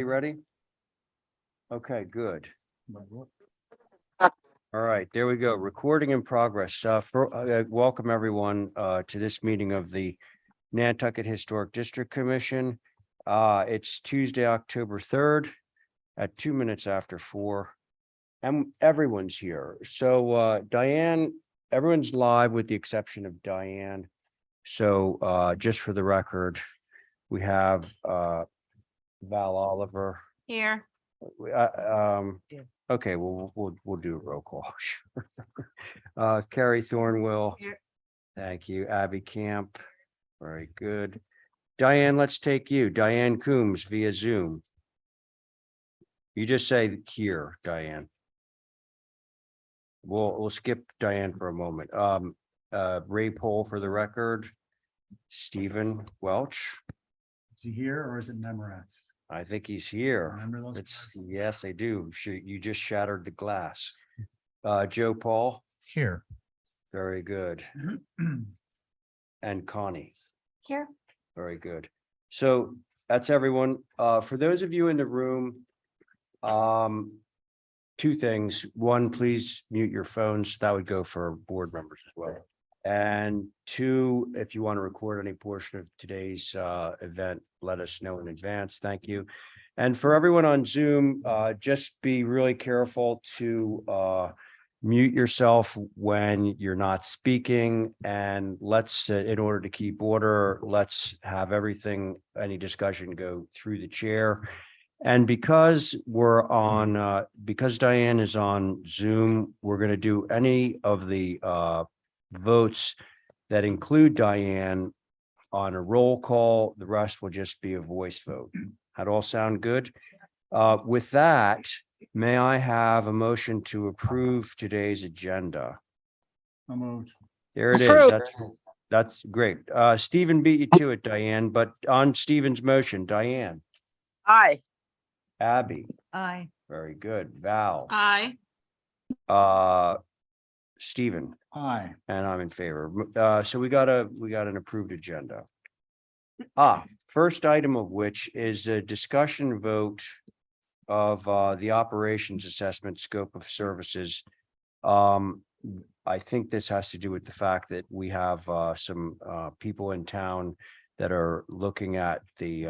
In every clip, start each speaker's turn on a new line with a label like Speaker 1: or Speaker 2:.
Speaker 1: You ready? Okay, good. All right, there we go. Recording in progress. Welcome everyone to this meeting of the Nantucket Historic District Commission. It's Tuesday, October 3rd at 2 minutes after 4. And everyone's here. So Diane, everyone's live with the exception of Diane. So just for the record, we have Val Oliver.
Speaker 2: Here.
Speaker 1: Okay, we'll do a roll call. Sure. Carrie Thornwell.
Speaker 2: Here.
Speaker 1: Thank you. Abby Camp. Very good. Diane, let's take you. Diane Coombs via Zoom. You just say here, Diane. We'll skip Diane for a moment. Ray Pohl for the record. Stephen Welch.
Speaker 3: Is he here or is it Memorex?
Speaker 1: I think he's here.
Speaker 3: Remember those?
Speaker 1: It's yes, I do. You just shattered the glass. Joe Paul.
Speaker 3: Here.
Speaker 1: Very good. And Connie.
Speaker 2: Here.
Speaker 1: Very good. So that's everyone. For those of you in the room, two things. One, please mute your phones. That would go for board members as well. And two, if you want to record any portion of today's event, let us know in advance. Thank you. And for everyone on Zoom, just be really careful to mute yourself when you're not speaking. And let's, in order to keep order, let's have everything, any discussion go through the chair. And because we're on, because Diane is on Zoom, we're going to do any of the votes that include Diane on a roll call. The rest will just be a voice vote. That all sound good? With that, may I have a motion to approve today's agenda?
Speaker 3: I moved.
Speaker 1: There it is. That's great. Stephen beat you to it, Diane, but on Stephen's motion, Diane.
Speaker 2: Aye.
Speaker 1: Abby.
Speaker 2: Aye.
Speaker 1: Very good. Val.
Speaker 2: Aye.
Speaker 1: Stephen.
Speaker 3: Aye.
Speaker 1: And I'm in favor. So we got an approved agenda. First item of which is a discussion vote of the operations assessment scope of services. I think this has to do with the fact that we have some people in town that are looking at the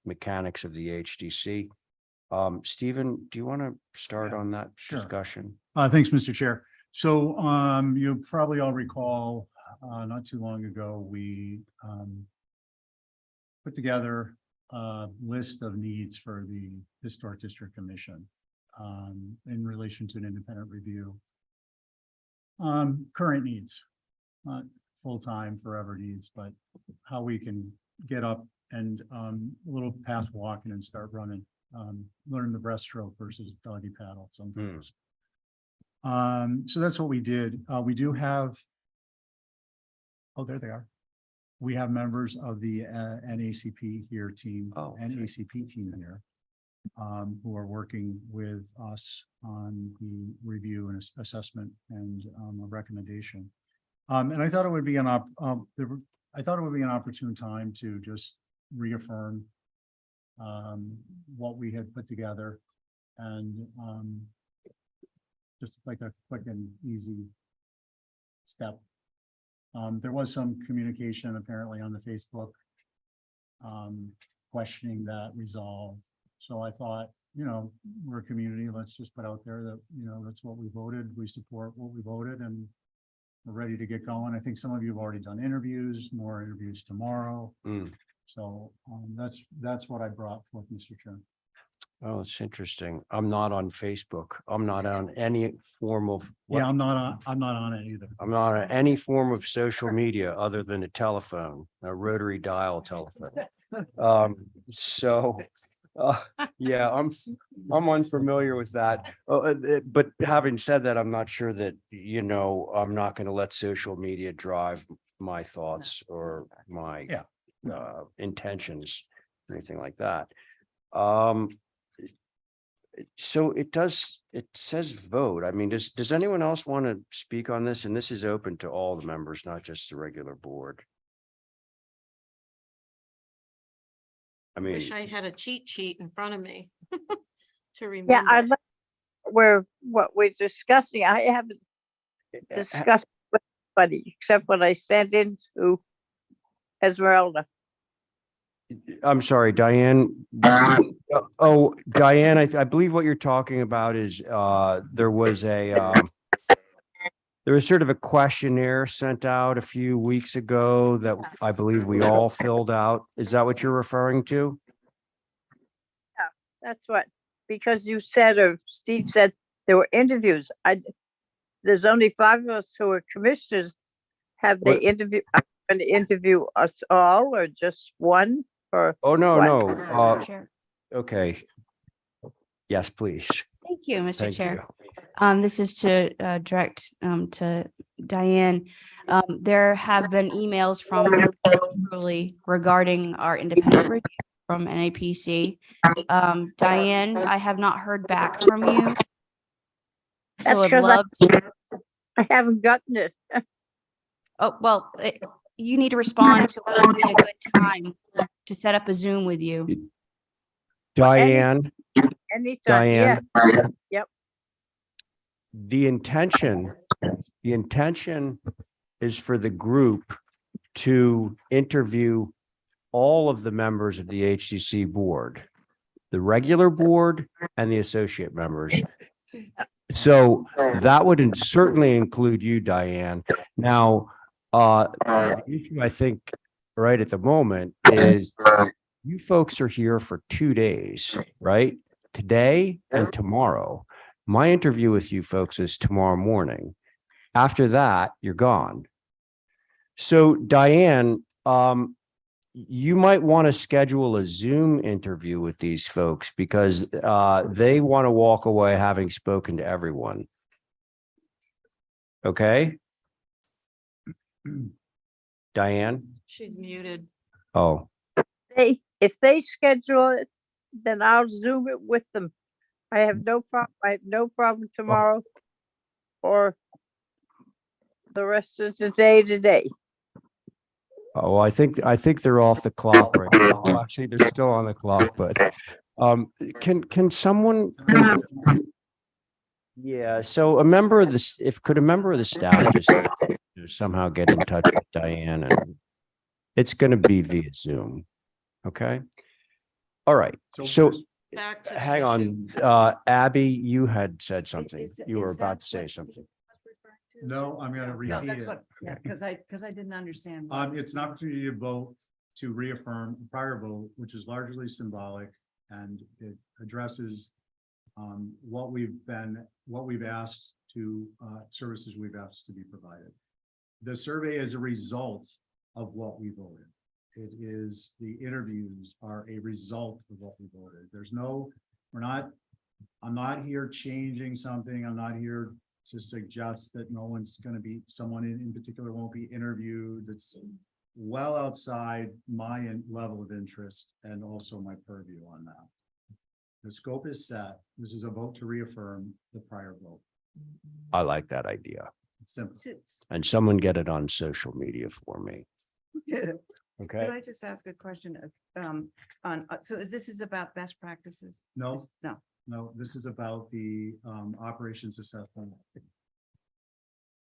Speaker 1: mechanics of the HDC. Stephen, do you want to start on that discussion?
Speaker 3: Thanks, Mr. Chair. So you probably all recall not too long ago, we put together a list of needs for the Historic District Commission in relation to an independent review. Current needs, not full-time forever needs, but how we can get up and a little past walking and start running, learn the breaststroke versus doggy paddle sometimes. So that's what we did. We do have, oh, there they are. We have members of the NACP here team, NACP team here, who are working with us on the review and assessment and a recommendation. And I thought it would be an opportune time to just reaffirm what we had put together and just like a quick and easy step. There was some communication apparently on the Facebook questioning that resolve. So I thought, you know, we're a community, let's just put out there that, you know, that's what we voted. We support what we voted and we're ready to get going. I think some of you have already done interviews, more interviews tomorrow. So that's what I brought forth, Mr. Chairman.
Speaker 1: Oh, it's interesting. I'm not on Facebook. I'm not on any form of.
Speaker 3: Yeah, I'm not on it either.
Speaker 1: I'm not on any form of social media other than a telephone, a rotary dial telephone. Yeah, I'm unfamiliar with that. But having said that, I'm not sure that, you know, I'm not going to let social media drive my thoughts or my intentions, or anything like that. So it says vote. I mean, does anyone else want to speak on this? And this is open to all the members, not just the regular board. I mean,
Speaker 2: Wish I had a cheat sheet in front of me to
Speaker 4: Yeah,
Speaker 2: remember.
Speaker 4: what we're discussing, I haven't discussed with anybody except what I sent into Esmeralda.
Speaker 1: I'm sorry, Diane. Oh, Diane, I believe what you're talking about is, there was there was sort of a questionnaire sent out a few weeks ago that I believe we all filled out. Is that what you're referring to?
Speaker 4: That's what, because you said, or Steve said, there were interviews. There's only 5 of us who are commissioners. Have they
Speaker 1: What-
Speaker 4: going to interview us all or just one? Or
Speaker 1: Oh, no,
Speaker 4: what?
Speaker 1: no.
Speaker 5: Mr. Chair.
Speaker 1: Okay. Yes, please.
Speaker 5: Thank you, Mr.
Speaker 1: Thank
Speaker 5: Chair.
Speaker 1: you.
Speaker 5: This is to direct to Diane. There have been emails from Julie regarding our independent review from NAPC. Diane, I have not heard back from you.
Speaker 4: That's
Speaker 5: So I'd
Speaker 4: 'cause
Speaker 5: love to,
Speaker 4: I haven't gotten it.
Speaker 5: oh, well, you need to respond to when would be a good time to set up a Zoom with you.
Speaker 1: Diane,
Speaker 4: Anytime, yeah.
Speaker 1: Diane.
Speaker 4: Yep.
Speaker 1: The intention is for the group to interview all of the members of the HCC board, the regular board and the associate members. So that would certainly include you, Diane. Now, the issue I think right at the moment is you folks are here for 2 days, right? Today and tomorrow. My interview with you folks is tomorrow morning. After that, you're gone. So Diane, you might want to schedule a Zoom interview with these folks because they want to walk away having spoken to everyone. Okay? Diane?
Speaker 2: She's muted.
Speaker 1: Oh,
Speaker 4: If they schedule it, then I'll Zoom it with them. I have no problem tomorrow or the rest of the day today.
Speaker 1: oh, I think they're off the clock right now. Well, actually, they're still on the clock, but can someone? Yeah, so a member of this, could a member of the staff just somehow get in touch with Diane, and it's going to be via Zoom. Okay. All right. So
Speaker 2: Back to the
Speaker 1: hang
Speaker 2: issue.
Speaker 1: on, Abby, you had said something. You were about to say something.
Speaker 3: No, I'm gonna
Speaker 6: No,
Speaker 3: repeat
Speaker 6: that's
Speaker 3: it.
Speaker 6: what, yeah, because I didn't understand.
Speaker 3: It's an opportunity to vote to reaffirm a prior vote, which is largely symbolic, and it addresses what we've asked to, services we've asked to be provided. The survey is a result of what we voted. It is, the interviews are a result of what we voted. I'm not here changing something. I'm not here to suggest that no one's going to be, someone in particular won't be interviewed. It's well outside my level of interest and also my purview on that. The scope is set. This is a vote to reaffirm the prior vote.
Speaker 1: I like that idea.
Speaker 3: Simple.
Speaker 1: And someone get it on social media for me.
Speaker 6: Could
Speaker 1: Okay.
Speaker 6: I just ask a question? So this is about best practices?
Speaker 3: No,
Speaker 6: No.
Speaker 3: no, this is about the operations assessment.
Speaker 1: Do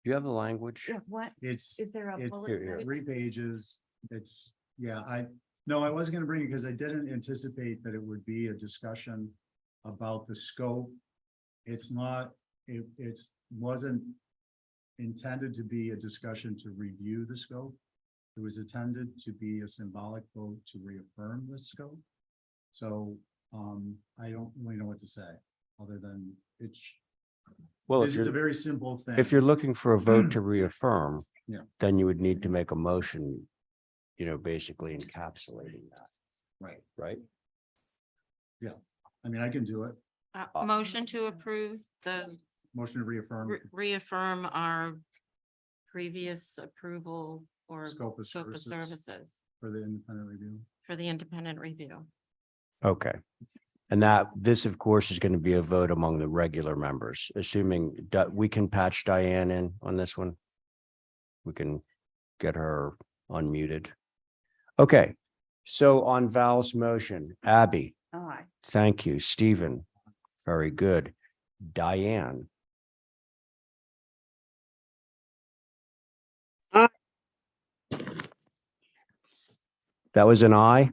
Speaker 1: you have the language?
Speaker 6: Yeah, what?
Speaker 3: It's
Speaker 6: Is there a
Speaker 3: It's
Speaker 6: bullet?
Speaker 1: here.
Speaker 6: point?
Speaker 3: 3 pages. It's, yeah, I wasn't gonna bring it because I didn't anticipate that it would be a discussion about the scope. It's not, it wasn't intended to be a discussion to review the scope. It was intended to be a symbolic vote to reaffirm the scope. So, I don't really know what to say, other than it's,
Speaker 1: Well,
Speaker 3: this
Speaker 1: if
Speaker 3: is a
Speaker 1: you're,
Speaker 3: very simple thing.
Speaker 1: if you're looking for a vote to reaffirm,
Speaker 3: Yeah.
Speaker 1: then you would need to make a motion, basically encapsulating that,
Speaker 3: Right,
Speaker 1: right?
Speaker 3: I mean, I can do it.
Speaker 2: Motion to approve
Speaker 3: Motion to reaffirm.
Speaker 2: reaffirm our previous approval or
Speaker 3: Scope of
Speaker 2: scope of
Speaker 3: services.
Speaker 2: services
Speaker 3: For the independent review.
Speaker 2: for the independent review.
Speaker 1: Okay. And this, of course, is going to be a vote among the regular members, assuming that we can patch Diane in on this one. We can get her unmuted. Okay, So on Val's motion, Abby,
Speaker 6: Aye.
Speaker 1: thank you. Stephen, very good. Diane.
Speaker 4: Aye.
Speaker 1: That was an aye.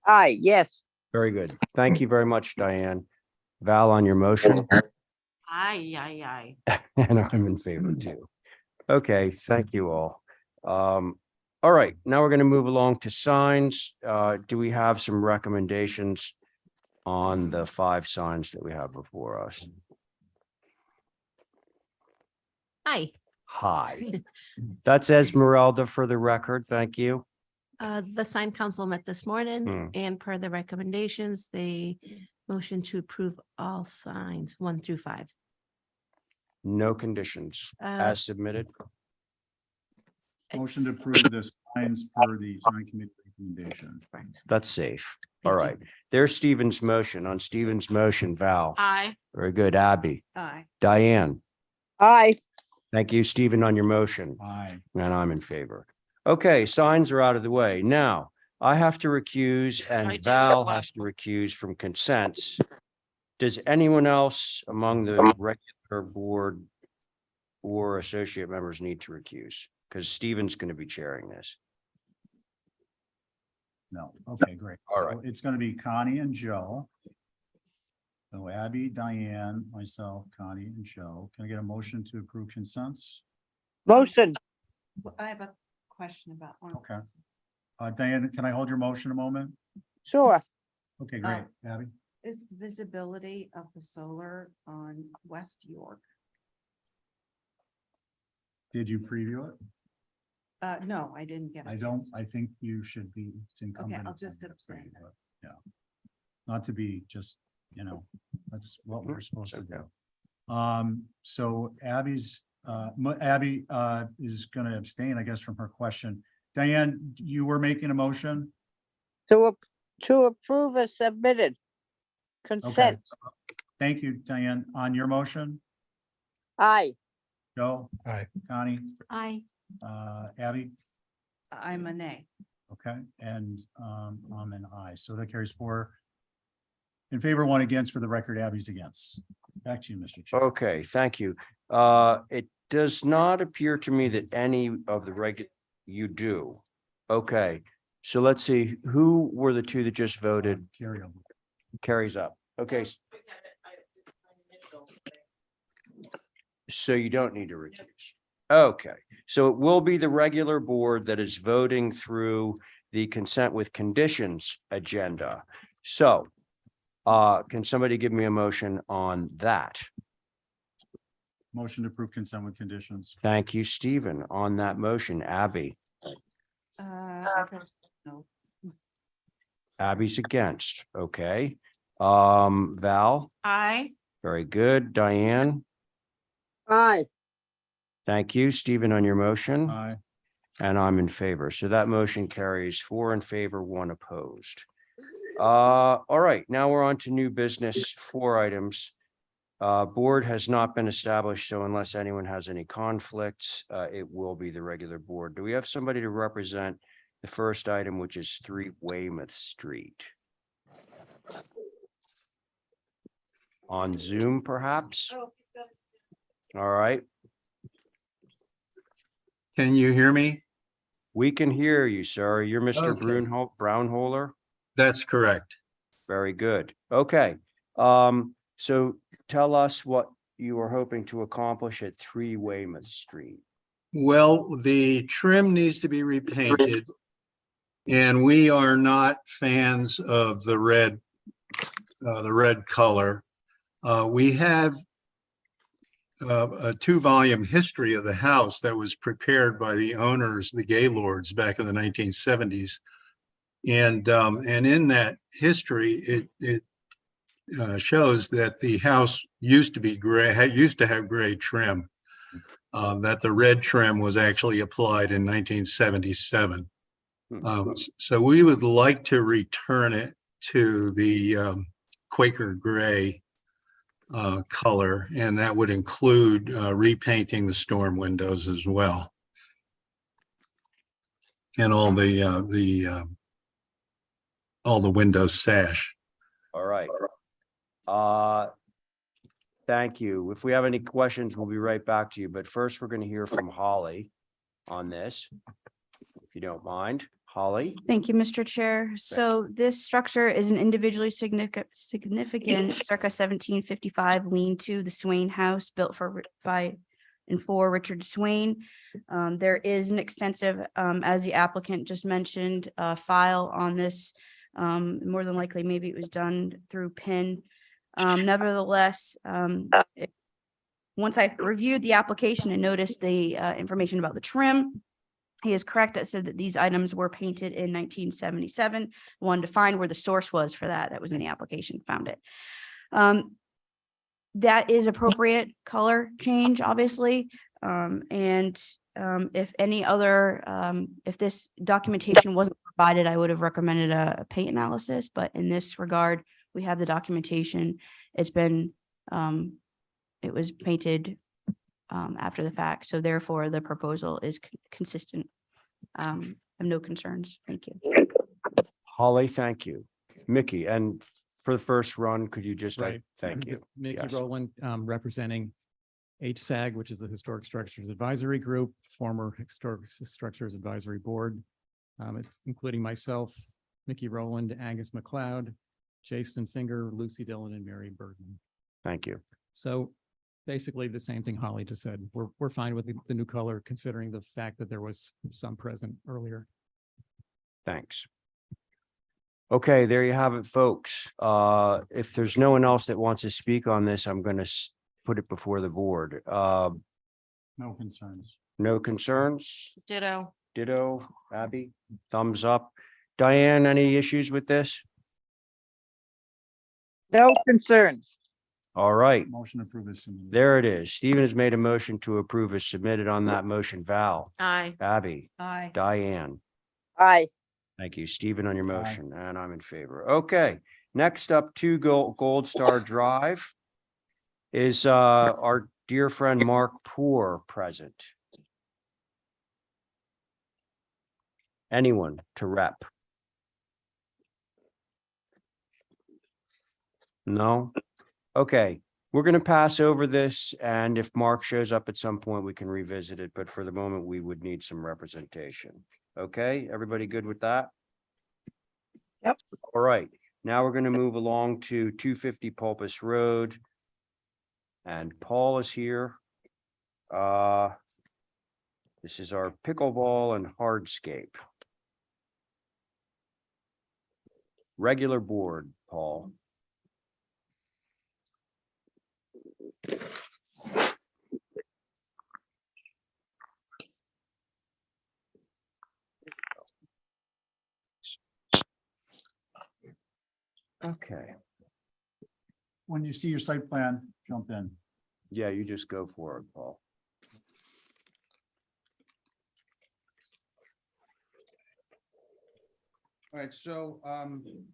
Speaker 4: Aye, yes.
Speaker 1: Very good. Thank you very much, Diane. Val, on your motion,
Speaker 2: Aye.
Speaker 1: and I'm in favor too. Okay, thank you all. All right, now we're going to move along to signs. Do we have some recommendations on the 5 signs that we have before us?
Speaker 7: Hi,
Speaker 1: Hi. That's Esmeralda for the record. Thank you.
Speaker 7: the sign council met this morning
Speaker 1: Hmm.
Speaker 7: and per the recommendations, they motion to approve all signs 1 through 5.
Speaker 1: No conditions
Speaker 7: Uh,
Speaker 1: as submitted.
Speaker 3: Motion to
Speaker 7: ex-
Speaker 3: approve the signs per the sign committee recommendation.
Speaker 7: correct.
Speaker 1: That's safe. All
Speaker 7: Thank you.
Speaker 1: right. There's Stephen's motion. On Stephen's motion, Val.
Speaker 2: Aye.
Speaker 1: Very good. Abby.
Speaker 6: Aye.
Speaker 1: Diane.
Speaker 4: Aye.
Speaker 1: Thank you, Stephen, on your motion.
Speaker 3: Aye.
Speaker 1: And I'm in favor. Okay, signs are out of the way. Now, I have to recuse
Speaker 2: I
Speaker 1: and
Speaker 2: do as
Speaker 1: Val
Speaker 2: well.
Speaker 1: has to recuse from consents. Does anyone else among the regular board or associate members need to recuse? Because Stephen's going to be chairing this.
Speaker 3: No, okay, great.
Speaker 1: All right.
Speaker 3: So it's gonna be Connie and Joe. So Abby, Diane, myself, Connie and Joe. Can I get a motion to approve consents?
Speaker 4: Motion.
Speaker 6: Well, I have a question about one.
Speaker 3: Okay. Diane, can I hold your motion a moment?
Speaker 4: Sure.
Speaker 3: Okay, great. Abby?
Speaker 6: Is the visibility of the solar on West York?
Speaker 3: Did you preview it?
Speaker 6: No, I didn't get it.
Speaker 3: I don't, I think you should be. It's incumbent
Speaker 6: I'll
Speaker 3: upon
Speaker 6: just
Speaker 3: you to
Speaker 6: abstain
Speaker 3: preview
Speaker 6: then.
Speaker 3: it. Yeah. Not to be just, that's what we're supposed to
Speaker 1: Okay.
Speaker 3: do. So Abby's, Abby, is gonna abstain, I guess, from her question. Diane, you were making a motion?
Speaker 4: To approve as submitted.
Speaker 3: Okay.
Speaker 4: Consent.
Speaker 3: Thank you, Diane. On your motion,
Speaker 4: Aye.
Speaker 3: Joe?
Speaker 8: Aye.
Speaker 3: Connie?
Speaker 7: Aye.
Speaker 3: Abby?
Speaker 6: I'm a nay.
Speaker 3: Okay, and I'm an aye, so that carries 4 in favor, 1 against. For the record, Abby's against. Back to you, Mr. Chair.
Speaker 1: Okay, thank you. It does not appear to me that any of the you do. Okay, so let's see, who were the 2 that just voted?
Speaker 3: Carry on.
Speaker 1: Carries up. Okay. So you don't need to recuse. Okay, so it will be the regular board that is voting through the consent with conditions agenda. So can somebody give me a motion on that?
Speaker 3: Motion to approve consent with conditions.
Speaker 1: Thank you, Stephen. On that motion, Abby.
Speaker 6: I better- No,
Speaker 1: Abby's against. Okay. Val,
Speaker 2: Aye.
Speaker 1: very good. Diane,
Speaker 4: Aye.
Speaker 1: thank you. Stephen, on your motion.
Speaker 3: Aye.
Speaker 1: And I'm in favor. So that motion carries 4 in favor, 1 opposed. All right, now we're on to new business, 4 items. Board has not been established, so unless anyone has any conflicts, it will be the regular board. Do we have somebody to represent the first item, which is 3 Weymouth Street? On Zoom, perhaps? All right,
Speaker 8: Can you hear me?
Speaker 1: we can hear you, sir. You're Mr.
Speaker 8: Okay.
Speaker 1: Brownholer?
Speaker 8: That's correct.
Speaker 1: Very good. Okay. So tell us what you are hoping to accomplish at 3 Weymouth Street.
Speaker 8: Well, the trim needs to be repainted. And we are not fans of the red color. We have a 2-volume history of the house that was prepared by the owners, the Gaylords, back in the 1970s. And in that history, it shows that the house used to be gray, used to have gray trim. That the red trim was actually applied in 1977. So we would like to return it to the Quaker gray color, and that would include repainting the storm windows as well. And all the all the windows sash.
Speaker 1: All right. Thank you. If we have any questions, we'll be right back to you. But first, we're going to hear from Holly on this. If you don't mind, Holly.
Speaker 5: Thank you, Mr. Chair. So this structure is an individually significant circa 1755 lean-to, the Swain House, built for Richard Swain. There is an extensive, as the applicant just mentioned, file on this. More than likely, maybe it was done through PIN. Nevertheless, once I reviewed the application and noticed the information about the trim, he is correct that said that these items were painted in 1977. Wanted to find where the source was for that. That was in the application, found it. That is appropriate color change, obviously. If any other, if this documentation wasn't provided, I would have recommended a paint analysis, but in this regard, we have the documentation. It's been, it was painted after the fact, so therefore the proposal is consistent. I have no concerns. Thank you.
Speaker 1: Holly, thank you. Mickey, and for the first run, could you just,
Speaker 9: Right.
Speaker 1: thank you.
Speaker 9: Mickey
Speaker 1: Yes.
Speaker 9: Rowland, representing HSAG, which is the Historic Structures Advisory Group, former Historic Structures Advisory Board. It's including myself, Mickey Rowland, Angus McLeod, Jason Finger, Lucy Dillon, and Mary Burton.
Speaker 1: Thank you.
Speaker 9: So basically the same thing Holly just said. We're fine with the new color, considering the fact that there was some present earlier.
Speaker 1: Thanks. Okay, there you have it, folks. If there's no one else that wants to speak on this, I'm going to put it before the board.
Speaker 3: No concerns.
Speaker 1: No concerns?
Speaker 2: Ditto.
Speaker 1: Ditto. Abby, thumbs up. Diane, any issues with this?
Speaker 4: No concerns.
Speaker 1: All right,
Speaker 3: Motion approved is submitted.
Speaker 1: there it is. Stephen has made a motion to approve as submitted on that motion. Val,
Speaker 2: Aye.
Speaker 1: Abby,
Speaker 6: Aye.
Speaker 1: Diane.
Speaker 4: Aye.
Speaker 1: Thank you, Stephen, on your
Speaker 3: Aye.
Speaker 1: motion, and I'm in favor. Okay, next up, 2 Gold Star Drive is our dear friend Mark Poor present. Anyone to rep? No? Okay, we're going to pass over this, and if Mark shows up at some point, we can revisit it, but for the moment, we would need some representation. Okay, everybody good with that?
Speaker 4: Yep.
Speaker 1: All right, now we're going to move along to 250 Pulpus Road. And Paul is here. This is our pickleball and hardscape. Regular board, Paul. Okay,
Speaker 3: When you see your site plan, jump in.
Speaker 1: yeah, you just go for it, Paul.
Speaker 10: All right, so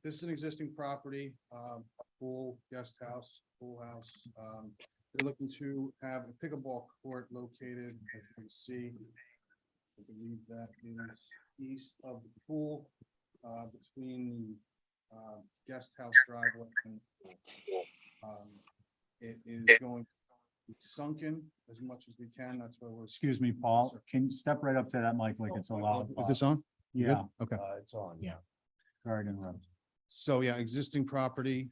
Speaker 10: this is an existing property, pool, guest house, pool house. They're looking to have a pickleball court located, as you can see. I believe that is east of the pool, between the guest house driveway and the pool. It is going to be sunken as much as we can. That's why we're.
Speaker 3: Excuse me, Paul, can you step right up to that mic like it's a loud?
Speaker 10: Is this on? You good?
Speaker 3: Yeah,
Speaker 10: Okay.
Speaker 1: It's on.
Speaker 3: Yeah. sorry to interrupt.
Speaker 10: So yeah, existing property,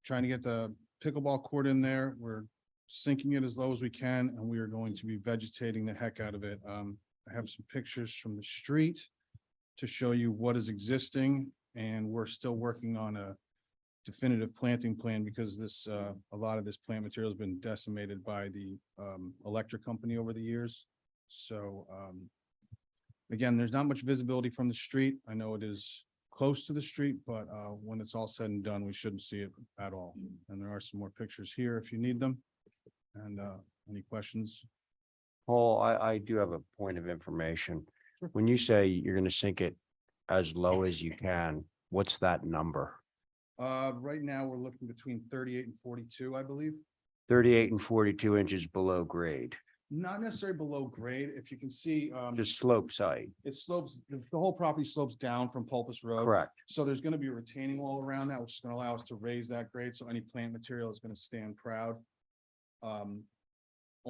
Speaker 10: trying to get the pickleball court in there. We're sinking it as low as we can, and we are going to be vegetating the heck out of it. I have some pictures from the street to show you what is existing, and we're still working on a definitive planting plan because this, a lot of this plant material has been decimated by the electric company over the years. So again, there's not much visibility from the street. I know it is close to the street, but when it's all said and done, we shouldn't see it at all. And there are some more pictures here if you need them. And any questions?
Speaker 1: Paul, I do have a point of information. When you say you're going to sink it as low as you can, what's that number?
Speaker 10: Right now, we're looking between 38 and 42, I believe.
Speaker 1: 38 and 42 inches below grade.
Speaker 10: Not necessarily below grade. If you can see,
Speaker 1: Just slope site,
Speaker 10: it slopes, the whole property slopes down from Pulpus Road.
Speaker 1: correct?
Speaker 10: So there's gonna be a retaining wall around that, which is gonna allow us to raise that grade, so any plant material is gonna stand proud. Almost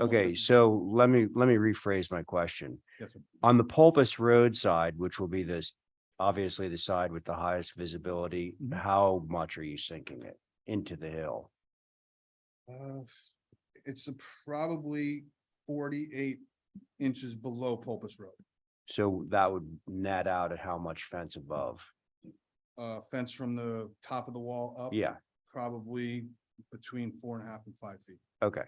Speaker 1: Okay,
Speaker 10: like-
Speaker 1: so let me rephrase my question.
Speaker 10: Yes, sir.
Speaker 1: On the Pulpus Road side, which will be this, obviously the side with the highest visibility,
Speaker 10: Mhm.
Speaker 1: how much are you sinking it into the hill?
Speaker 10: It's probably 48 inches below Pulpus Road.
Speaker 1: So that would net out at how much fence above?
Speaker 10: Fence from the top of the wall up.
Speaker 1: Yeah,
Speaker 10: Probably between 4.5 and 5 feet.
Speaker 1: okay.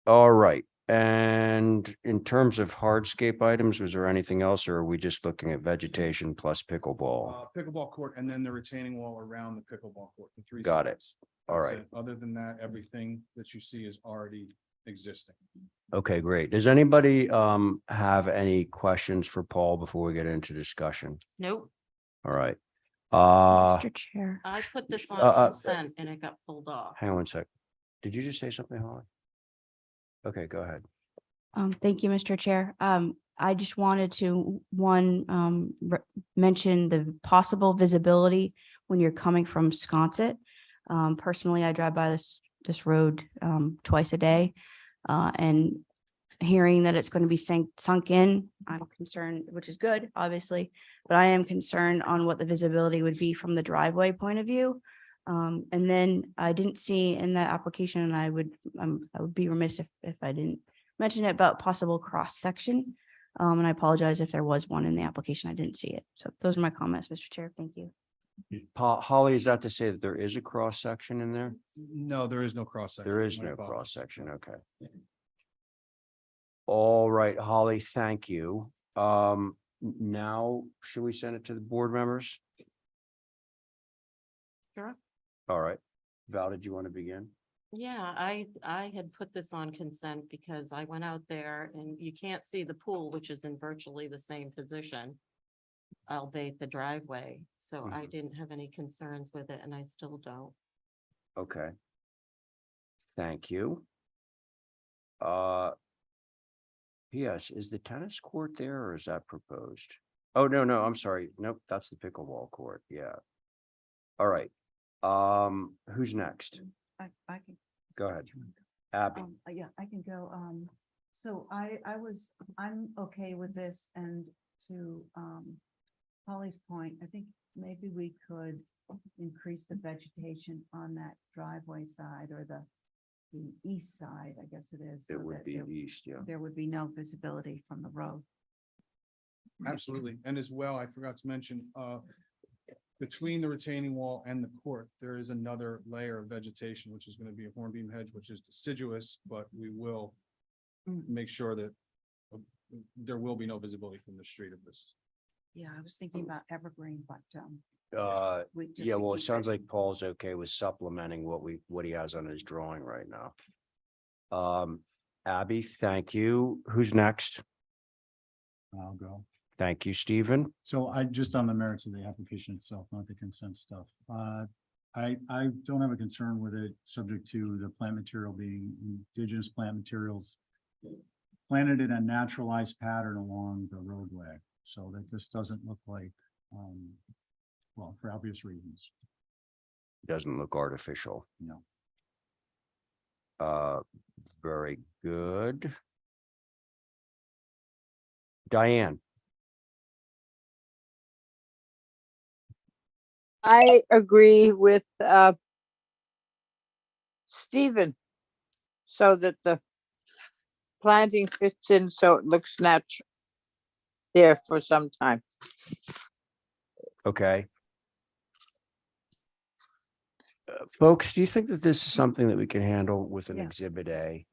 Speaker 1: All right, and in terms of hardscape items, was there anything else, or are we just looking at vegetation plus pickleball?
Speaker 10: Pickleball court and then the retaining wall around the pickleball court, the three.
Speaker 1: Got it.
Speaker 10: sides.
Speaker 1: All
Speaker 10: That's
Speaker 1: right.
Speaker 10: it. Other than that, everything that you see is already existing.
Speaker 1: Okay, great. Does anybody have any questions for Paul before we get into discussion?
Speaker 2: Nope.
Speaker 1: All right.
Speaker 5: Mr. Chair.
Speaker 2: I put this
Speaker 1: uh,
Speaker 2: on consent and it got pulled off.
Speaker 1: Hang on one sec. Did you just say something, Holly? Okay, go ahead.
Speaker 5: Thank you, Mr. Chair. I just wanted to, mention the possible visibility when you're coming from Sconset. Personally, I drive by this road, twice a day. And hearing that it's going to be sunk in, I'm concerned, which is good, obviously, but I am concerned on what the visibility would be from the driveway point of view. And then I didn't see in that application, and I would be remiss if I didn't mention it about possible cross section. And I apologize if there was one in the application. I didn't see it. So those are my comments, Mr. Chair. Thank you.
Speaker 1: Holly, is that to say that there is a cross section in there?
Speaker 10: No, there is no cross section.
Speaker 1: There is
Speaker 10: My
Speaker 1: no
Speaker 10: apologies.
Speaker 1: cross section, okay. All right, Holly, thank you. Now, should we send it to the board members?
Speaker 2: Sure.
Speaker 1: All right. Val, did you want to begin?
Speaker 2: Yeah, I had put this on consent because I went out there and you can't see the pool, which is in virtually the same position. Albeit the driveway, so I
Speaker 1: Mhm.
Speaker 2: didn't have any concerns with it and I still don't.
Speaker 1: Okay. Thank you. P.S. Is the tennis court there or is that proposed? Oh, no, I'm sorry. Nope, that's the pickleball court. Yeah. All right. Who's next?
Speaker 6: I can,
Speaker 1: Go ahead. Abby.
Speaker 6: yeah, I can go. So I'm okay with this, and to, Polly's point, I think maybe we could increase the vegetation on that driveway side or the east side, I guess it is. so
Speaker 1: It would
Speaker 6: that
Speaker 1: be east, yeah.
Speaker 6: there would be no visibility from the road.
Speaker 10: Absolutely. And as well, I forgot to mention, between the retaining wall and the court, there is another layer of vegetation, which is going to be a hornbeam hedge, which is deciduous, but we will make sure that there will be no visibility from the street of this.
Speaker 6: Yeah, I was thinking about evergreen, but,
Speaker 1: Yeah, well, it sounds like Paul's okay with supplementing what he has on his drawing right now. Abby, thank you. Who's next?
Speaker 3: I'll go.
Speaker 1: Thank you, Stephen.
Speaker 3: So I just on the merits of the application itself, not the consent stuff. I don't have a concern with it, subject to the plant material being indigenous plant materials planted in a naturalized pattern along the roadway, so that this doesn't look like, well, for obvious reasons,
Speaker 1: Doesn't look artificial.
Speaker 3: you know.
Speaker 1: Very good. Diane.
Speaker 4: I agree with Stephen, so that the planting fits in so it looks natural there for some time.
Speaker 1: Okay. Folks, do you think that this is something that we can handle with an
Speaker 6: Yeah.
Speaker 1: exhibit A?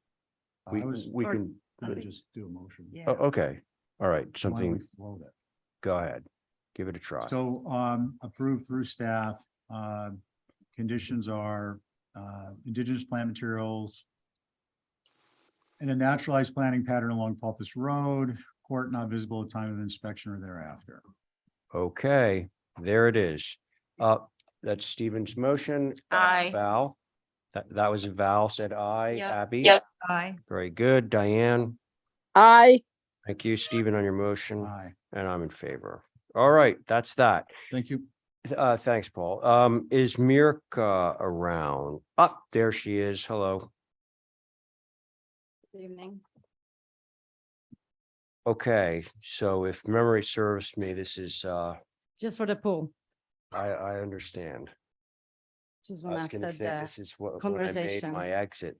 Speaker 3: I
Speaker 1: We,
Speaker 3: was
Speaker 1: we
Speaker 6: or-
Speaker 1: can,
Speaker 3: gonna just do a motion.
Speaker 6: yeah.
Speaker 1: oh, okay, all right,
Speaker 3: Why don't we
Speaker 1: something,
Speaker 3: float it?
Speaker 1: go ahead, give it a try.
Speaker 3: So, approved through staff, conditions are, indigenous plant materials in a naturalized planting pattern along Pulpus Road, court not visible at time of inspection or thereafter.
Speaker 1: Okay, there it is. That's Stephen's motion.
Speaker 2: Aye.
Speaker 1: Val, That was Val said aye.
Speaker 2: Yep.
Speaker 1: Abby?
Speaker 6: Aye.
Speaker 1: Very good. Diane?
Speaker 4: I,
Speaker 1: Thank you, Stephen, on your motion,
Speaker 3: Aye.
Speaker 1: and I'm in favor. All right, that's that.
Speaker 10: Thank you.
Speaker 1: Thanks, Paul. Is Mirka around? Up, there she is. Hello.
Speaker 5: Good evening.
Speaker 1: Okay, so if memory serves me, this is,
Speaker 5: Just for the pool,
Speaker 1: I understand.
Speaker 5: just
Speaker 1: I
Speaker 5: when I
Speaker 1: was gonna
Speaker 5: said
Speaker 1: say,
Speaker 5: that.
Speaker 1: this is what, when I made
Speaker 5: conversation.
Speaker 1: my exit,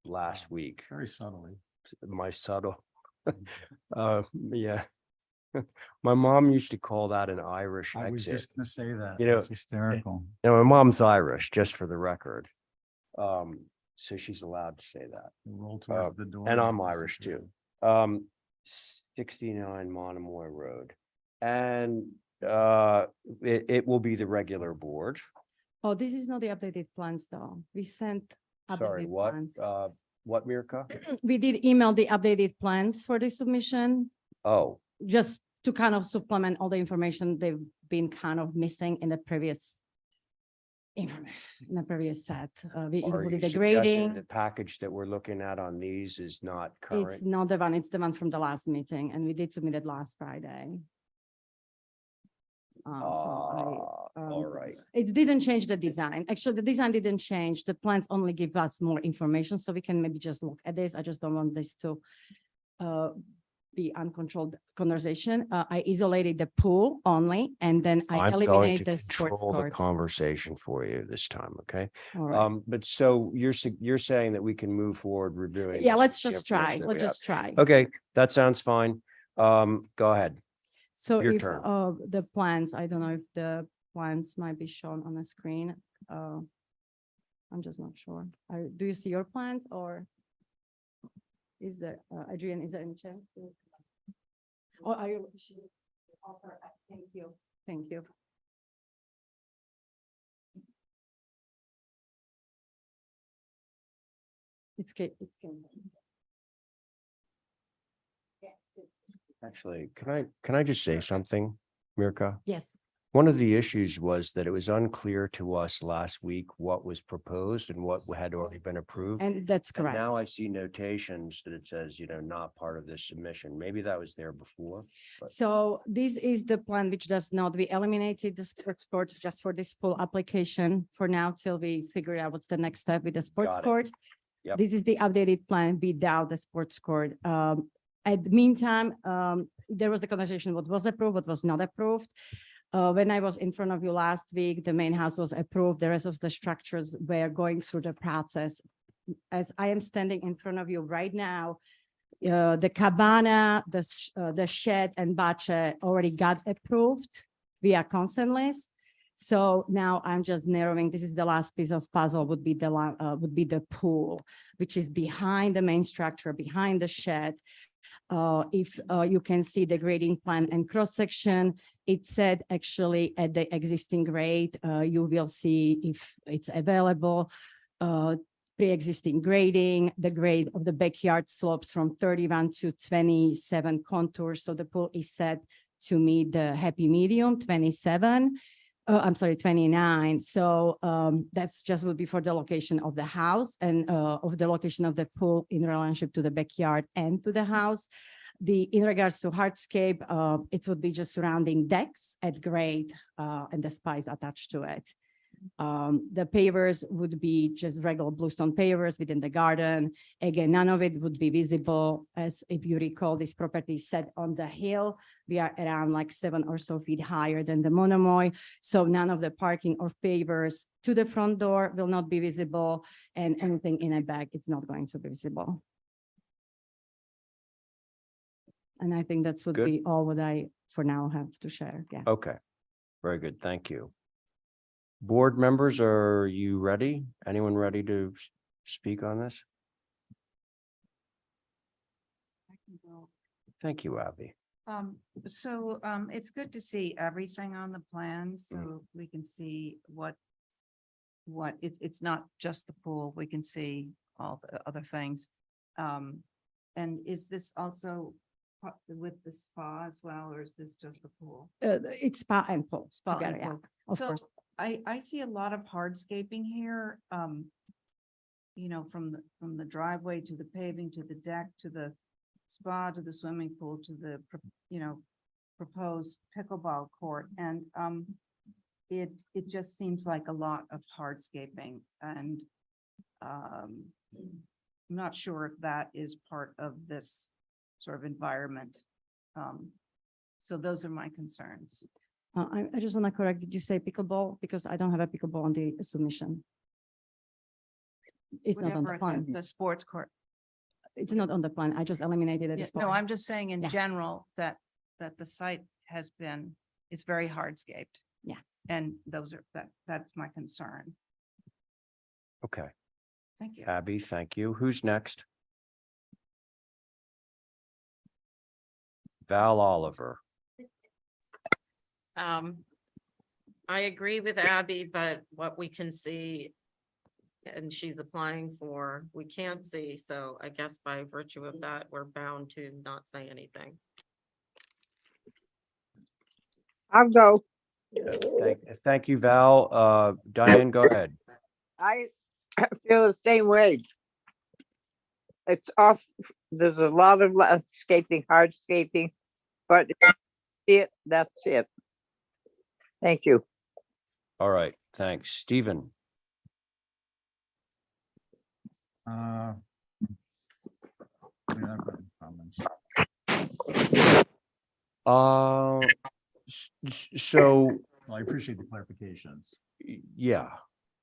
Speaker 1: last week,
Speaker 3: Very subtly.
Speaker 1: my subtle. Yeah. My mom used to call that an Irish
Speaker 3: I was
Speaker 1: exit.
Speaker 3: just gonna say that.
Speaker 1: You know,
Speaker 3: It's hysterical.
Speaker 1: Now, my mom's Irish, just for the record. So she's allowed to say that.
Speaker 3: Roll towards the door.
Speaker 1: And I'm
Speaker 3: and
Speaker 1: Irish
Speaker 3: disappear.
Speaker 1: too. 69 Monomoy Road. And it will be the regular board.
Speaker 11: Oh, this is not the updated plans though. We sent
Speaker 1: Sorry,
Speaker 11: updated
Speaker 1: what?
Speaker 11: plans.
Speaker 1: What, Mirka?
Speaker 11: We did email the updated plans for the submission,
Speaker 1: Oh,
Speaker 11: just to kind of supplement all the information they've been kind of missing in the previous set. We
Speaker 1: are you
Speaker 11: included the
Speaker 1: suggesting the
Speaker 11: grading.
Speaker 1: package that we're looking at on these is not
Speaker 11: It's
Speaker 1: current?
Speaker 11: not the one, it's the one from the last meeting, and we did submit it last Friday.
Speaker 1: All right.
Speaker 11: It didn't change the design. Actually, the design didn't change. The plans only give us more information, so we can maybe just look at this. I just don't want this to be uncontrolled conversation. I isolated the pool only, and then I
Speaker 1: I'm going
Speaker 11: eliminated
Speaker 1: to
Speaker 11: the sports
Speaker 1: control the
Speaker 11: court.
Speaker 1: conversation for you this time, okay?
Speaker 11: All right.
Speaker 1: But so you're saying that we can move forward reviewing?
Speaker 11: Yeah,
Speaker 1: this
Speaker 11: let's
Speaker 1: with the
Speaker 11: just try.
Speaker 1: information that
Speaker 11: Let's
Speaker 1: we have?
Speaker 11: just try.
Speaker 1: Okay, that sounds fine. Go ahead.
Speaker 11: So
Speaker 1: your
Speaker 11: if
Speaker 1: turn.
Speaker 11: the plans, I don't know if the plans might be shown on the screen. I'm just not sure. Do you see your plans or is there, Adrian, is there any chance? Or are you? Thank you. Thank you. It's good. It's good.
Speaker 1: Actually, can I just say something, Mirka?
Speaker 11: Yes.
Speaker 1: One of the issues was that it was unclear to us last week what was proposed and what had already been approved.
Speaker 11: And that's
Speaker 1: And
Speaker 11: correct.
Speaker 1: now I see notations that it says, not part of this submission. Maybe that was there before.
Speaker 11: So this is the plan which does not, we eliminated the sports court just for this full application for now till we figure out what's the next step with the sports
Speaker 1: Got it.
Speaker 11: court.
Speaker 1: Yep.
Speaker 11: This is the updated plan without the sports court. At the meantime, there was a conversation what was approved, what was not approved. When I was in front of you last week, the main house was approved. The rest of the structures were going through the process. As I am standing in front of you right now, the cabana, the shed and bache already got approved via consent list. So now I'm just narrowing, this is the last piece of puzzle would be the pool, which is behind the main structure, behind the shed. If you can see the grading plan and cross section, it said actually at the existing grade, you will see if it's available. Pre-existing grading, the grade of the backyard slopes from 31 to 27 contours. So the pool is set to meet the happy medium 27. I'm sorry, 29. So that's just would be for the location of the house and of the location of the pool in relationship to the backyard and to the house. In regards to hardscape, it would be just surrounding decks at grade and the spies attached to it. The pavers would be just regular bluestone pavers within the garden. Again, none of it would be visible, as if you recall, this property is set on the hill. We are around like 7 or so feet higher than the Monomoy. So none of the parking or pavers to the front door will not be visible, and anything in a back, it's not going to be visible. And I think that's would
Speaker 1: Good.
Speaker 11: be all what I, for now, have to share. Yeah.
Speaker 1: Okay, very good. Thank you. Board members, are you ready? Anyone ready to speak on this? Thank you, Abby.
Speaker 6: It's good to see everything on the plan, so we can see what it's not just the pool, we can see all the other things. And is this also with the spa as well, or is this just the pool?
Speaker 11: It's spa and pool.
Speaker 6: Spa and
Speaker 11: together, yeah,
Speaker 6: pool.
Speaker 11: of
Speaker 6: So
Speaker 11: course.
Speaker 6: I see a lot of hardscaping here. you know, from the driveway to the paving, to the deck, to the spa, to the swimming pool, to the, you know, proposed pickleball court. And it just seems like a lot of hardscaping, and I'm not sure if that is part of this sort of environment. So those are my concerns.
Speaker 11: I just want to correct, did you say pickleball? Because I don't have a pickleball on the submission. It's not on the
Speaker 6: Whatever,
Speaker 11: plan.
Speaker 6: the sports court.
Speaker 11: It's not on the plan. I just eliminated it.
Speaker 6: Yeah,
Speaker 11: as
Speaker 6: no,
Speaker 11: part.
Speaker 6: I'm just saying in
Speaker 11: Yeah.
Speaker 6: general that the site has been, it's very hardscaped.
Speaker 11: Yeah.
Speaker 6: And that's my concern.
Speaker 1: Okay,
Speaker 6: Thank you.
Speaker 1: Abby, thank you. Who's next? Val Oliver.
Speaker 2: I agree with Abby, but what we can see and she's applying for, we can't see, so I guess by virtue of that, we're bound to not say anything.
Speaker 4: I'll go.
Speaker 1: Thank you, Val. Diane, go ahead.
Speaker 4: I feel the same way. It's off, there's a lot of landscaping, hardscaping, but that's it. Thank you.
Speaker 1: All right, thanks. Stephen.
Speaker 3: I mean, I've got comments.
Speaker 1: So,
Speaker 3: Well, I appreciate the clarifications
Speaker 1: yeah,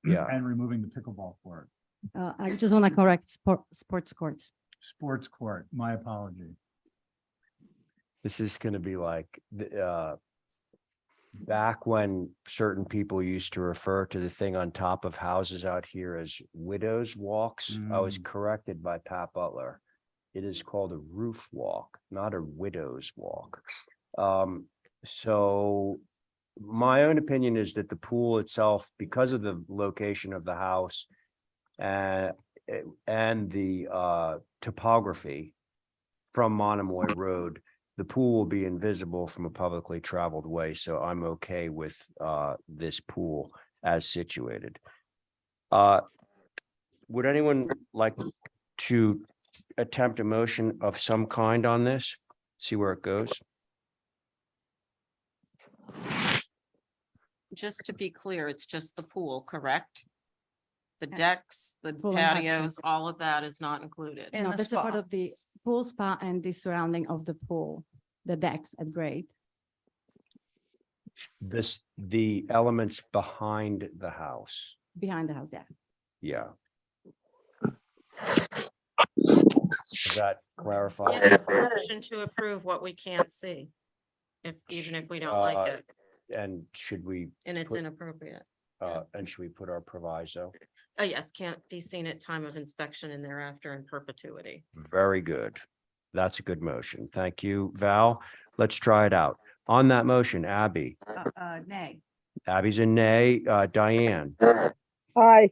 Speaker 1: yeah.
Speaker 3: and removing the pickleball court.
Speaker 11: I just want to correct sports court.
Speaker 3: Sports court, my apology.
Speaker 1: This is gonna be like, back when certain people used to refer to the thing on top of houses out here as widows' walks. I was corrected by Pat Butler. It is called a roof walk, not a widow's walk. So my own opinion is that the pool itself, because of the location of the house and the topography from Monomoy Road, the pool will be invisible from a publicly traveled way, so I'm okay with this pool as situated. Would anyone like to attempt a motion of some kind on this? See where it goes?
Speaker 2: Just to be clear, it's just the pool, correct? The
Speaker 6: Yeah.
Speaker 2: decks, the
Speaker 11: Pool and hardship.
Speaker 2: patios, all of that is not included.
Speaker 6: And
Speaker 11: No,
Speaker 6: the
Speaker 11: that's a part
Speaker 6: spa.
Speaker 11: of the pool spa and the surrounding of the pool, the decks at grade.
Speaker 1: The elements behind the house,
Speaker 11: Behind the house, yeah.
Speaker 1: yeah. Does that clarify?
Speaker 2: Yeah, motion to approve what we can't see. Even if we don't like it,
Speaker 1: And should we,
Speaker 2: and it's
Speaker 1: put-
Speaker 2: inappropriate.
Speaker 1: and should we put our proviso?
Speaker 2: Oh, yes, can't be seen at time of inspection and thereafter in perpetuity.
Speaker 1: Very good. That's a good motion. Thank you, Val. Let's try it out. On that motion, Abby.
Speaker 6: Nay.
Speaker 1: Abby's a nay. Diane.
Speaker 4: Hi.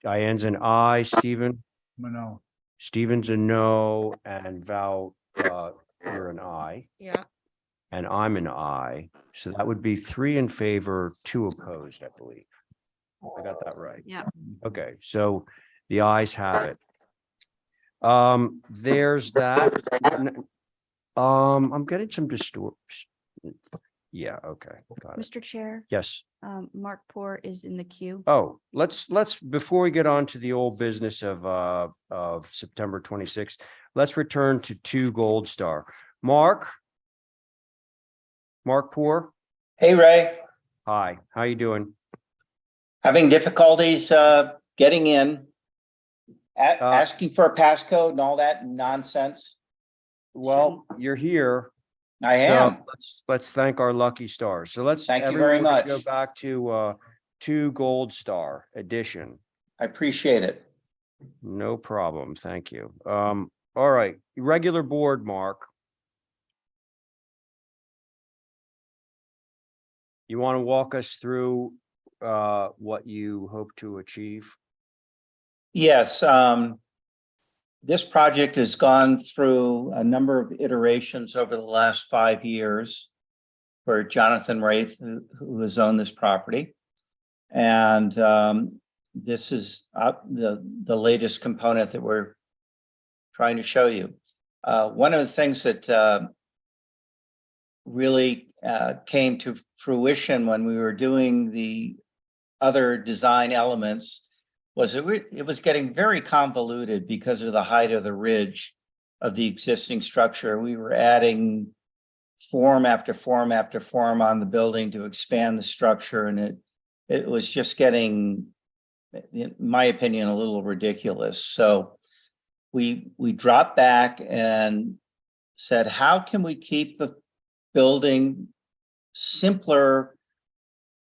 Speaker 1: Diane's an aye. Stephen.
Speaker 3: No,
Speaker 1: Stephen's a no. And Val, you're an aye.
Speaker 2: Yeah,
Speaker 1: And I'm an aye. So that would be 3 in favor, 2 opposed, I believe. I got that right.
Speaker 2: yeah.
Speaker 1: Okay, so the ayes have it. There's that. I'm getting some distortion. Yeah, okay, got it.
Speaker 5: Mr. Chair,
Speaker 1: Yes.
Speaker 5: Mark Poor is in the queue.
Speaker 1: Oh, let's, before we get on to the old business of September 26th, let's return to 2 Gold Star. Mark Poor,
Speaker 12: Hey, Ray,
Speaker 1: hi, how you doing?
Speaker 12: having difficulties getting in, asking for a passcode and all that nonsense.
Speaker 1: Well, you're here.
Speaker 12: I
Speaker 1: So
Speaker 12: am.
Speaker 1: let's thank our lucky stars. So let's.
Speaker 12: Thank you very
Speaker 1: everyone Go
Speaker 12: much.
Speaker 1: back to 2 Gold Star edition.
Speaker 12: I appreciate it.
Speaker 1: No problem. Thank you. All right, regular board, Mark. You want to walk us through what you hope to achieve?
Speaker 12: Yes, this project has gone through a number of iterations over the last 5 years for Jonathan Wraith, who has owned this property. And this is the latest component that we're trying to show you. One of the things that really came to fruition when we were doing the other design elements was it was getting very convoluted because of the height of the ridge of the existing structure. We were adding form after form after form on the building to expand the structure, and it was just getting, in my opinion, a little ridiculous. So we dropped back and said, how can we keep the building simpler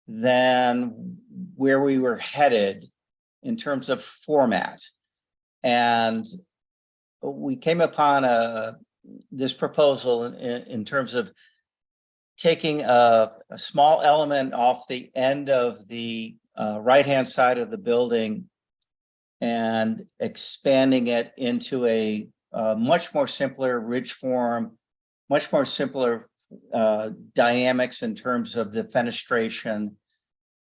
Speaker 12: than where we were headed in terms of format? And we came upon this proposal in terms of taking a small element off the end of the right-hand side of the building and expanding it into a much more simpler ridge form, much more simpler dynamics in terms of the fenestration.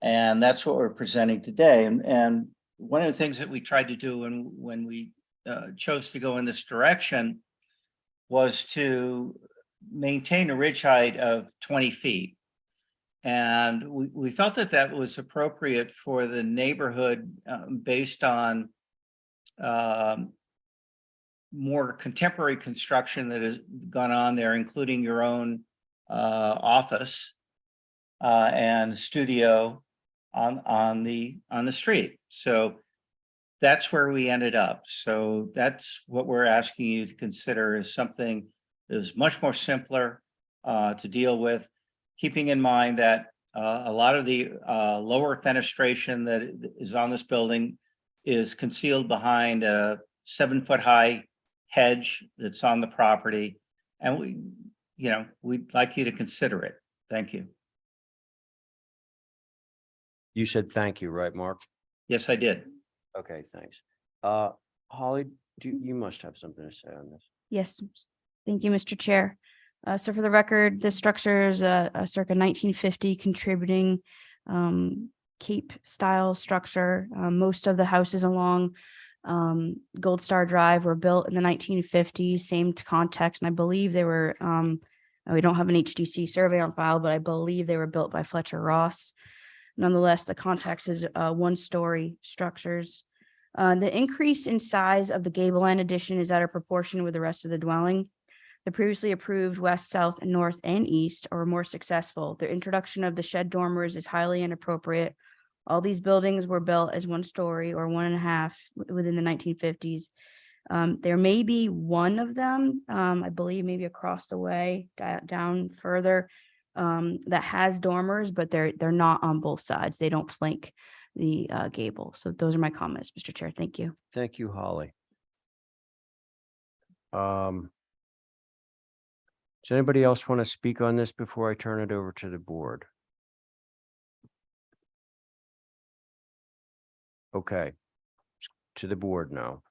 Speaker 12: And that's what we're presenting today. And one of the things that we tried to do when we chose to go in this direction was to maintain a ridge height of 20 feet. And we felt that that was appropriate for the neighborhood based on more contemporary construction that has gone on there, including your own office and studio on the street. So that's where we ended up. So that's what we're asking you to consider, is something that is much more simpler to deal with, keeping in mind that a lot of the lower fenestration that is on this building is concealed behind a 7-foot high hedge that's on the property. And we'd like you to consider it. Thank you.
Speaker 1: You said thank you, right, Mark?
Speaker 12: Yes, I did.
Speaker 1: Okay, thanks. Holly, you must have something to say on this.
Speaker 5: Yes, thank you, Mr. Chair. So for the record, this structure is a circa 1950 contributing Cape style structure. Most of the houses along Gold Star Drive were built in the 1950s, same context. And I believe they were, we don't have an HDC survey on file, but I believe they were built by Fletcher Ross. Nonetheless, the context is 1-story structures. The increase in size of the gable end addition is out of proportion with the rest of the dwelling. The previously approved west, south, north, and east are more successful. The introduction of the shed dormers is highly inappropriate. All these buildings were built as 1-story or 1.5 within the 1950s. There may be one of them, I believe maybe across the way, down further, that has dormers, but they're not on both sides. They don't flank the gable. So those are my comments, Mr. Chair. Thank you.
Speaker 1: Thank you, Holly. Does anybody else want to speak on this before I turn it over to the board? Okay, to the board now.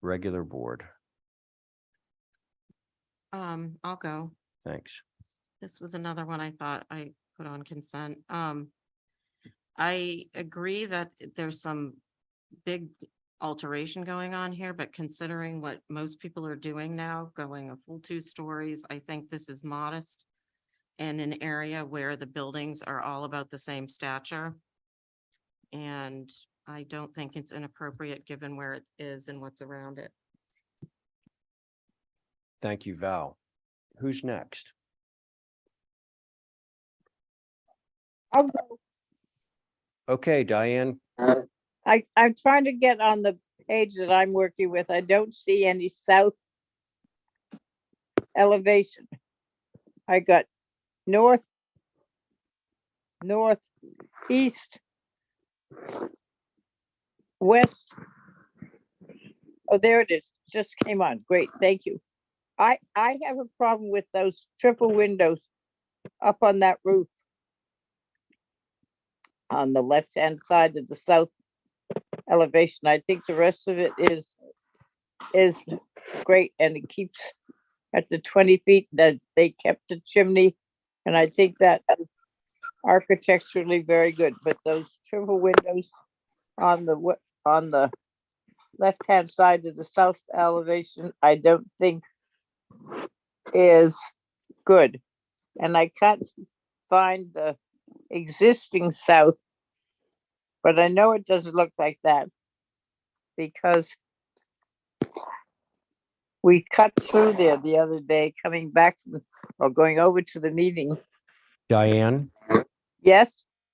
Speaker 1: Regular board,
Speaker 2: I'll go.
Speaker 1: thanks.
Speaker 2: This was another one I thought I put on consent. I agree that there's some big alteration going on here, but considering what most people are doing now, going a full 2 stories, I think this is modest in an area where the buildings are all about the same stature. And I don't think it's inappropriate given where it is and what's around it.
Speaker 1: Thank you, Val. Who's next?
Speaker 4: I'll go.
Speaker 1: Okay, Diane.
Speaker 4: I'm trying to get on the page that I'm working with. I don't see any south elevation. I got north, east, west. Oh, there it is. Just came on. Great. Thank you. I have a problem with those triple windows up on that roof on the left-hand side of the south elevation. I think the rest of it is great, and it keeps at the 20 feet that they kept the chimney, and I think that architecturally very good. But those triple windows on the left-hand side of the south elevation, I don't think is good. And I can't find the existing south, but I know it doesn't look like that because we cut through there the other day coming back or going over to the meeting.
Speaker 1: Diane?
Speaker 4: Yes?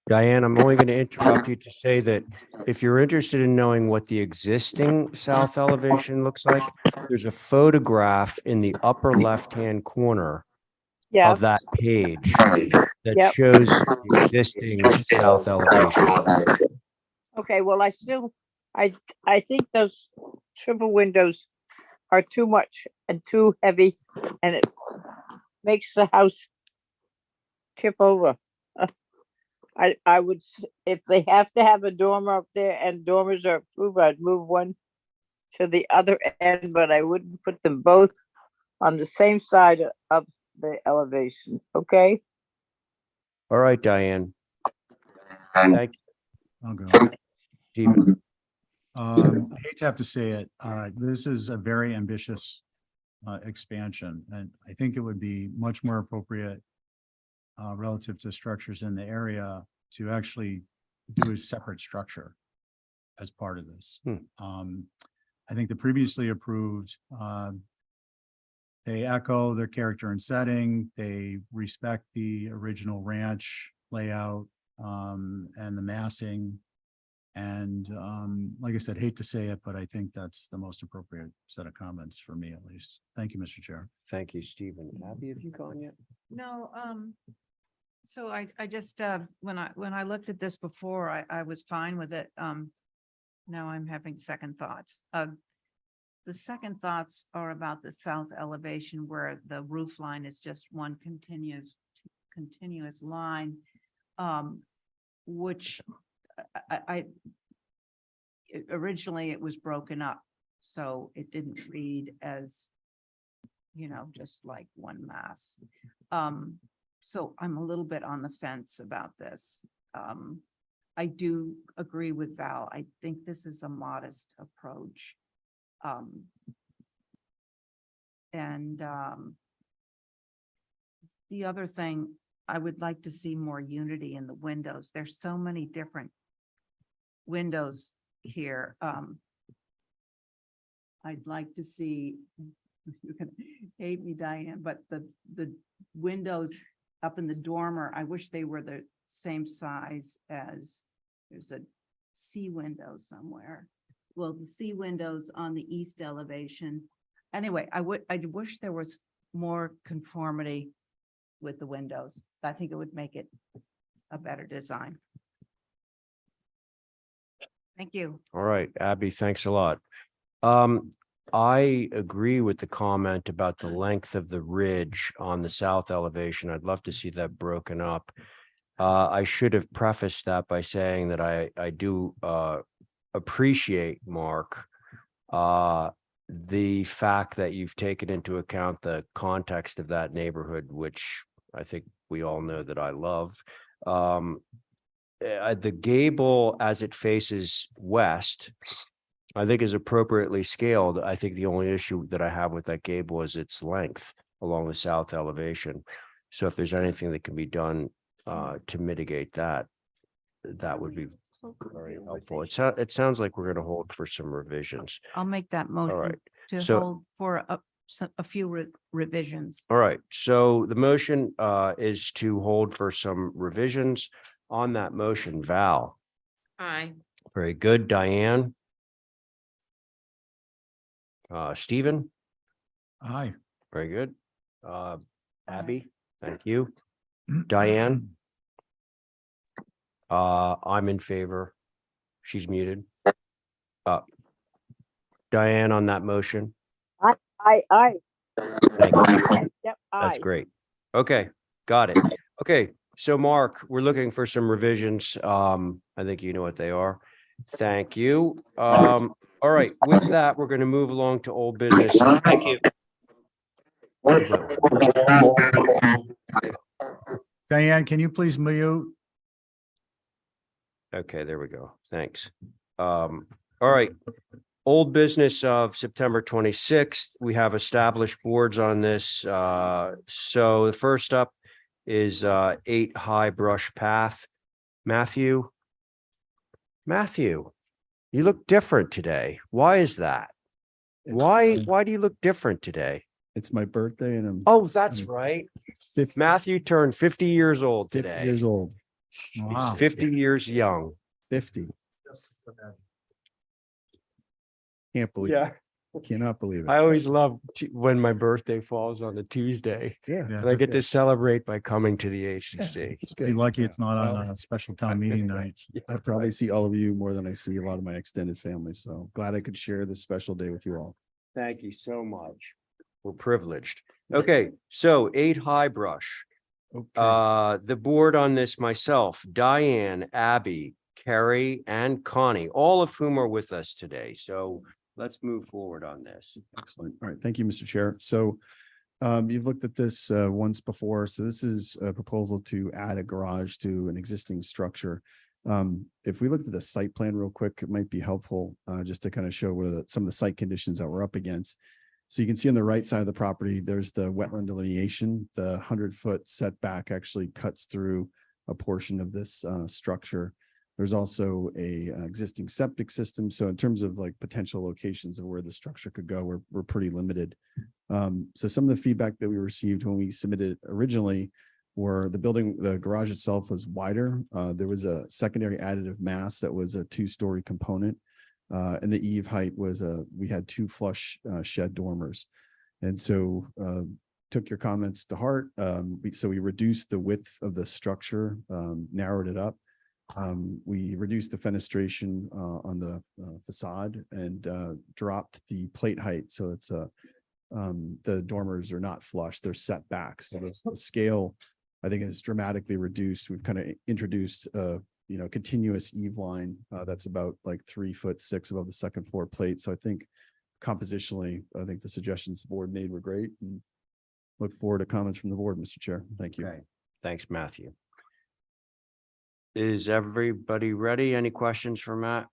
Speaker 1: Diane, I'm only going to interrupt you to say that if you're interested in knowing what the existing south elevation looks like, there's a photograph in the upper left-hand corner
Speaker 4: Yeah.
Speaker 1: of that page that
Speaker 4: Yep.
Speaker 1: shows the existing south elevation.
Speaker 4: Okay, well, I think those triple windows are too much and too heavy, and it makes the house tip over. I would, if they have to have a dormer up there and dormers are approved, I'd move one to the other end, but I wouldn't put them both on the same side of the elevation, okay?
Speaker 1: All right, Diane. Thank you,
Speaker 3: I'll go.
Speaker 1: Stephen.
Speaker 3: I hate to have to say it, this is a very ambitious expansion, and I think it would be much more appropriate relative to structures in the area to actually do a separate structure as part of this. I think the previously approved, they echo their character and setting, they respect the original ranch layout and the massing. And like I said, hate to say it, but I think that's the most appropriate set of comments for me at least. Thank you, Mr. Chair.
Speaker 1: Thank you, Stephen. Abby, have you gone yet?
Speaker 6: No, so I just, when I looked at this before, I was fine with it. Now I'm having second thoughts. The second thoughts are about the south elevation where the roof line is just one continuous line, which originally it was broken up, so it didn't read as, just like one mass. So I'm a little bit on the fence about this. I do agree with Val. I think this is a modest approach. The other thing, I would like to see more unity in the windows. There's so many different windows here. I'd like to see, you're gonna hate me, Diane, but the windows up in the dormer, I wish they were the same size as, there's a C window somewhere. Well, the C windows on the east elevation. Anyway, I wish there was more conformity with the windows. I think it would make it a better design. Thank you.
Speaker 1: All right, Abby, thanks a lot. I agree with the comment about the length of the ridge on the south elevation. I'd love to see that broken up. I should have prefaced that by saying that I do appreciate, Mark, the fact that you've taken into account the context of that neighborhood, which I think we all know that I love. The gable as it faces west, I think is appropriately scaled. I think the only issue that I have with that gable is its length along the south elevation. So if there's anything that can be done to mitigate that, that would be very helpful. It sounds like we're going to hold for some revisions.
Speaker 6: I'll make that
Speaker 1: All
Speaker 6: motion
Speaker 1: right.
Speaker 6: to
Speaker 1: So-
Speaker 6: hold for a few revisions.
Speaker 1: All right. So the motion is to hold for some revisions on that motion. Val,
Speaker 2: Aye.
Speaker 1: very good. Diane. Stephen,
Speaker 3: Aye.
Speaker 1: very good. Abby, thank you. Diane. I'm in favor. She's muted. Diane on that motion.
Speaker 4: I,
Speaker 1: Thank you.
Speaker 4: yep,
Speaker 1: That's
Speaker 4: aye.
Speaker 1: great. Okay, got it. Okay, so Mark, we're looking for some revisions. I think you know what they are. Thank you. All right, with that, we're going to move along to old business. Thank you.
Speaker 3: Diane, can you please mute?
Speaker 1: Okay, there we go. Thanks. All right. Old business of September 26th. We have established boards on this. So the first up is 8 High Brush Path. Matthew, you look different today. Why is that? Why do you look different today?
Speaker 13: It's my birthday and I'm
Speaker 1: Oh, that's right.
Speaker 13: 50,
Speaker 1: Matthew turned 50 years old
Speaker 13: 50
Speaker 1: today.
Speaker 13: years old.
Speaker 1: He's
Speaker 3: Wow.
Speaker 1: 50 years young.
Speaker 13: 50. Can't believe it. Cannot believe it.
Speaker 1: I always love when my birthday falls on a Tuesday
Speaker 13: Yeah.
Speaker 3: Yeah,
Speaker 1: and I get to celebrate by coming to the HCC.
Speaker 13: It's
Speaker 3: Be
Speaker 13: good.
Speaker 3: lucky it's not on
Speaker 13: Well,
Speaker 3: a special town meeting night.
Speaker 13: I probably see all of you more than I see a lot of my extended family. So glad I could share this special day with you all.
Speaker 1: Thank you so much. We're privileged. Okay, so 8 High Brush.
Speaker 13: Okay.
Speaker 1: The board on this, myself, Diane, Abby, Carrie, and Connie, all of whom are with us today. So let's move forward on this.
Speaker 13: Excellent. All right. Thank you, Mr. Chair. So you've looked at this once before. So this is a proposal to add a garage to an existing structure. If we looked at the site plan real quick, it might be helpful just to kind of show what some of the site conditions that we're up against. So you can see on the right side of the property, there's the wetland delineation. The 100-foot setback actually cuts through a portion of this structure. There's also a existing septic system. So in terms of like potential locations of where the structure could go, we're pretty limited. So some of the feedback that we received when we submitted originally were the garage itself was wider. There was a secondary additive mass that was a 2-story component. And the eave height was we had 2 flush shed dormers. And so took your comments to heart. So we reduced the width of the structure, narrowed it up. We reduced the fenestration on the facade and dropped the plate height. So it's the dormers are not flush, they're set back. So the scale, I think, is dramatically reduced. We've kind of introduced continuous eave line that's about like 3'6" above the second floor plate. So I think compositionally, I think the suggestions the board made were great, and look forward to comments from the board, Mr. Chair. Thank you.
Speaker 1: Okay, thanks, Matthew. Is everybody ready? Any questions for Matt?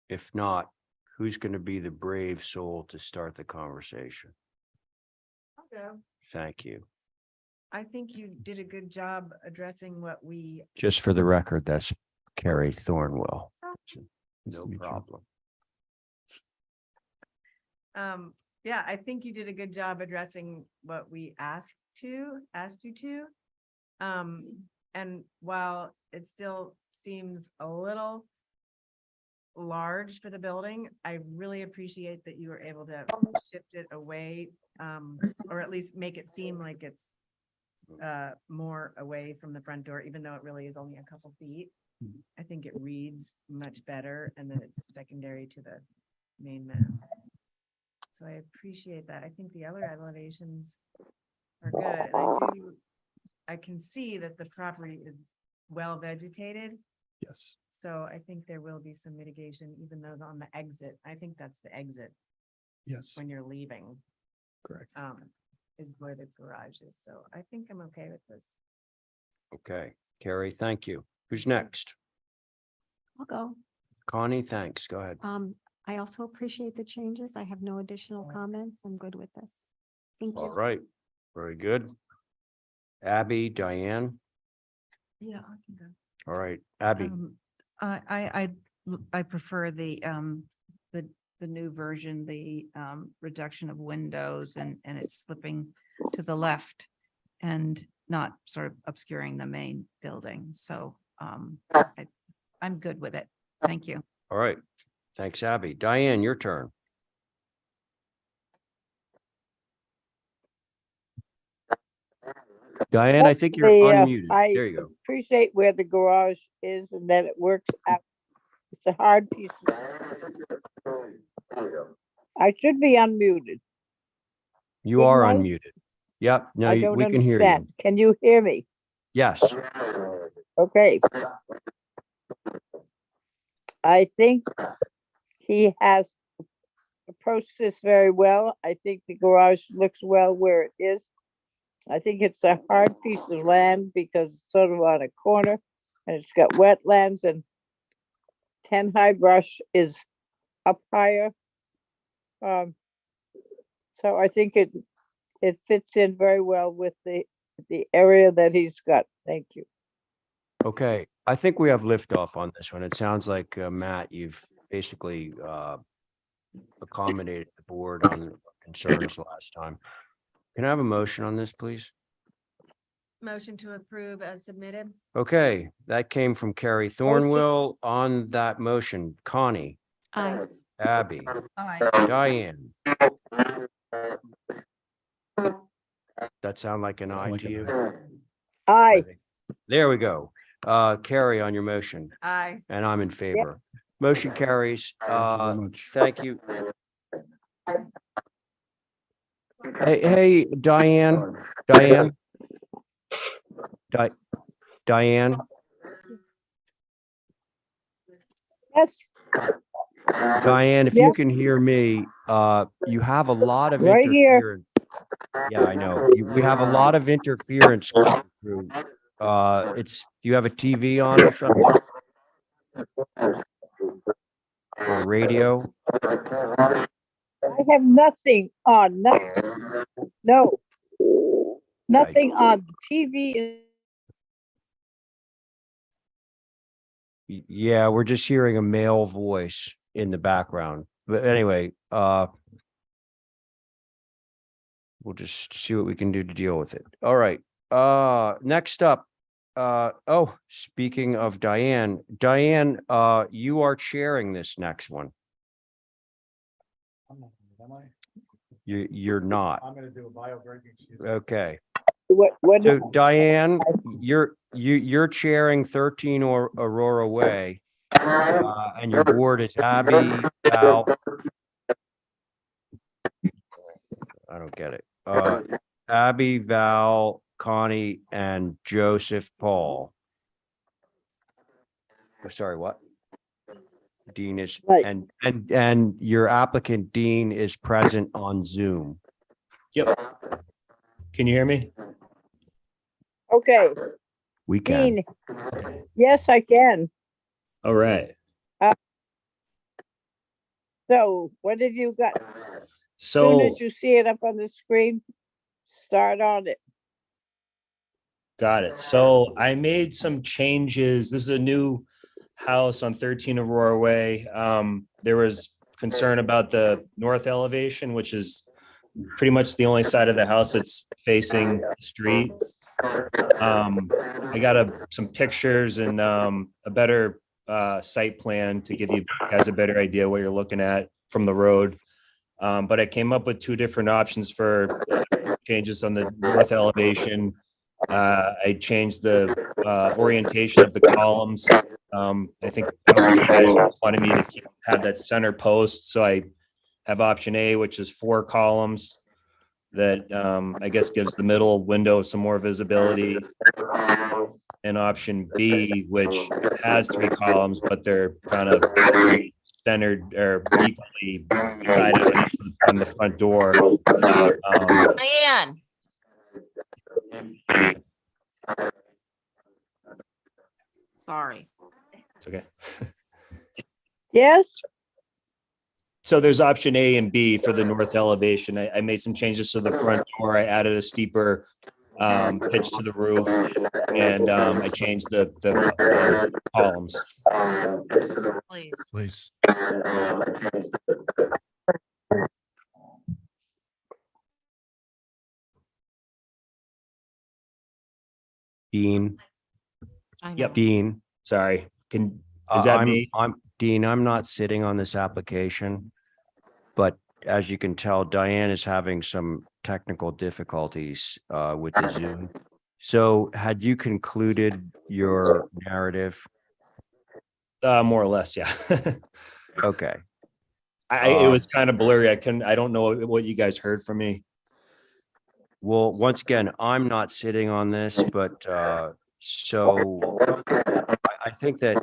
Speaker 1: If not, who's going to be the brave soul to start the conversation? Thank you.
Speaker 14: I think you did a good job addressing what we.
Speaker 1: Just for the record, that's Carrie Thornwell.
Speaker 13: Nice
Speaker 1: No
Speaker 13: to meet you.
Speaker 1: problem.
Speaker 14: Yeah, I think you did a good job addressing what we asked you to. And while it still seems a little large for the building, I really appreciate that you were able to shift it away, or at least make it seem like it's more away from the front door, even though it really is only a couple feet. I think it reads much better, and then it's secondary to the main mass. So I appreciate that. I think the other elevations are good. And I can see that the property is well vegetated.
Speaker 13: Yes.
Speaker 14: So I think there will be some mitigation, even though on the exit, I think that's the exit
Speaker 13: Yes.
Speaker 14: when you're leaving,
Speaker 13: Correct.
Speaker 14: is where the garage is. So I think I'm okay with this.
Speaker 1: Okay, Carrie, thank you. Who's next?
Speaker 15: I'll go.
Speaker 1: Connie, thanks. Go ahead.
Speaker 15: I also appreciate the changes. I have no additional comments. I'm good with this. Thank you.
Speaker 1: All right, very good. Abby, Diane.
Speaker 6: Yeah, I can go.
Speaker 1: All right, Abby.
Speaker 6: I prefer the new version, the reduction of windows and it's slipping to the left and not sort of obscuring the main building. So I'm good with it. Thank you.
Speaker 1: All right, thanks, Abby. Diane, your turn. Diane, I think you're unmuted.
Speaker 4: I
Speaker 1: There you go.
Speaker 4: appreciate where the garage is and that it works out. It's a hard piece. I should be unmuted.
Speaker 1: You
Speaker 4: Good
Speaker 1: are
Speaker 4: night.
Speaker 1: unmuted. Yep, no,
Speaker 4: I don't
Speaker 1: we can hear
Speaker 4: understand.
Speaker 1: you.
Speaker 4: Can you hear me?
Speaker 1: Yes,
Speaker 4: Okay. I think he has approached this very well. I think the garage looks well where it is. I think it's a hard piece of land because it's sort of on a corner and it's got wetlands and 10 High Brush is up higher. Um, so I think it fits in very well with the area that he's got. Thank you.
Speaker 1: Okay, I think we have liftoff on this one. It sounds like, Matt, you've basically, accommodated the board on concerns last time. Can I have a motion on this, please?
Speaker 14: Motion to approve as submitted.
Speaker 1: Okay, that came from Carrie Thornwell. On that motion, Connie,
Speaker 7: Aye.
Speaker 1: Abby,
Speaker 14: Aye.
Speaker 1: Diane. That sound like an aye to you?
Speaker 4: Aye.
Speaker 1: There we go. Carrie on your motion,
Speaker 14: Aye.
Speaker 1: and I'm in favor. Motion carries.
Speaker 13: very much.
Speaker 1: Thank you. Hey, Diane, Diane. Diane,
Speaker 4: Yes,
Speaker 1: Diane, if
Speaker 4: Yeah.
Speaker 1: you can hear me, you have a lot of
Speaker 4: Right here.
Speaker 1: interference. Yeah, I know. We have a lot of interference coming through. Do you have a TV on or something? Or radio?
Speaker 4: I have nothing on, no, nothing on. The TV is.
Speaker 1: Yeah, we're just hearing a male voice in the background. But anyway, we'll just see what we can do to deal with it. All right. Next up, speaking of Diane, you are chairing this next one. You're not.
Speaker 3: I'm gonna do a bio break.
Speaker 1: Okay.
Speaker 4: What,
Speaker 1: So Diane, you're chairing 13 or Aurora Way, and your board is Abby, Val. I don't get it. Abby, Val, Connie, and Joseph Paul. Oh, sorry, what? Dean is,
Speaker 4: Right.
Speaker 1: and your applicant Dean is present on Zoom.
Speaker 16: Yep. Can you hear me?
Speaker 4: okay,
Speaker 1: We can.
Speaker 4: Dean, yes, I can.
Speaker 16: All right.
Speaker 4: So what have you got? Soon
Speaker 16: So
Speaker 4: as you see it up on the screen, start on it.
Speaker 16: got it. So I made some changes. This is a new house on 13 Aurora Way. There was concern about the north elevation, which is pretty much the only side of the house that's facing the street. I got some pictures and a better site plan to give you guys a better idea what you're looking at from the road. But I came up with two different options for changes on the north elevation. I changed the orientation of the columns. I think you guys wanted me to have that center post, so I have option A, which is 4 columns that I guess gives the middle window some more visibility, and option B, which has 3 columns, but they're kind of centered or equally divided on the front door.
Speaker 2: Diane. Sorry.
Speaker 16: It's okay.
Speaker 4: Yes,
Speaker 16: So there's option A and B for the north elevation. I made some changes to the front door. I added a steeper pitch to the roof, and I changed the columns.
Speaker 2: Please.
Speaker 10: Please.
Speaker 1: Dean,
Speaker 2: I know.
Speaker 16: Yep.
Speaker 1: Dean.
Speaker 16: Sorry. Is that me?
Speaker 1: Dean, I'm not sitting on this application, but as you can tell, Diane is having some technical difficulties with the Zoom. So had you concluded your narrative?
Speaker 16: More or less, yeah.
Speaker 1: Okay.
Speaker 16: It was kind of blurry. I don't know what you guys heard from me.
Speaker 1: Well, once again, I'm not sitting on this, but so I think that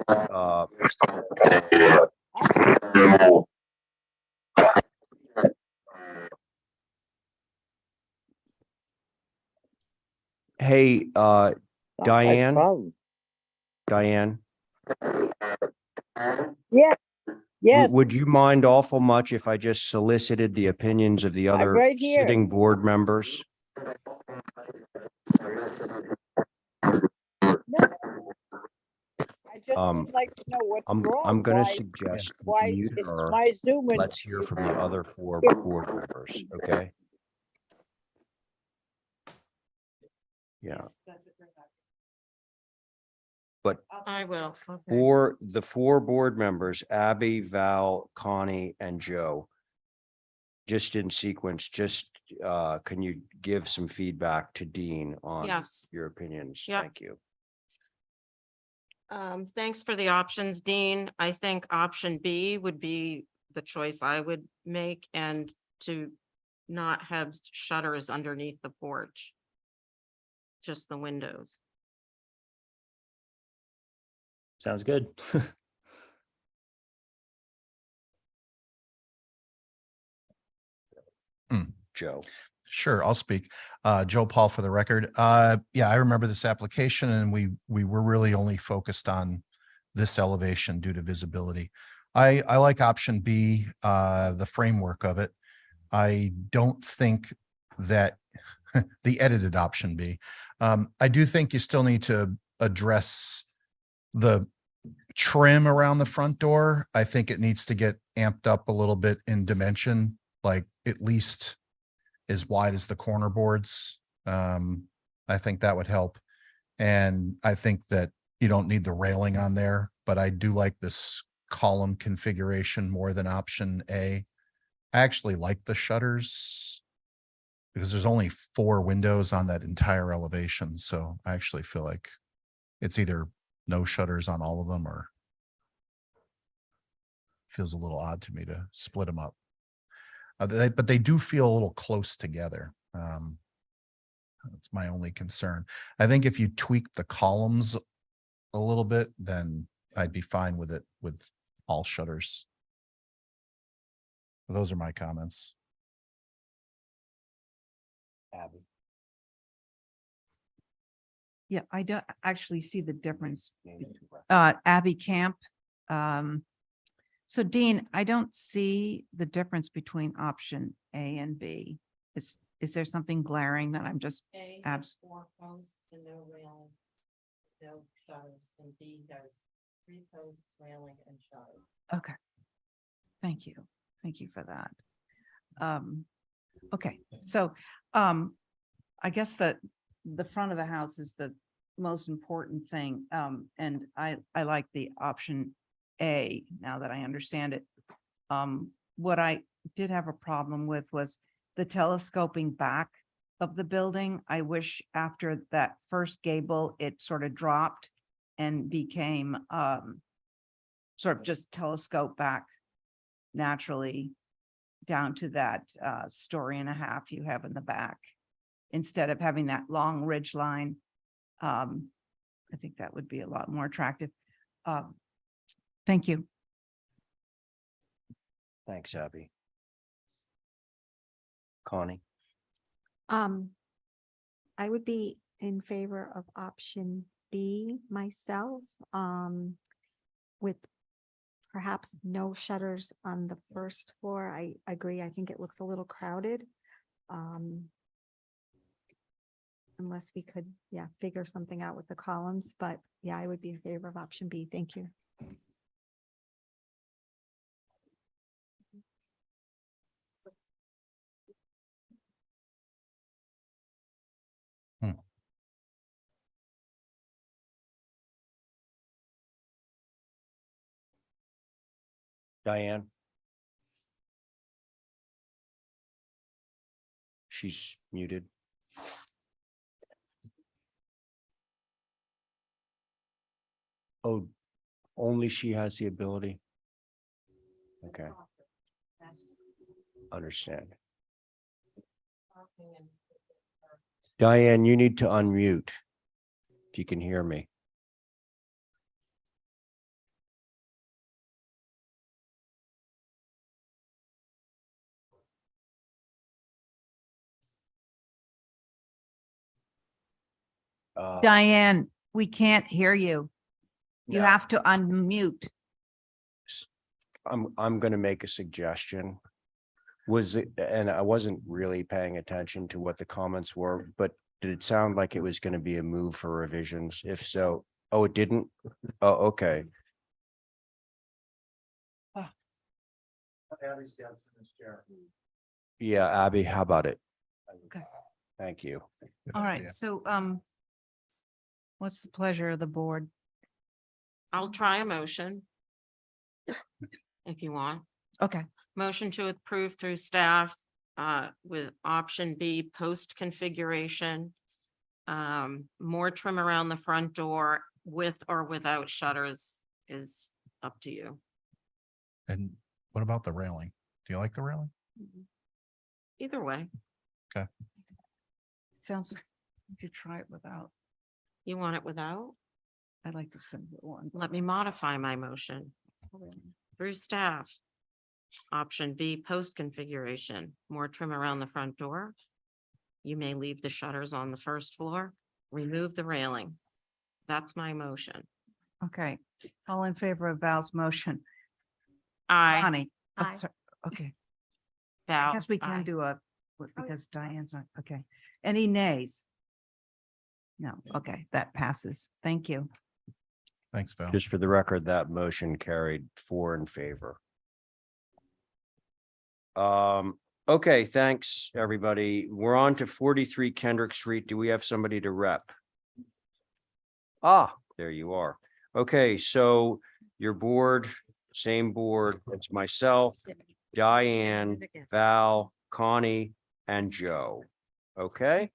Speaker 1: Hey,
Speaker 4: Not my
Speaker 1: Diane,
Speaker 4: problem.
Speaker 1: Diane,
Speaker 4: Yeah, yes,
Speaker 1: would you mind awful much if I just solicited the opinions of the
Speaker 4: I'm
Speaker 1: other
Speaker 4: right here.
Speaker 1: sitting board members?
Speaker 4: I just would like to know what's
Speaker 1: I'm
Speaker 4: wrong,
Speaker 1: gonna
Speaker 4: why,
Speaker 1: suggest we
Speaker 4: why
Speaker 1: mute
Speaker 4: it's
Speaker 1: her.
Speaker 4: my Zoom and
Speaker 1: Let's hear from the other four board members, okay? Yeah, but
Speaker 2: I will. Okay.
Speaker 1: for the four board members, Abby, Val, Connie, and Joe, just in sequence, can you give some feedback to Dean on
Speaker 2: Yes.
Speaker 1: your opinions?
Speaker 2: Yep.
Speaker 1: Thank you.
Speaker 2: Thanks for the options, Dean. I think option B would be the choice I would make, and to not have shutters underneath the porch. Just the windows.
Speaker 16: Sounds good.
Speaker 1: Joe.
Speaker 17: Sure, I'll speak. Joe Paul for the record. Yeah, I remember this application and we were really only focused on this elevation due to visibility. I like option B, the framework of it. I don't think that the edited option B. I do think you still need to address the trim around the front door. I think it needs to get amped up a little bit in dimension, like at least as wide as the corner boards. I think that would help. And I think that you don't need the railing on there, but I do like this column configuration more than option A. I actually like the shutters because there's only 4 windows on that entire elevation. So I actually feel like it's either no shutters on all of them or feels a little odd to me to split them up. But they do feel a little close together. That's my only concern. I think if you tweak the columns a little bit, then I'd be fine with it with all shutters. Those are my comments.
Speaker 1: Abby.
Speaker 6: Yeah, I don't actually see the difference. Abby Camp. So Dean, I don't see the difference between option A and B. Is there something glaring that I'm just
Speaker 2: A
Speaker 6: abs-
Speaker 2: has 4 posts and no railing, no shutters, and B has 3 posts, railing, and shutters.
Speaker 6: Okay. Thank you. Thank you for that. Okay, so I guess that the front of the house is the most important thing. And I like the option A now that I understand it. What I did have a problem with was the telescoping back of the building. I wish after that first gable, it sort of dropped and became sort of just telescope back naturally down to that 1.5 stories you have in the back, instead of having that long ridge line. I think that would be a lot more attractive. Thank you.
Speaker 1: Thanks, Abby. Connie.
Speaker 15: I would be in favor of option B myself, with perhaps no shutters on the first floor. I agree. I think it looks a little crowded. Unless we could, figure something out with the columns, but I would be in favor of option B. Thank you.
Speaker 1: Diane. She's muted. Oh, only she has the ability. Okay. Understand. Diane, you need to unmute. If you can hear me.
Speaker 18: Diane, we can't hear you. You
Speaker 1: No.
Speaker 18: have to unmute.
Speaker 1: I'm gonna make a suggestion. Was it, and I wasn't really paying attention to what the comments were, but did it sound like it was gonna be a move for revisions? If so, oh, it didn't? Oh, okay. Yeah, Abby, how about it?
Speaker 18: Okay.
Speaker 1: Thank you.
Speaker 18: All right, so, what's the pleasure of the board?
Speaker 2: I'll try a motion. If you want.
Speaker 18: Okay,
Speaker 2: Motion to approve through staff with option B, post configuration. More trim around the front door with or without shutters is up to you.
Speaker 17: And what about the railing? Do you like the railing?
Speaker 2: Either way,
Speaker 18: sounds like you could try it without.
Speaker 2: you want it without?
Speaker 18: I like the simpler one.
Speaker 2: Let me modify my motion. Through staff. Option B, post configuration, more trim around the front door. You may leave the shutters on the first floor, remove the railing. That's my motion.
Speaker 18: Okay, all in favor of Val's motion?
Speaker 2: I,
Speaker 18: Connie? Oh,
Speaker 15: Aye.
Speaker 18: sorry, okay,
Speaker 2: Val.
Speaker 18: I guess we can
Speaker 2: aye.
Speaker 18: do a, because Diane's not, okay. Any nays? No, okay, that passes. Thank you.
Speaker 17: Thanks, Val.
Speaker 1: Just for the record, that motion carried 4 in favor. Okay, thanks, everybody. We're on to 43 Kendrick Street. Do we have somebody to rep? Ah, there you are. Okay, so your board, same board, it's myself, Diane, Val, Connie, and Joe. Okay?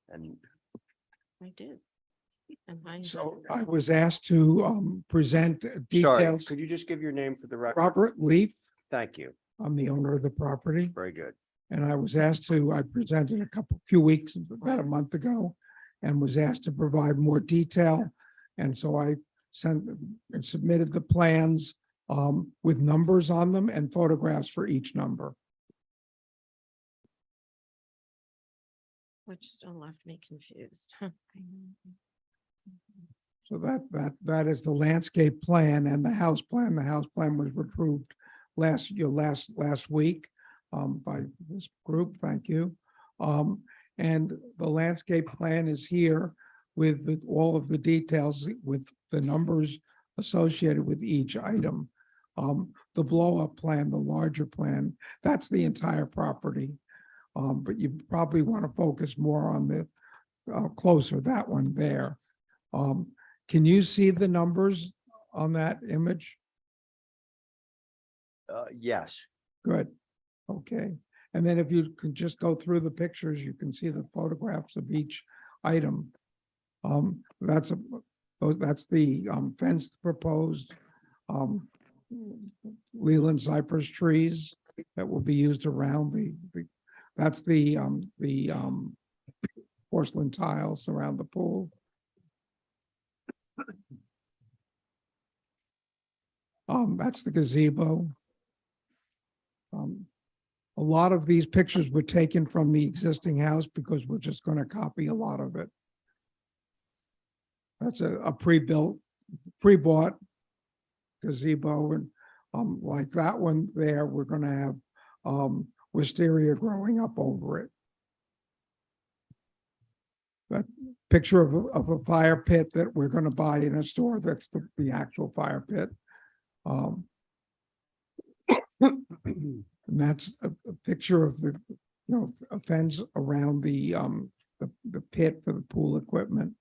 Speaker 1: And
Speaker 2: I did. And I.
Speaker 19: So I was asked to present
Speaker 1: sorry,
Speaker 19: details.
Speaker 1: could you just give your name for the record?
Speaker 19: Robert Leaf,
Speaker 1: Thank you.
Speaker 19: I'm the owner of the property,
Speaker 1: Very good.
Speaker 19: and I was asked to, I presented few weeks, about a month ago, and was asked to provide more detail. And so I sent and submitted the plans with numbers on them and photographs for each number.
Speaker 2: Which still left me confused.
Speaker 19: So that is the landscape plan and the house plan. The house plan was approved last week by this group. Thank you. And the landscape plan is here with all of the details with the numbers associated with each item. The blow up plan, the larger plan, that's the entire property. But you probably want to focus more on the closer, that one there. Can you see the numbers on that image?
Speaker 1: Yes.
Speaker 19: Good. Okay. And then if you can just go through the pictures, you can see the photographs of each item. That's the fence proposed, Leland cypress trees that will be used around that's the porcelain tiles around the pool. That's the gazebo. A lot of these pictures were taken from the existing house because we're just going to copy a lot of it. That's a pre-bought gazebo, and like that one there, we're going to have wisteria growing up over it. That picture of a fire pit that we're going to buy in a store, that's the actual fire pit. And that's a picture of a fence around the pit for the pool equipment,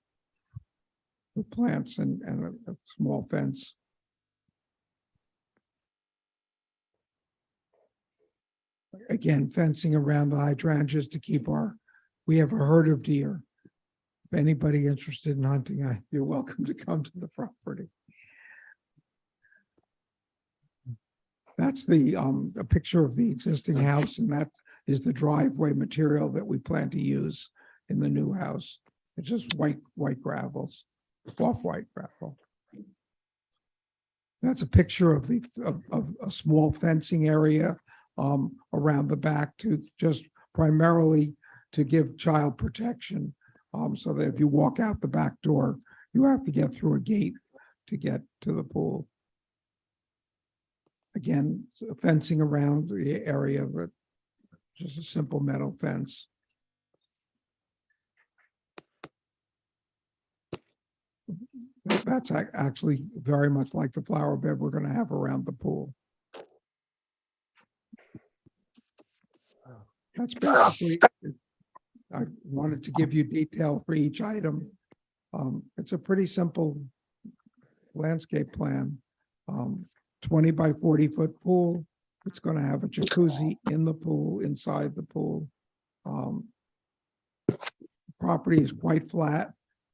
Speaker 19: the plants and a small fence. Again, fencing around the hydrangeas to keep we have a herd of deer. If anybody interested in hunting, you're welcome to come to the property. That's a picture of the existing house, and that is the driveway material that we plan to use in the new house. It's just white gravels, off-white gravel. That's a picture of a small fencing area around the back to just primarily to give child protection So that if you walk out the back door, you have to get through a gate to get to the pool. Again, fencing around the area, but just a simple metal fence. That's actually very much like the flower bed we're gonna have around the pool. That's basically, I wanted to give you detail for each item. It's a pretty simple landscape plan. 20 by 40-foot pool. It's gonna have a jacuzzi in the pool, inside the pool. Property is quite flat,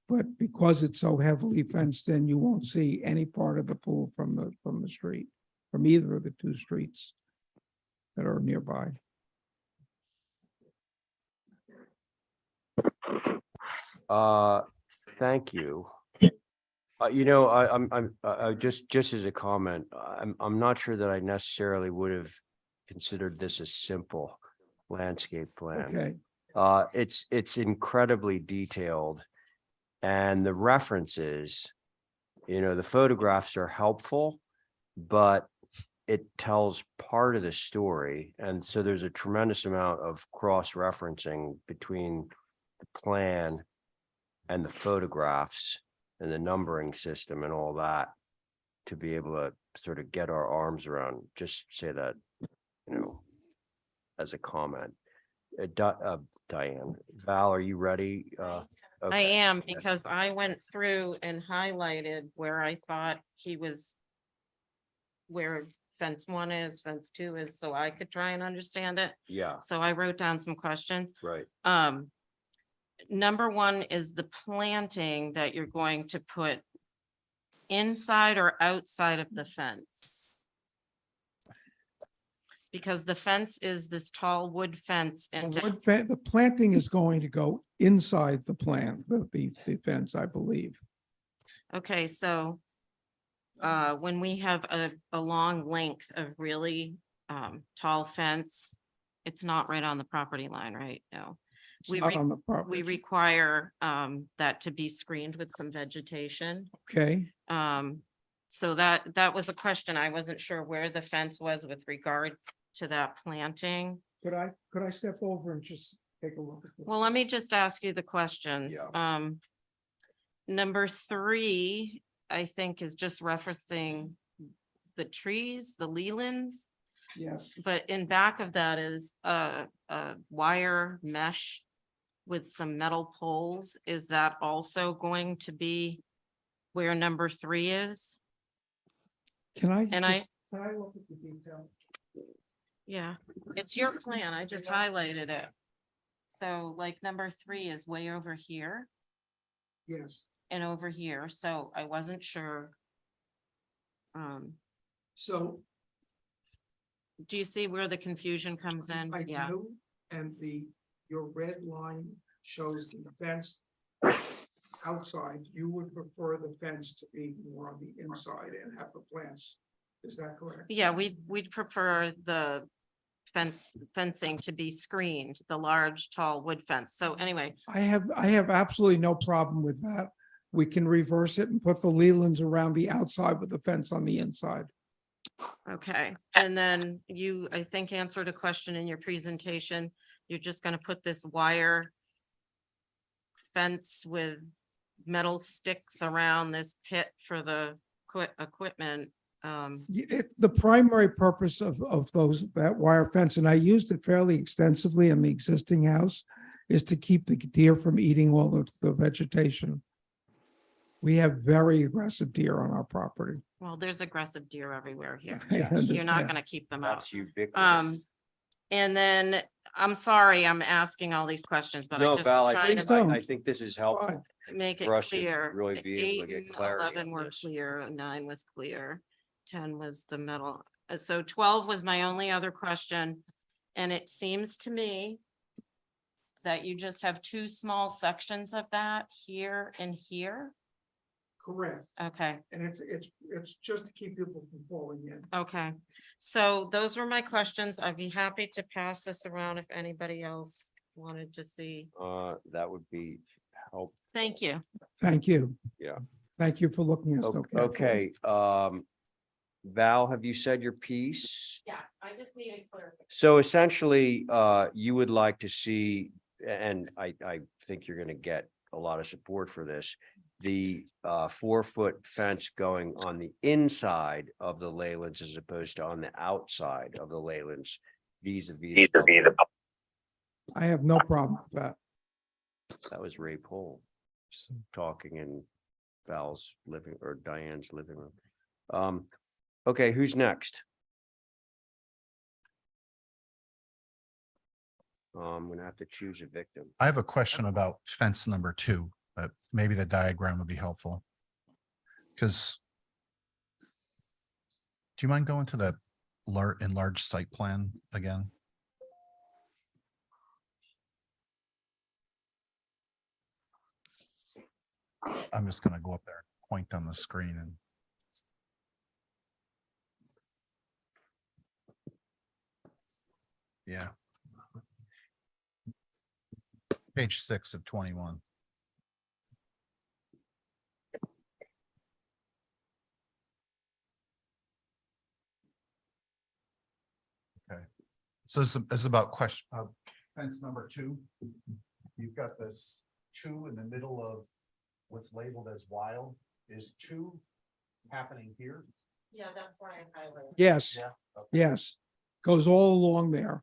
Speaker 19: but because it's so heavily fenced in, you won't see any part of the pool from the street, from either of the two streets that are nearby.
Speaker 1: Thank you. I just as a comment, I'm not sure that I necessarily would have considered this a simple landscape plan.
Speaker 19: Okay,
Speaker 1: It's incredibly detailed. And the references, the photographs are helpful, but it tells part of the story. And so there's a tremendous amount of cross-referencing between the plan and the photographs and the numbering system and all that to be able to sort of get our arms around, just say that, as a comment. Diane, Val, are you ready?
Speaker 2: I
Speaker 1: Okay.
Speaker 2: am, because I went through and highlighted where I thought where fence 1 is, fence 2 is, so I could try and understand it.
Speaker 1: Yeah,
Speaker 2: So I wrote down some questions.
Speaker 1: right.
Speaker 2: Number 1 is the planting that you're going to put inside or outside of the fence. Because the fence is this tall wood fence and
Speaker 19: the planting is going to go inside the the fence, I believe.
Speaker 2: okay, so when we have a long length of really tall fence, it's not right on the property line, right? No.
Speaker 19: It's not on the
Speaker 2: We
Speaker 19: property.
Speaker 2: require that to be screened with some vegetation.
Speaker 19: Okay,
Speaker 2: So that was a question. I wasn't sure where the fence was with regard to that planting.
Speaker 19: could I step over and just take a look at this?
Speaker 2: Well, let me just ask you the questions. Number 3, I think, is just referencing the trees, the lelands,
Speaker 19: Yes,
Speaker 2: but in back of that is a wire mesh with some metal poles. Is that also going to be where number 3 is?
Speaker 19: can I?
Speaker 2: And I-
Speaker 19: just- Can I look at the detail?
Speaker 2: Yeah, it's your plan. I just highlighted it. So like number 3 is way over here
Speaker 19: Yes,
Speaker 2: and over here, so I wasn't sure.
Speaker 19: so
Speaker 2: Do you see where the confusion comes in?
Speaker 19: I
Speaker 2: Yeah,
Speaker 19: do, and your red line shows the fence outside. You would prefer the fence to be more on the inside and have the plants. Is that correct?
Speaker 2: yeah, we'd prefer the fencing to be screened, the large, tall wood fence. So anyway,
Speaker 19: I have absolutely no problem with that. We can reverse it and put the lelands around the outside with the fence on the inside.
Speaker 2: okay. And then you, I think, answered a question in your presentation. You're just gonna put this wire fence with metal sticks around this pit for the equipment.
Speaker 19: The primary purpose of that wire fence, and I used it fairly extensively in the existing house, is to keep the deer from eating all the vegetation. We have very aggressive deer on our property.
Speaker 2: Well, there's aggressive deer everywhere here.
Speaker 19: I
Speaker 2: You're not
Speaker 19: understand.
Speaker 2: gonna keep them out.
Speaker 1: That's ubiquitous.
Speaker 2: And then, I'm sorry, I'm asking all these questions, but I
Speaker 1: No,
Speaker 2: just
Speaker 1: Val,
Speaker 2: trying
Speaker 19: Please
Speaker 2: to
Speaker 19: don't.
Speaker 1: I think this is helpful.
Speaker 19: Fine.
Speaker 2: make it
Speaker 1: for us to
Speaker 2: clear.
Speaker 1: really be able to
Speaker 2: 8
Speaker 1: get
Speaker 2: and
Speaker 1: clarity
Speaker 2: 11
Speaker 1: on
Speaker 2: were
Speaker 1: this.
Speaker 2: clear, 9 was clear, 10 was the middle. So 12 was my only other question. And it seems to me that you just have 2 small sections of that here and here.
Speaker 19: Correct.
Speaker 2: Okay,
Speaker 19: And it's just to keep people from falling in.
Speaker 2: okay. So those were my questions. I'd be happy to pass this around if anybody else wanted to see.
Speaker 1: That would be help.
Speaker 2: Thank you.
Speaker 19: Thank you.
Speaker 1: Yeah.
Speaker 19: Thank you for looking at us.
Speaker 1: Okay, Val, have you said your piece?
Speaker 2: Yeah, I just need a clear.
Speaker 1: So essentially, you would like to see, and I think you're gonna get a lot of support for this. The 4-foot fence going on the inside of the Leylands as opposed to on the outside of the Leylands vis-a-vis.
Speaker 19: I have no problem with that.
Speaker 1: That was Ray Pohl talking in Val's living or Diane's living room. Okay, who's next? I'm gonna have to choose a victim.
Speaker 17: I have a question about fence number 2, but maybe the diagram would be helpful. Because do you mind going to the enlarged site plan again? I'm just gonna go up there, point on the screen and. Yeah. Page 6 of 21. Okay, so this is about question, fence number 2. You've got this 2 in the middle of what's labeled as wild. Is 2 happening here?
Speaker 2: Yeah, that's why I highlighted.
Speaker 19: Yes,
Speaker 17: Yeah. Okay.
Speaker 19: yes. Goes all along there.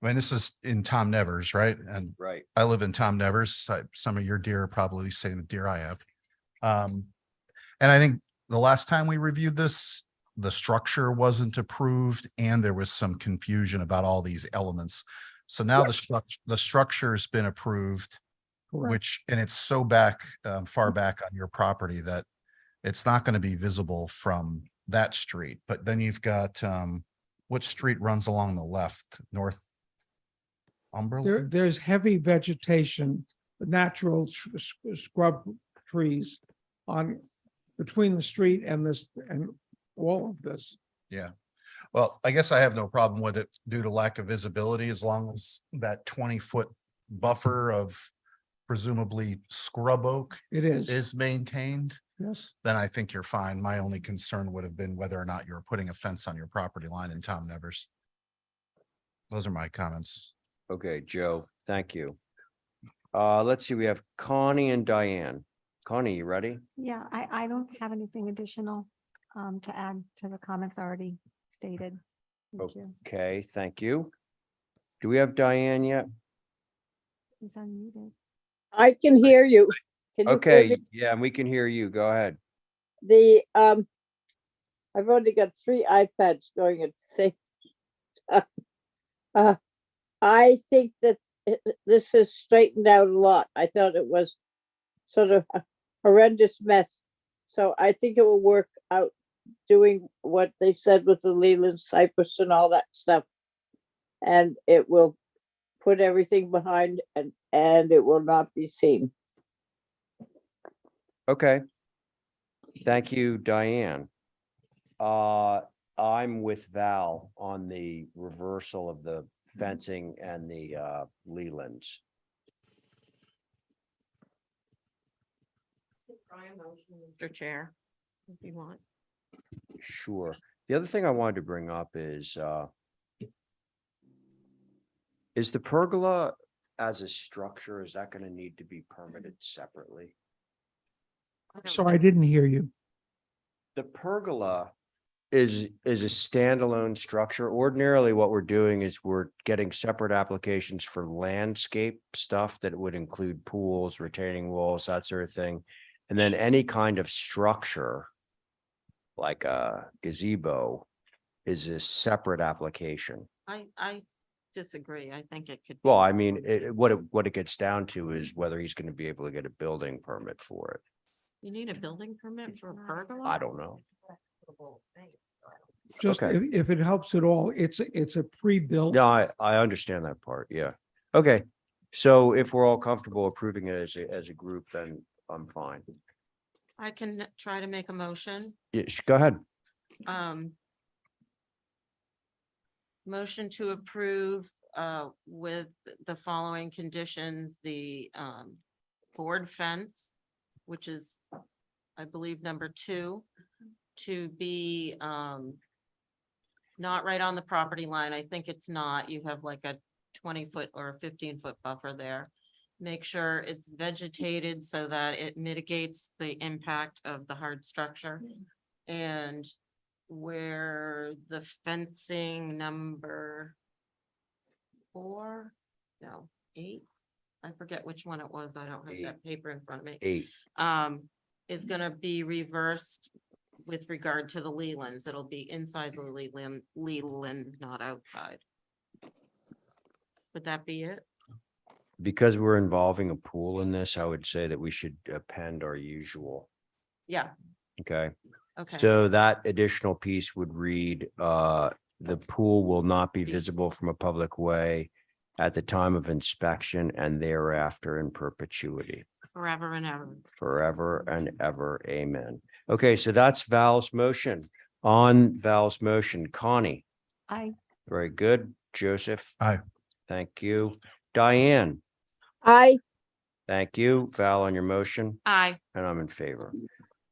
Speaker 17: I mean, this is in Tom Nevers, right? And
Speaker 1: Right.
Speaker 17: I live in Tom Nevers. Some of your deer are probably the same deer I have. And I think the last time we reviewed this, the structure wasn't approved and there was some confusion about all these elements. So now the structure's been approved,
Speaker 19: Correct.
Speaker 17: which, and it's so back, far back on your property that it's not going to be visible from that street. But then you've got, what street runs along the left, North Umberland?
Speaker 19: There's heavy vegetation, natural scrub trees on between the street and this and all of this.
Speaker 17: Yeah. Well, I guess I have no problem with it due to lack of visibility, as long as that 20-foot buffer of presumably scrub oak
Speaker 19: It is.
Speaker 17: is maintained,
Speaker 19: Yes.
Speaker 17: then I think you're fine. My only concern would have been whether or not you're putting a fence on your property line in Tom Nevers. Those are my comments.
Speaker 1: Okay, Joe, thank you. Let's see, we have Connie and Diane. Connie, you ready?
Speaker 15: Yeah, I don't have anything additional to add to the comments already stated. Thank you.
Speaker 1: Okay, thank you. Do we have Diane yet?
Speaker 15: He's unmuted.
Speaker 4: I can hear you. Can you hear
Speaker 1: Okay,
Speaker 4: me?
Speaker 1: yeah, and we can hear you. Go ahead.
Speaker 4: I've only got 3 iPads going at the same time. I think that this has straightened out a lot. I thought it was sort of a horrendous mess. So I think it will work out doing what they said with the Leland cypress and all that stuff. And it will put everything behind and it will not be seen.
Speaker 1: Okay. Thank you, Diane. I'm with Val on the reversal of the fencing and the Lelands.
Speaker 2: Try a motion, Mr. Chair, if you want.
Speaker 1: Sure. The other thing I wanted to bring up is the pergola as a structure, is that going to need to be permitted separately?
Speaker 19: So I didn't hear you.
Speaker 1: The pergola is a standalone structure. Ordinarily, what we're doing is we're getting separate applications for landscape stuff that would include pools, retaining walls, that sort of thing. And then any kind of structure like a gazebo is a separate application.
Speaker 2: I disagree. I think it could.
Speaker 1: Well, I mean, what it gets down to is whether he's going to be able to get a building permit for it.
Speaker 2: You need a building permit for a pergola?
Speaker 1: I don't know.
Speaker 19: Just
Speaker 1: Okay.
Speaker 19: if it helps at all, it's a pre-built.
Speaker 1: No, I understand that part. Yeah. Okay. So if we're all comfortable approving it as a group, then I'm fine.
Speaker 2: I can try to make a motion.
Speaker 1: Yeah, go ahead.
Speaker 2: Motion to approve with the following conditions, the board fence, which is, I believe, number 2, to be not right on the property line. I think it's not. You have like a 20-foot or a 15-foot buffer there. Make sure it's vegetated so that it mitigates the impact of the hard structure. And where the fencing number 4, no, 8, I forget which one it was. I don't have that paper in front of me.
Speaker 1: 8.
Speaker 2: Is gonna be reversed with regard to the Lelands. It'll be inside the Leland, not outside. Would that be it?
Speaker 1: Because we're involving a pool in this, I would say that we should append our usual.
Speaker 2: Yeah,
Speaker 1: Okay.
Speaker 2: okay.
Speaker 1: So that additional piece would read, the pool will not be visible from a public way at the time of inspection and thereafter in perpetuity,
Speaker 2: Forever and ever.
Speaker 1: forever and ever. Amen. Okay, so that's Val's motion. On Val's motion, Connie.
Speaker 7: Aye.
Speaker 1: Very good. Joseph.
Speaker 17: Aye.
Speaker 1: Thank you. Diane.
Speaker 4: I,
Speaker 1: Thank you. Val on your motion,
Speaker 2: Aye.
Speaker 1: and I'm in favor.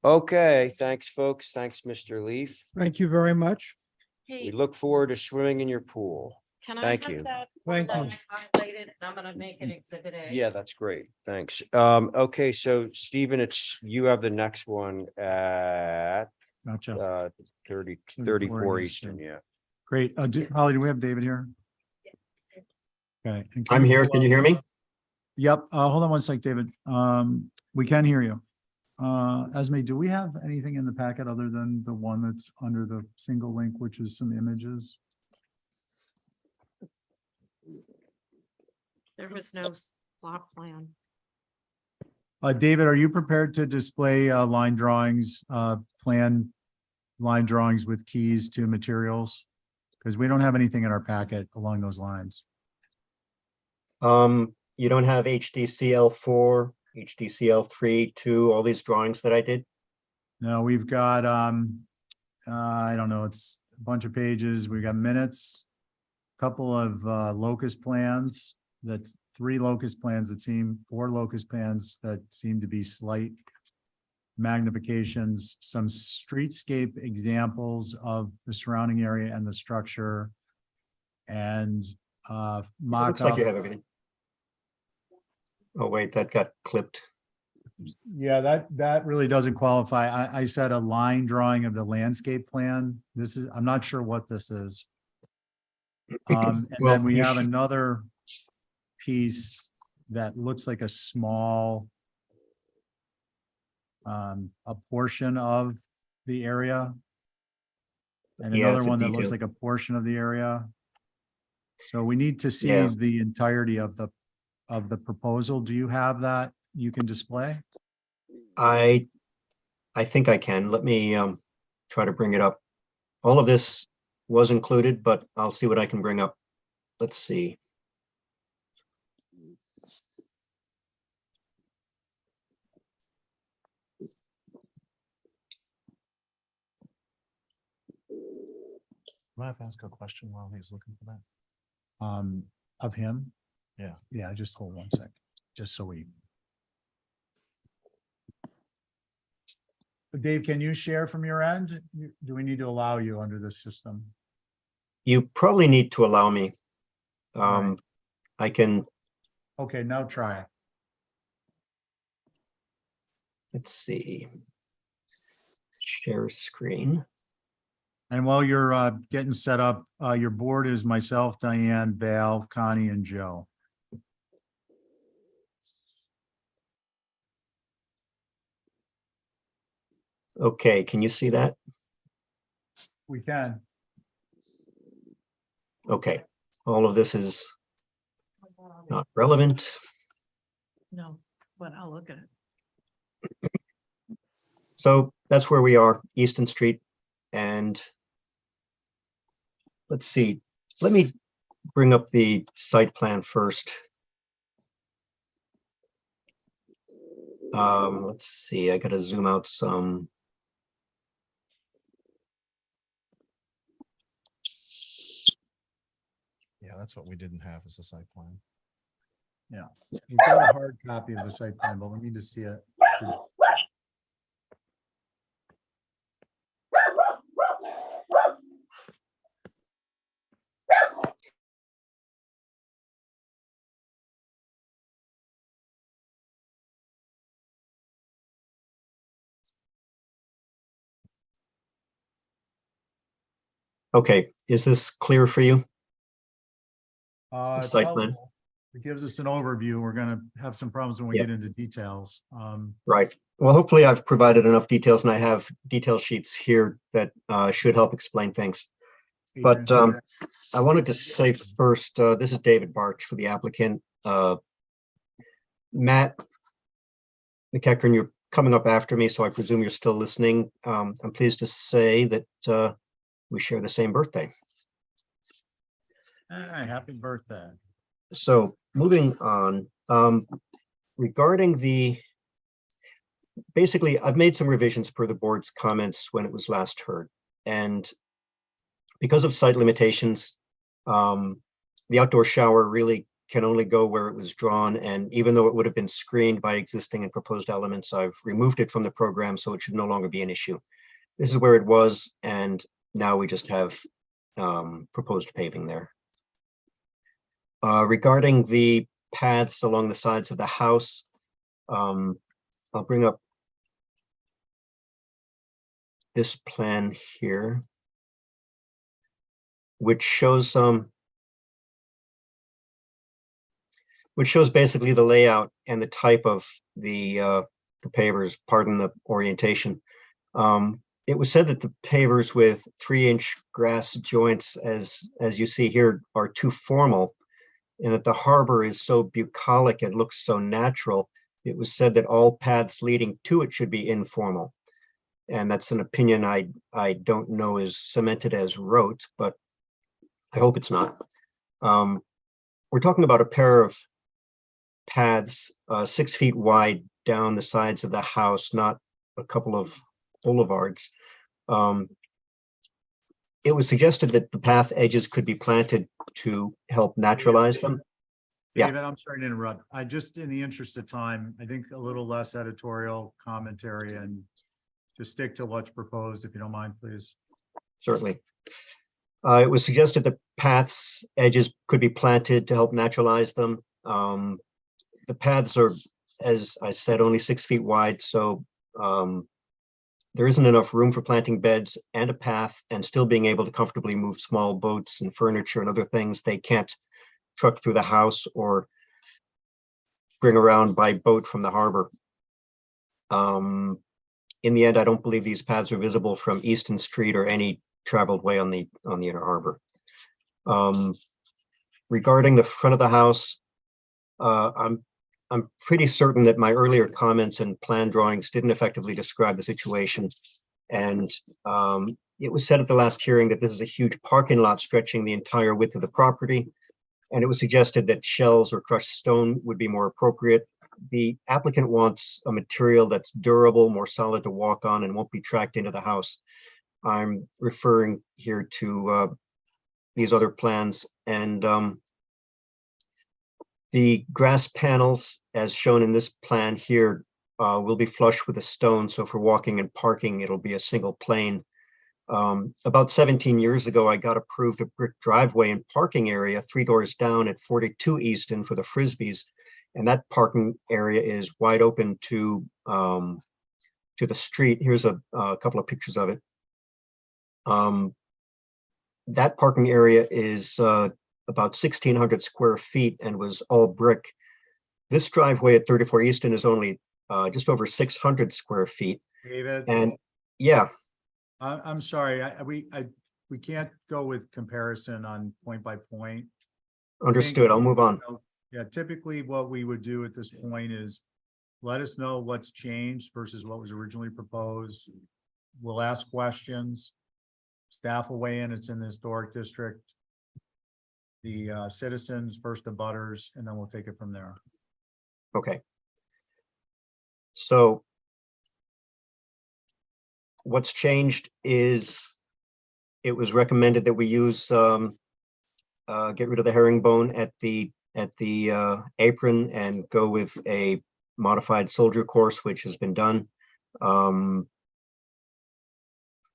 Speaker 1: Okay, thanks, folks. Thanks, Mr. Leaf.
Speaker 19: Thank you very much.
Speaker 1: We
Speaker 2: Hey,
Speaker 1: look forward to swimming in your pool.
Speaker 2: can I
Speaker 1: thank
Speaker 2: have
Speaker 1: you.
Speaker 2: that?
Speaker 19: Thank
Speaker 2: that
Speaker 19: you.
Speaker 2: I highlighted, and I'm gonna make it exhibit A.
Speaker 1: Yeah, that's great. Thanks. Okay, so Stephen, you have the next one at
Speaker 3: Gotcha.
Speaker 1: 34 Eastern, yeah.
Speaker 3: Great. Holly, do we have David here? Okay. and
Speaker 8: I'm here.
Speaker 3: pull
Speaker 8: Can you
Speaker 3: up-
Speaker 8: hear me?
Speaker 3: Yep. Hold on one sec, David. We can hear you. Esme, do we have anything in the packet other than the one that's under the single link, which is some images?
Speaker 2: There was no plot plan.
Speaker 3: David, are you prepared to display line drawings, plan line drawings with keys to materials? Because we don't have anything in our packet along those lines.
Speaker 20: You don't have HDCL4, HDCL3, 2, all these drawings that I did?
Speaker 3: No, we've got, I don't know, it's a bunch of pages. We've got minutes, couple of locust plans, that's 4 locust plans that seem to be slight magnifications, some streetscape examples of the surrounding area and the structure, and
Speaker 20: Looks
Speaker 3: mock
Speaker 20: like
Speaker 3: up.
Speaker 20: you have everything. Oh, wait, that got clipped.
Speaker 3: Yeah, that really doesn't qualify. I said a line drawing of the landscape plan. I'm not sure what this is. And
Speaker 20: Well,
Speaker 3: then we
Speaker 20: you
Speaker 3: have
Speaker 20: should-
Speaker 3: another piece that looks like a small a portion of the area. And
Speaker 20: Yeah,
Speaker 3: another
Speaker 20: it's a
Speaker 3: one that looks
Speaker 20: detail.
Speaker 3: like a portion of the area. So we need to see
Speaker 20: Yeah.
Speaker 3: the entirety of the proposal. Do you have that you can display?
Speaker 20: I think I can. Let me try to bring it up. All of this was included, but I'll see what I can bring up. Let's see.
Speaker 17: Might have to ask a question while he's looking for that.
Speaker 3: Of him?
Speaker 17: Yeah.
Speaker 3: Yeah, just hold one sec, just so we. Dave, can you share from your end? Do we need to allow you under this system?
Speaker 20: You probably need to allow me.
Speaker 3: right.
Speaker 20: I can,
Speaker 3: Okay, now try.
Speaker 20: let's see. Share screen.
Speaker 3: And while you're getting set up, your board is myself, Diane, Val, Connie, and Joe.
Speaker 20: Okay, can you see that?
Speaker 3: We can.
Speaker 20: Okay, all of this is not relevant.
Speaker 18: No, but I'll look at it.
Speaker 20: So that's where we are, Easton Street. And let's see, let me bring up the site plan first. Let's see, I gotta zoom out some.
Speaker 17: that's what we didn't have as a site plan.
Speaker 3: Yeah, we've got a hard copy of the site plan, but we need to see it.
Speaker 20: Okay, is this clear for you?
Speaker 3: It's
Speaker 20: Site plan.
Speaker 3: helpful. It gives us an overview. We're gonna have some problems when we
Speaker 20: Yeah.
Speaker 3: get into details.
Speaker 20: Right. Well, hopefully I've provided enough details and I have detail sheets here that should help explain things. But I wanted to say first, this is David Barch for the applicant. Matt McEachran, you're coming up after me, so I presume you're still listening. I'm pleased to say that we share the same birthday.
Speaker 3: Happy birthday.
Speaker 20: So moving on, regarding basically, I've made some revisions per the board's comments when it was last heard. And because of site limitations, the outdoor shower really can only go where it was drawn. And even though it would have been screened by existing and proposed elements, I've removed it from the program, so it should no longer be an issue. This is where it was, and now we just have proposed paving there. Regarding the paths along the sides of the house, I'll bring up this plan here, which shows basically the layout and the type of the pavers, pardon the orientation. It was said that the pavers with 3-inch grass joints, as you see here, are too formal, and that the harbor is so bucolic, it looks so natural. It was said that all paths leading to it should be informal. And that's an opinion I don't know is cemented as rote, but I hope it's not. We're talking about a pair of paths 6 feet wide down the sides of the house, not a couple of boulevards. It was suggested that the path edges could be planted to help naturalize them. Yeah.
Speaker 3: David, I'm sorry to interrupt. I just, in the interest of time, I think a little less editorial commentary and just stick to what's proposed, if you don't mind, please.
Speaker 20: Certainly. It was suggested that paths edges could be planted to help naturalize them. The paths are, as I said, only 6 feet wide, so there isn't enough room for planting beds and a path and still being able to comfortably move small boats and furniture and other things they can't truck through the house or bring around by boat from the harbor. In the end, I don't believe these paths are visible from Easton Street or any traveled way on the inner harbor. Regarding the front of the house, I'm pretty certain that my earlier comments and plan drawings didn't effectively describe the situation. And it was said at the last hearing that this is a huge parking lot stretching the entire width of the property. And it was suggested that shells or crushed stone would be more appropriate. The applicant wants a material that's durable, more solid to walk on, and won't be tracked into the house. I'm referring here to these other plans, and the grass panels, as shown in this plan here, will be flush with a stone. So for walking and parking, it'll be a single plane. About 17 years ago, I got approved a brick driveway and parking area 3 doors down at 42 Easton for the Frisbees. And that parking area is wide open to the street. Here's a couple of pictures of it. That parking area is about 1,600 square feet and was all brick. This driveway at 34 Easton is only just over 600 square feet.
Speaker 3: David?
Speaker 20: And yeah.
Speaker 3: I'm sorry, we can't go with comparison on point by point.
Speaker 20: Understood. I'll move on.
Speaker 3: Yeah, typically what we would do at this point is let us know what's changed versus what was originally proposed. We'll ask questions. Staff will weigh in. It's in the historic district. The citizens, first the butters, and then we'll take it from there.
Speaker 20: Okay. So what's changed is it was recommended that we use get rid of the herringbone at the apron and go with a modified soldier course, which has been done.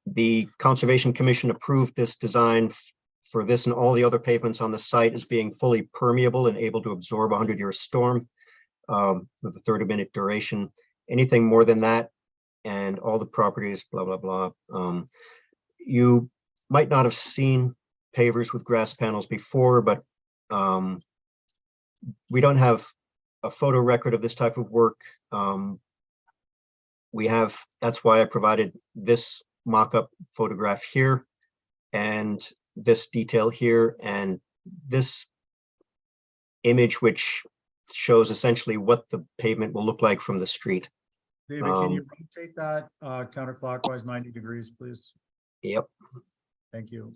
Speaker 20: The Conservation Commission approved this design for this and all the other pavements on the site as being fully permeable and able to absorb a 100-year storm with a 30-minute duration. Anything more than that, and all the properties, blah, blah, blah. You might not have seen pavers with grass panels before, but we don't have a photo record of this type of work. That's why I provided this mock-up photograph here and this detail here and this image, which shows essentially what the pavement will look like from the street.
Speaker 3: David, can you rotate that counterclockwise 90 degrees, please?
Speaker 20: Yep.
Speaker 3: Thank you.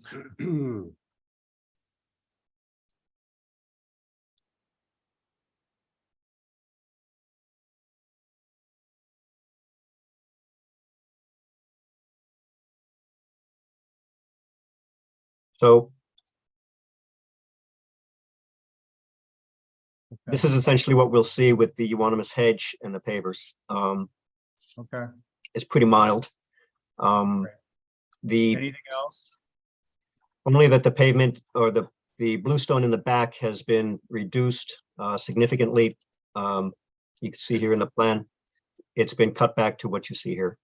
Speaker 20: So this is essentially what we'll see with the euonymus hedge and the pavers.
Speaker 3: Okay.
Speaker 20: It's pretty mild.
Speaker 3: Anything else?
Speaker 20: Only that the pavement or the bluestone in the back has been reduced significantly. You can see here in the plan, it's been cut back to what you see here.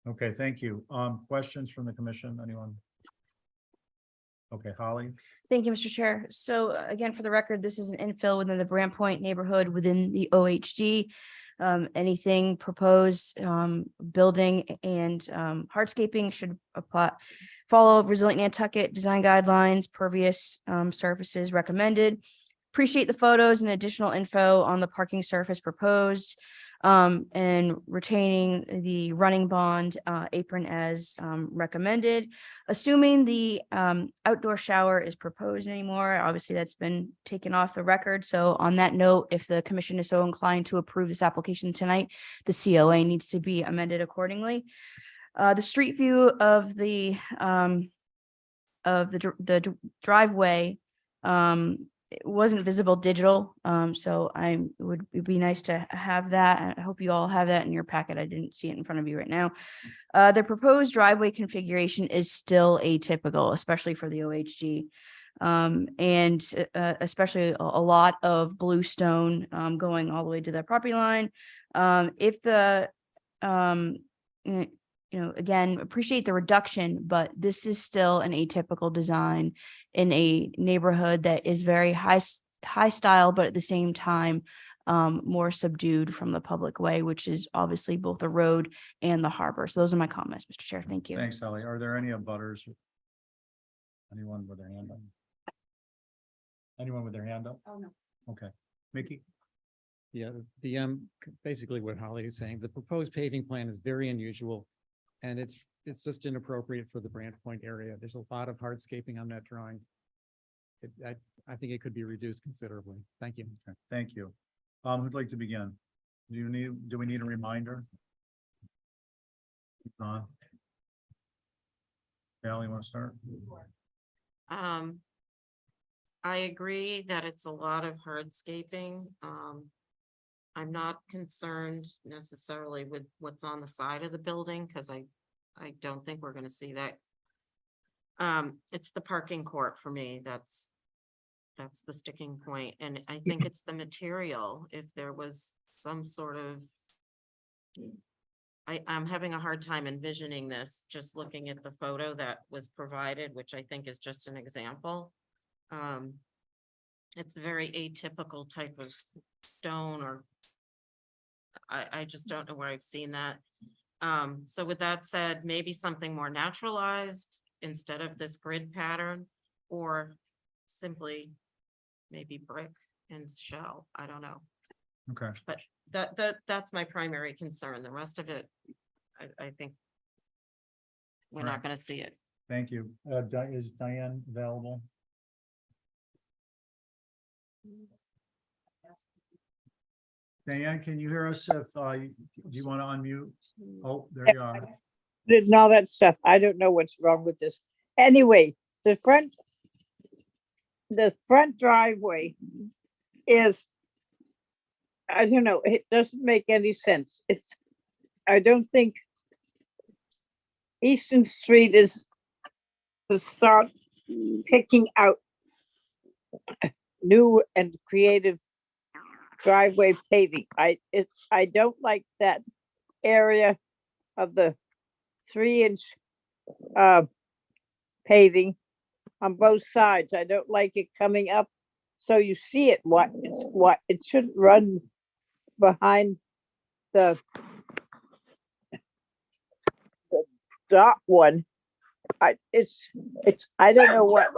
Speaker 3: Okay, thank you. Questions from the commission, anyone? Okay, Holly?
Speaker 5: Thank you, Mr. Chair. So again, for the record, this is an infill within the Brant Point neighborhood within the OHD. Anything proposed building and hardscaping should follow resilient Nantucket design guidelines, pervious surfaces recommended. Appreciate the photos and additional info on the parking surface proposed, and retaining the running bond apron as recommended. Assuming the outdoor shower is proposed anymore, obviously that's been taken off the record. So on that note, if the commission is so inclined to approve this application tonight, the COA needs to be amended accordingly. The street view of the driveway it wasn't visible digital, so it'd be nice to have that. I hope you all have that in your packet. I didn't see it in front of you right now. The proposed driveway configuration is still atypical, especially for the OHG, and especially a lot of bluestone going all the way to the property line. If the again, appreciate the reduction, but this is still an atypical design in a neighborhood that is very high style, but at the same time, more subdued from the public way, which is obviously both the road and the harbor. So those are my comments, Mr. Chair. Thank you.
Speaker 3: Thanks, Holly. Are there any abutters? Anyone with their hand up? Anyone with their hand up?
Speaker 6: Oh, no.
Speaker 3: Okay. Mickey?
Speaker 9: Yeah, basically what Holly is saying, the proposed paving plan is very unusual. And it's just inappropriate for the Brant Point area. There's a lot of hardscaping on that drawing. I think it could be reduced considerably. Thank you.
Speaker 3: Okay, thank you. Who'd like to begin? Do we need a reminder? Val, you want to start?
Speaker 2: I agree that it's a lot of hardscaping. I'm not concerned necessarily with what's on the side of the building, because I don't think we're gonna see that. It's the parking court for me, that's the sticking point, and I think it's the material. If there was some sort of, I'm having a hard time envisioning this, just looking at the photo that was provided, which I think is just an example. It's a very atypical type of stone, or I just don't know where I've seen that. So with that said, maybe something more naturalized instead of this grid pattern, or simply maybe brick and shell. I don't know.
Speaker 3: Okay.
Speaker 2: But that's my primary concern. The rest of it, I think we're not gonna see it.
Speaker 3: Thank you. Is Diane available? Diane, can you hear us? If do you want to unmute? Oh, there you are.
Speaker 4: Did all that stuff. I don't know what's wrong with this. Anyway, the front the front driveway is, I don't know, it doesn't make any sense. I don't think Eastern Street is to start picking out new and creative driveway paving. I don't like that area of the 3-inch paving on both sides. I don't like it coming up. So you see it, what it shouldn't run behind the dot one. I don't know what,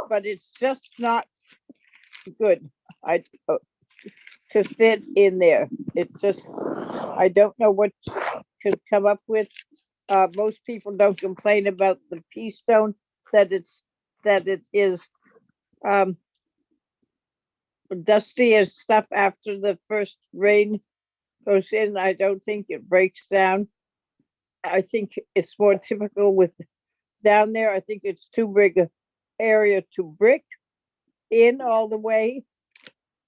Speaker 4: but it's just not good. To fit in there. It just, I don't know what to come up with. Most people don't complain about the pea stone, that it is dusty as stuff after the first rain goes in. I don't think it breaks down. I think it's more typical with down there. I think it's too big a area to brick in all the way.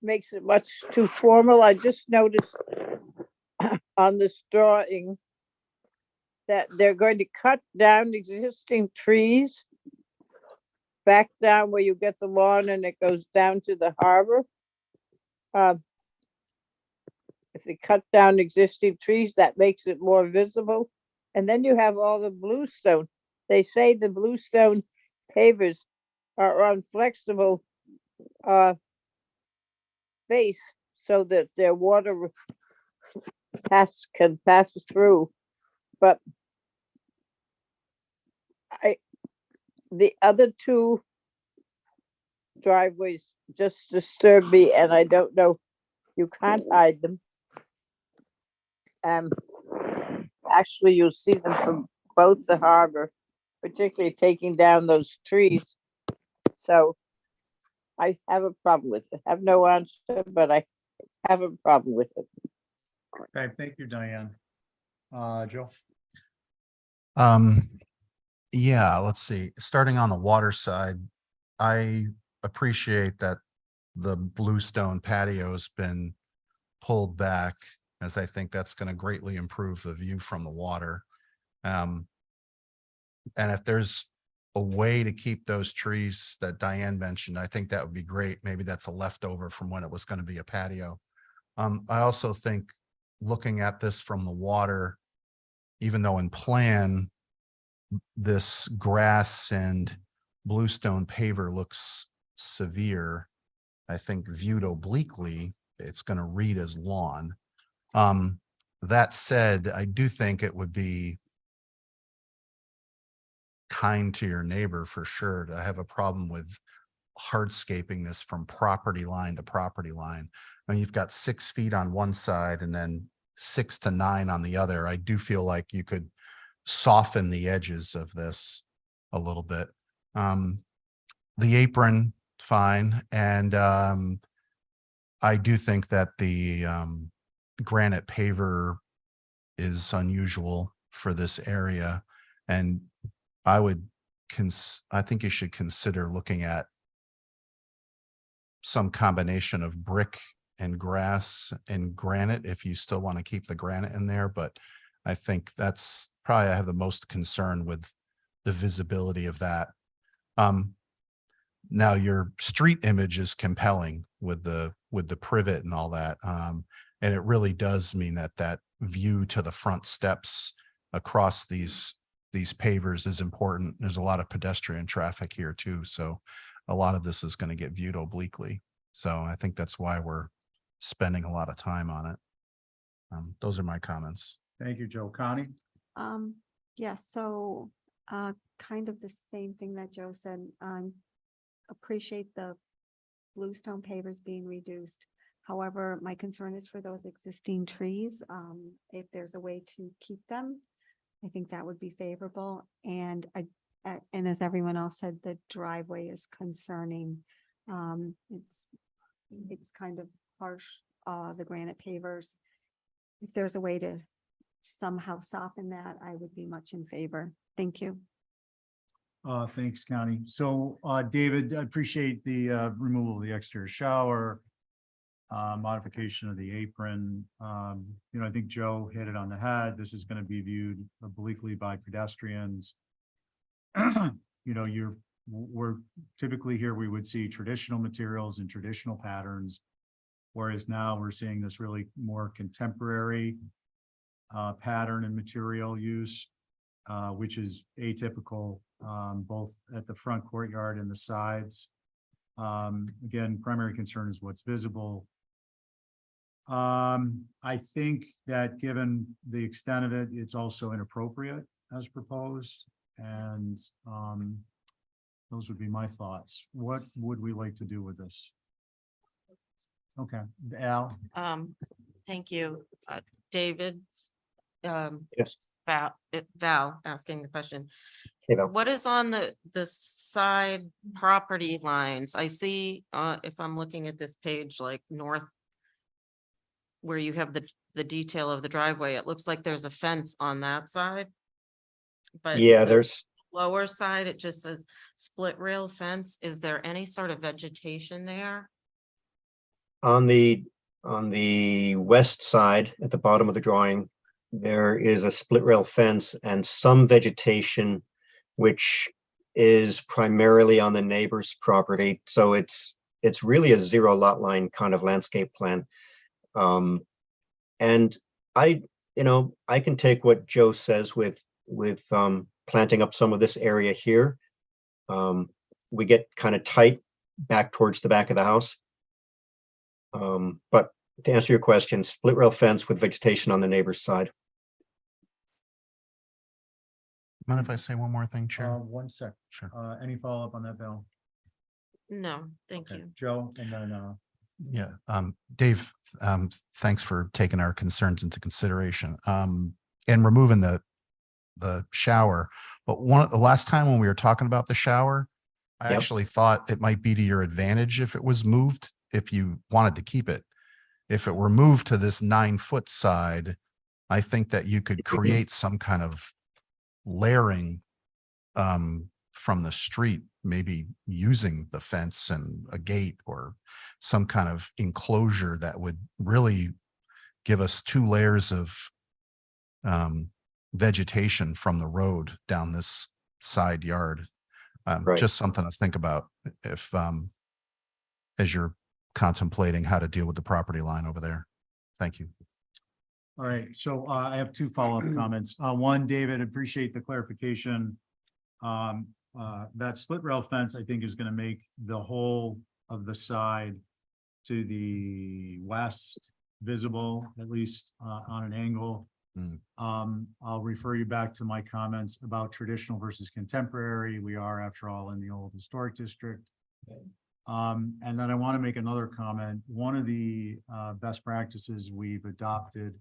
Speaker 4: Makes it much too formal. I just noticed on this drawing that they're going to cut down existing trees back down where you get the lawn and it goes down to the harbor. If they cut down existing trees, that makes it more visible. And then you have all the bluestone. They say the bluestone pavers are on flexible base so that their water can pass through. But the other two driveways just disturb me, and I don't know, you can't hide them. Actually, you'll see them from both the harbor, particularly taking down those trees. So I have a problem with it. I have no answer, but I have a problem with it.
Speaker 3: Okay, thank you, Diane. Joe?
Speaker 17: Yeah, let's see. Starting on the water side, I appreciate that the bluestone patio's been pulled back, as I think that's going to greatly improve the view from the water. And if there's a way to keep those trees that Diane mentioned, I think that would be great. Maybe that's a leftover from when it was going to be a patio. I also think looking at this from the water, even though in plan, this grass and bluestone paver looks severe, I think viewed obliquely, it's going to read as lawn. That said, I do think it would be kind to your neighbor for sure to have a problem with hardscaping this from property line to property line. When you've got 6 feet on one side and then 6 to 9 on the other, I do feel like you could soften the edges of this a little bit. The apron, fine. And I do think that the granite paver is unusual for this area. And I think you should consider looking at some combination of brick and grass and granite if you still want to keep the granite in there. But I think that's probably, I have the most concern with the visibility of that. Now your street image is compelling with the privet and all that. And it really does mean that view to the front steps across these pavers is important. There's a lot of pedestrian traffic here too. So a lot of this is going to get viewed obliquely. So I think that's why we're spending a lot of time on it. Those are my comments.
Speaker 3: Thank you, Joe. Connie?
Speaker 15: Yeah, so kind of the same thing that Joe said. Appreciate the bluestone pavers being reduced. However, my concern is for those existing trees. If there's a way to keep them, I think that would be favorable. And as everyone else said, the driveway is concerning. It's kind of harsh, the granite pavers. If there's a way to somehow soften that, I would be much in favor. Thank you.
Speaker 3: Thanks, Connie. So, David, I appreciate the, removal of the exterior shower, modification of the apron. I think Joe hit it on the head. This is going to be viewed obliquely by pedestrians. We're typically here, we would see traditional materials and traditional patterns. Whereas now we're seeing this really more contemporary pattern and material use, which is atypical, both at the front courtyard and the sides. Again, primary concern is what's visible. I think that given the extent of it, it's also inappropriate as proposed. And those would be my thoughts. What would we like to do with this? Okay, Al?
Speaker 2: Thank you, David.
Speaker 20: Yes.
Speaker 2: Val asking the question.
Speaker 20: Hey, Val.
Speaker 2: What is on the side property lines? I see, if I'm looking at this page, like north, where you have the detail of the driveway, it looks like there's a fence on that side. But
Speaker 20: Yeah,
Speaker 2: the
Speaker 20: there's,
Speaker 2: lower side, it just says split rail fence. Is there any sort of vegetation there?
Speaker 20: on the west side, at the bottom of the drawing, there is a split rail fence and some vegetation, which is primarily on the neighbor's property. So it's really a zero lot line kind of landscape plan. And I can take what Joe says with planting up some of this area here. We get kind of tight back towards the back of the house. But to answer your question, split rail fence with vegetation on the neighbor's side.
Speaker 17: Mind if I say one more thing, Chair?
Speaker 3: 1 sec.
Speaker 17: Sure.
Speaker 3: Any follow-up on that, Bill?
Speaker 2: No, thank
Speaker 3: Okay,
Speaker 2: you.
Speaker 3: Joe, and then,
Speaker 17: Yeah, Dave, thanks for taking our concerns into consideration. And removing the shower. But the last time when we were talking about the shower, I
Speaker 20: Yep.
Speaker 17: actually thought it might be to your advantage if it was moved, if you wanted to keep it. If it were moved to this 9-foot side, I think that you could create some kind of layering from the street, maybe using the fence and a gate or some kind of enclosure that would really give us 2 layers of vegetation from the road down this side yard.
Speaker 20: Right.
Speaker 17: Just something to think about if as you're contemplating how to deal with the property line over there. Thank you.
Speaker 3: all right, so I have 2 follow-up comments. One, David, appreciate the clarification. That split rail fence, I think, is going to make the whole of the side to the west visible, at least on an angle. I'll refer you back to my comments about traditional versus contemporary. We are, after all, in the old historic district. And then I want to make another comment. One of the best practices we've adopted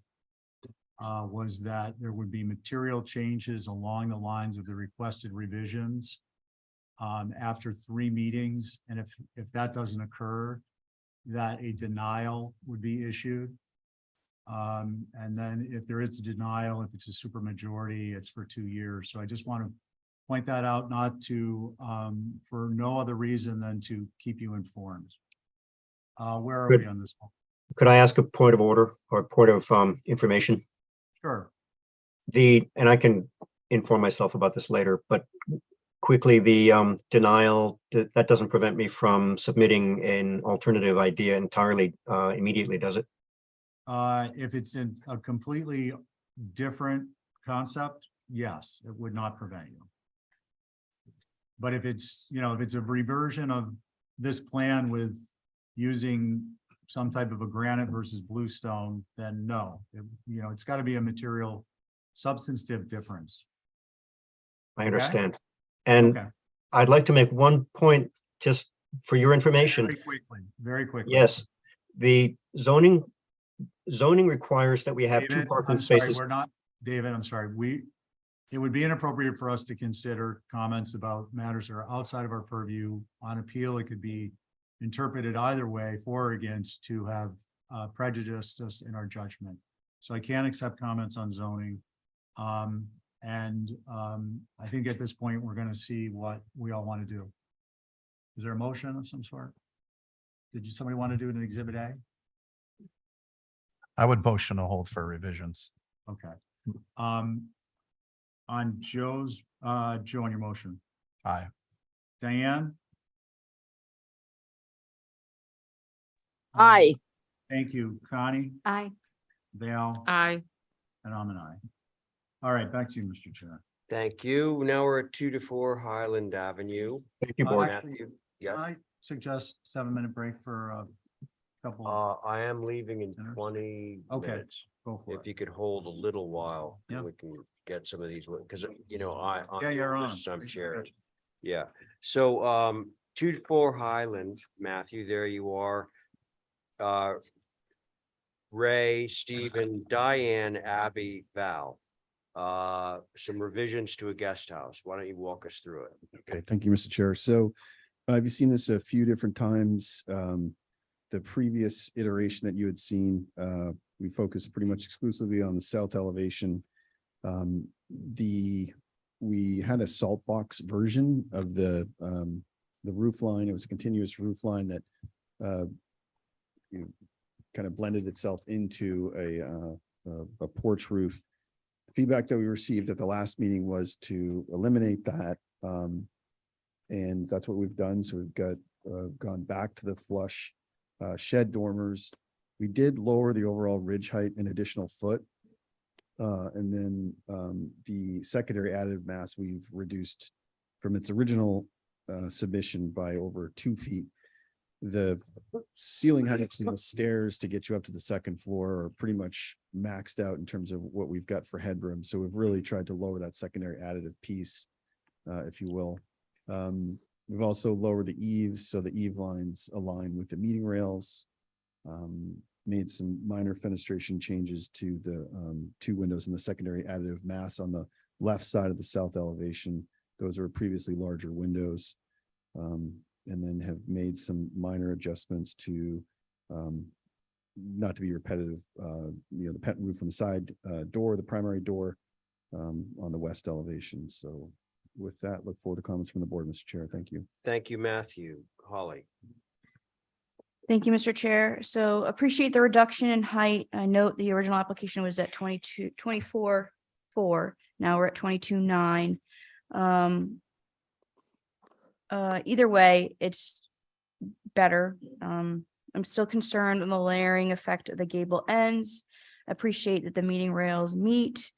Speaker 3: was that there would be material changes along the lines of the requested revisions after 3 meetings. And if that doesn't occur, that a denial would be issued. And then if there is a denial, if it's a super majority, it's for 2 years. So I just want to point that out, not to, for no other reason than to keep you informed. Where are
Speaker 20: Good.
Speaker 3: we on this one?
Speaker 20: Could I ask a point of order or point of information?
Speaker 3: Sure.
Speaker 20: And I can inform myself about this later, but quickly, the denial, that doesn't prevent me from submitting an alternative idea entirely immediately, does it?
Speaker 3: If it's in a completely different concept, yes, it would not prevent you. But if it's, if it's a reversion of this plan with using some type of a granite versus bluestone, then no, it's got to be a material substantive difference.
Speaker 20: I
Speaker 3: Okay.
Speaker 20: understand. And
Speaker 3: Okay.
Speaker 20: I'd like to make one point just for your information.
Speaker 3: Very quickly.
Speaker 20: Yes, the zoning requires that we have 2
Speaker 3: David,
Speaker 20: parking
Speaker 3: I'm sorry,
Speaker 20: spaces.
Speaker 3: David, I'm sorry. It would be inappropriate for us to consider comments about matters that are outside of our purview. On appeal, it could be interpreted either way, for or against, to have prejudiced us in our judgment. So I can't accept comments on zoning. And I think at this point, we're gonna see what we all want to do. Is there a motion of some sort? Somebody want to do it in Exhibit A?
Speaker 17: I would motion to hold for revisions.
Speaker 3: Okay. On Joe, on your motion,
Speaker 17: Aye.
Speaker 3: Diane?
Speaker 4: Aye.
Speaker 3: Thank you, Connie,
Speaker 7: Aye.
Speaker 3: Val,
Speaker 2: Aye.
Speaker 3: and I'm an aye. All right, back to you, Mr. Chair.
Speaker 1: Thank you. Now we're at 2 to 4 Highland Avenue.
Speaker 20: Thank you, board.
Speaker 1: Matthew, yeah,
Speaker 3: I suggest 7-minute break for a couple.
Speaker 1: I am leaving in
Speaker 3: Dinner?
Speaker 1: 20
Speaker 3: Okay.
Speaker 1: minutes.
Speaker 3: Go for
Speaker 1: If
Speaker 3: it.
Speaker 1: you could hold a little while,
Speaker 3: Yeah.
Speaker 1: we can get some of these, because, you know, I'm
Speaker 3: Yeah, you're
Speaker 1: the
Speaker 3: on.
Speaker 1: oldest, I'm chair. Yeah, so, 2 to 4 Highland, Matthew, there you are. Ray, Stephen, Diane, Abby, Val. Some revisions to a guest house. Why don't you walk us through it?
Speaker 13: Okay, thank you, Mr. Chair. So you've seen this a few different times. The previous iteration that you had seen, we focused pretty much exclusively on the south elevation. We had a salt box version of the roof line. It was a continuous roof line that kind of blended itself into a porch roof. Feedback that we received at the last meeting was to eliminate that. And that's what we've done. So we've got gone back to the flush shed dormers. We did lower the overall ridge height an additional foot. And then the secondary additive mass we've reduced from its original submission by over 2 feet. The ceiling heights and the stairs to get you up to the second floor are pretty much maxed out in terms of what we've got for headroom. So we've really tried to lower that secondary additive piece, if you will. We've also lowered the eaves, so the eave lines align with the meeting rails. Made some minor fenestration changes to the 2 windows in the secondary additive mass on the left side of the south elevation. Those are previously larger windows. And then have made some minor adjustments to, not to be repetitive, the pent roof on the side door, the primary door on the west elevation. So with that, look forward to comments from the board, Mr. Chair. Thank you.
Speaker 1: Thank you, Matthew. Holly.
Speaker 5: Thank you, Mr. Chair. So appreciate the reduction in height. I note the original application was at 24.4. Now we're at 22.9. Either way, it's better. I'm still concerned on the layering effect of the gable ends. Appreciate that the meeting rails meet.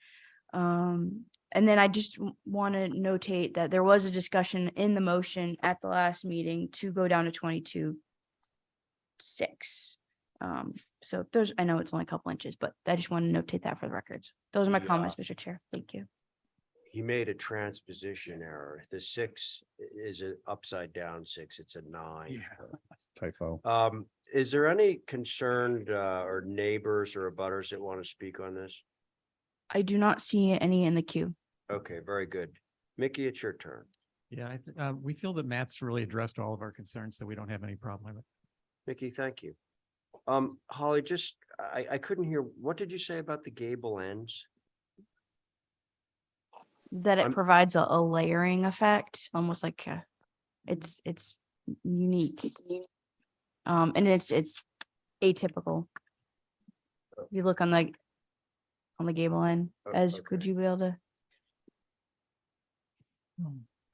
Speaker 5: And then I just want to notate that there was a discussion in the motion at the last meeting to go down to 22.6. So those, I know it's only a couple inches, but I just want to notate that for the records. Those are my comments, Mr. Chair. Thank you.
Speaker 1: He made a transposition error. The 6 is an upside down 6. It's a 9.
Speaker 13: Typo.
Speaker 1: Is there any concerned or neighbors or abutters that want to speak on this?
Speaker 5: I do not see any in the queue.
Speaker 1: Okay, very good. Mickey, it's your turn.
Speaker 9: Yeah, we feel that Matt's really addressed all of our concerns, so we don't have any problem with it.
Speaker 1: Mickey, thank you. Holly, just, I couldn't hear, what did you say about the gable ends?
Speaker 5: That it
Speaker 1: I'm-
Speaker 5: provides a layering effect, almost like it's unique. And it's atypical. If you look on the gable end, as could
Speaker 1: okay.
Speaker 5: you be able to?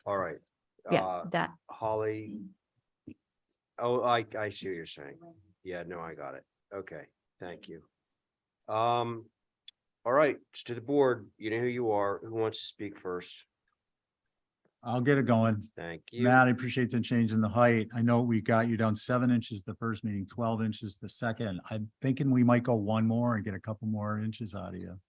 Speaker 1: All right.
Speaker 5: Yeah, that.
Speaker 1: Holly. Oh, I see what you're saying. Yeah, no, I got it. Okay, thank you. All right, it's to the board. You know who you are. Who wants to speak first?
Speaker 3: I'll get it going.
Speaker 1: Thank you.
Speaker 3: Matt, I appreciate the change in the height. I know we got you down 7 inches the first meeting, 12 inches the second. I'm thinking we might go one more and get a couple more inches out of you.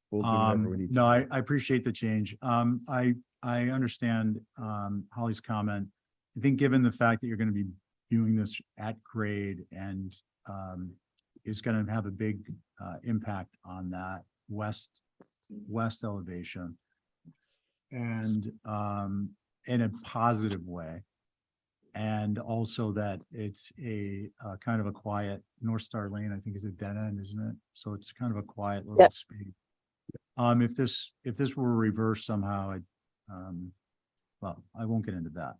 Speaker 13: We'll do whatever we need to
Speaker 3: No,
Speaker 13: do.
Speaker 3: I appreciate the change. I understand Holly's comment. I think given the fact that you're going to be viewing this at grade and is going to have a big impact on that west elevation. And in a positive way. And also that it's a kind of a quiet North Star Lane, I think is a dead end, isn't it? So it's kind of a quiet little
Speaker 4: Yep.
Speaker 3: space. If this were reversed somehow, well, I won't get into that.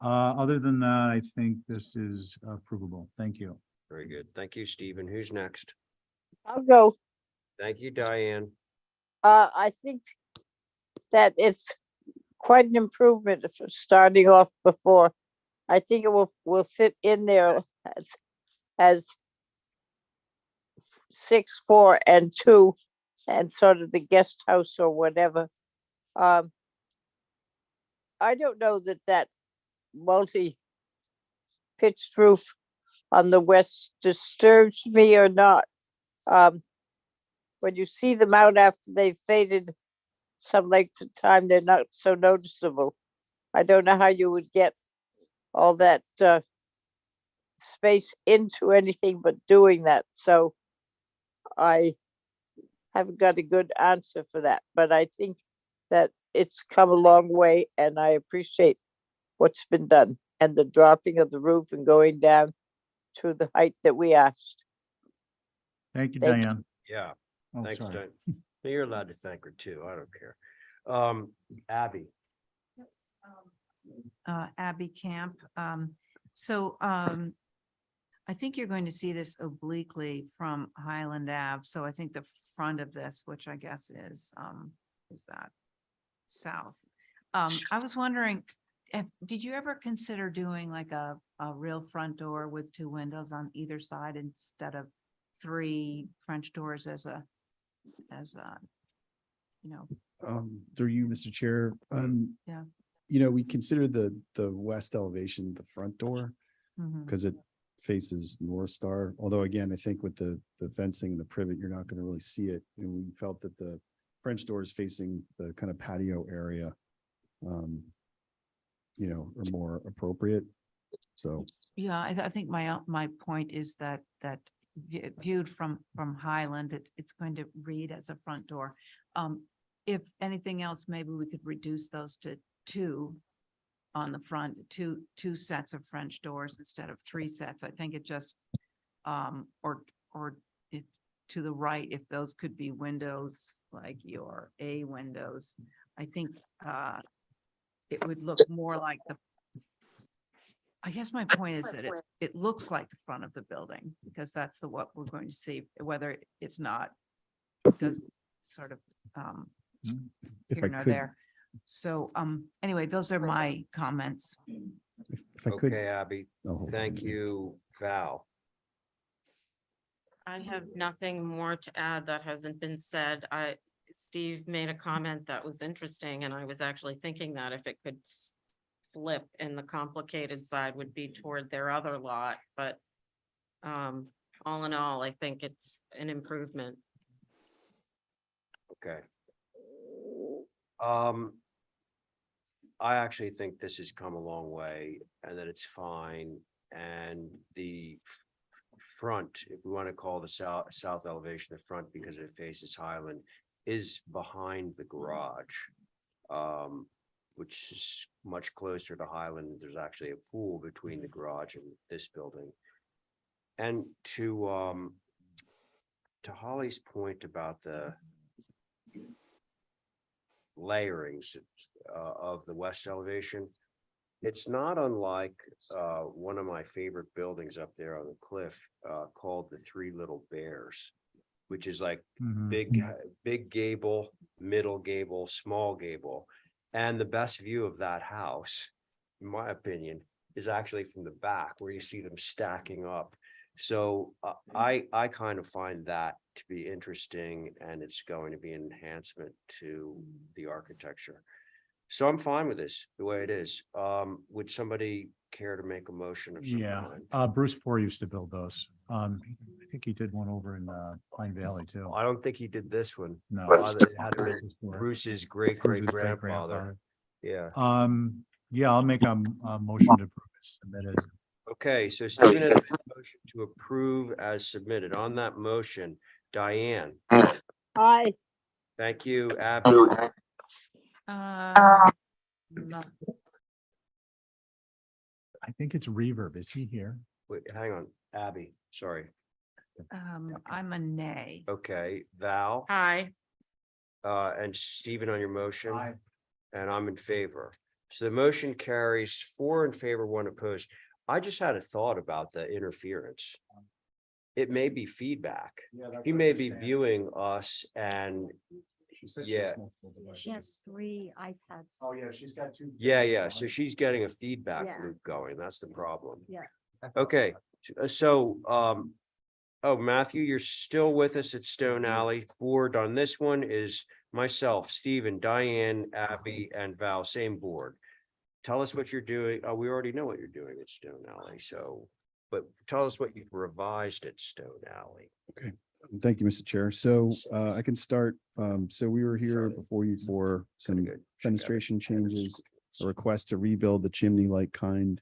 Speaker 3: Other than that, I think this is approvable. Thank you.
Speaker 1: Very good. Thank you, Stephen. Who's next?
Speaker 4: I'll go.
Speaker 1: Thank you, Diane.
Speaker 4: I think that it's quite an improvement for starting off before. I think it will fit in there as 6, 4, and 2, and sort of the guest house or whatever. I don't know that multi-pitched roof on the west disturbs me or not. When you see them out after they've faded some length of time, they're not so noticeable. I don't know how you would get all that space into anything but doing that. So I haven't got a good answer for that, but I think that it's come a long way and I appreciate what's been done and the dropping of the roof and going down to the height that we asked.
Speaker 3: Thank you,
Speaker 4: Thank you.
Speaker 3: Diane.
Speaker 1: Yeah,
Speaker 3: Oh,
Speaker 1: thanks,
Speaker 3: sorry.
Speaker 1: Diane. You're allowed to thank her too. I don't care. Abby,
Speaker 18: Abby Camp. I think you're going to see this obliquely from Highland Ave. So I think the front of this, which I guess is that south. I was wondering, did you ever consider doing like a real front door with 2 windows on either side instead of 3 French doors as a, you know,
Speaker 13: Through you, Mr. Chair,
Speaker 18: yeah.
Speaker 13: we considered the west elevation, the front door,
Speaker 18: Mhm.
Speaker 13: because it faces North Star. Although again, I think with the fencing and the privet, you're not going to really see it. And we felt that the French doors facing the kind of patio area, are more appropriate. So.
Speaker 18: Yeah, I think my point is that viewed from Highland, it's going to read as a front door. If anything else, maybe we could reduce those to 2 on the front, two sets of French doors instead of 3 sets. I think it just or if to the right, if those could be windows like your A windows, I think it would look more like I guess my point is that it looks like the front of the building because that's what we're going to see, whether it's not does sort of
Speaker 13: If
Speaker 18: here
Speaker 13: I
Speaker 18: nor
Speaker 13: could,
Speaker 18: there. So anyway, those are my comments.
Speaker 13: if I could.
Speaker 1: okay, Abby,
Speaker 13: Oh,
Speaker 1: thank you, Val.
Speaker 2: I have nothing more to add that hasn't been said. Steve made a comment that was interesting, and I was actually thinking that if it could flip and the complicated side would be toward their other lot, but all in all, I think it's an improvement.
Speaker 1: Okay. I actually think this has come a long way and that it's fine. And the front, if we want to call the south elevation the front because it faces Highland, is behind the garage, which is much closer to Highland. There's actually a pool between the garage and this building. And to Holly's point about the layerings of the west elevation, it's not unlike one of my favorite buildings up there on the cliff called the Three Little Bears, which is like big gable, middle gable, small gable. And the best view of that house, in my opinion, is actually from the back where you see them stacking up. So I kind of find that to be interesting, and it's going to be an enhancement to the architecture. So I'm fine with this the way it is. Would somebody care to make a motion of some kind?
Speaker 3: Bruce Poor used to build those. I think he did one over in Pine Valley too.
Speaker 1: I don't think he did this one.
Speaker 3: No.
Speaker 1: It had to
Speaker 3: Bruce's
Speaker 1: be
Speaker 3: Poor.
Speaker 1: Bruce's great grandfather. Yeah.
Speaker 3: Yeah, I'll make a motion to approve it submitted.
Speaker 1: Okay, so Stephen has made a motion to approve as submitted. On that motion, Diane,
Speaker 4: Aye.
Speaker 1: thank you, Abby,
Speaker 18: No,
Speaker 3: I think it's Reverb. Is he here?
Speaker 1: wait, hang on, Abby, sorry.
Speaker 18: I'm a nay.
Speaker 1: Okay, Val,
Speaker 2: Hi,
Speaker 1: and Stephen on your motion. And I'm in favor. So the motion carries 4 in favor, 1 opposed. I just had a thought about the interference. It may be feedback. He may be viewing us and yeah.
Speaker 15: She has 3 iPads.
Speaker 3: Oh, yeah, she's got 2.
Speaker 1: Yeah. So she's getting a feedback
Speaker 15: Yeah.
Speaker 1: loop going. That's the problem.
Speaker 15: Yeah.
Speaker 1: Okay, so, oh, Matthew, you're still with us at Stone Alley. Board on this one is myself, Stephen, Diane, Abby, and Val, same board. Tell us what you're doing. Oh, we already know what you're doing at Stone Alley, so, but tell us what you've revised at Stone Alley.
Speaker 13: Okay, thank you, Mr. Chair. So I can start. So we were here before you for some fenestration changes, a request to rebuild the chimney-like kind.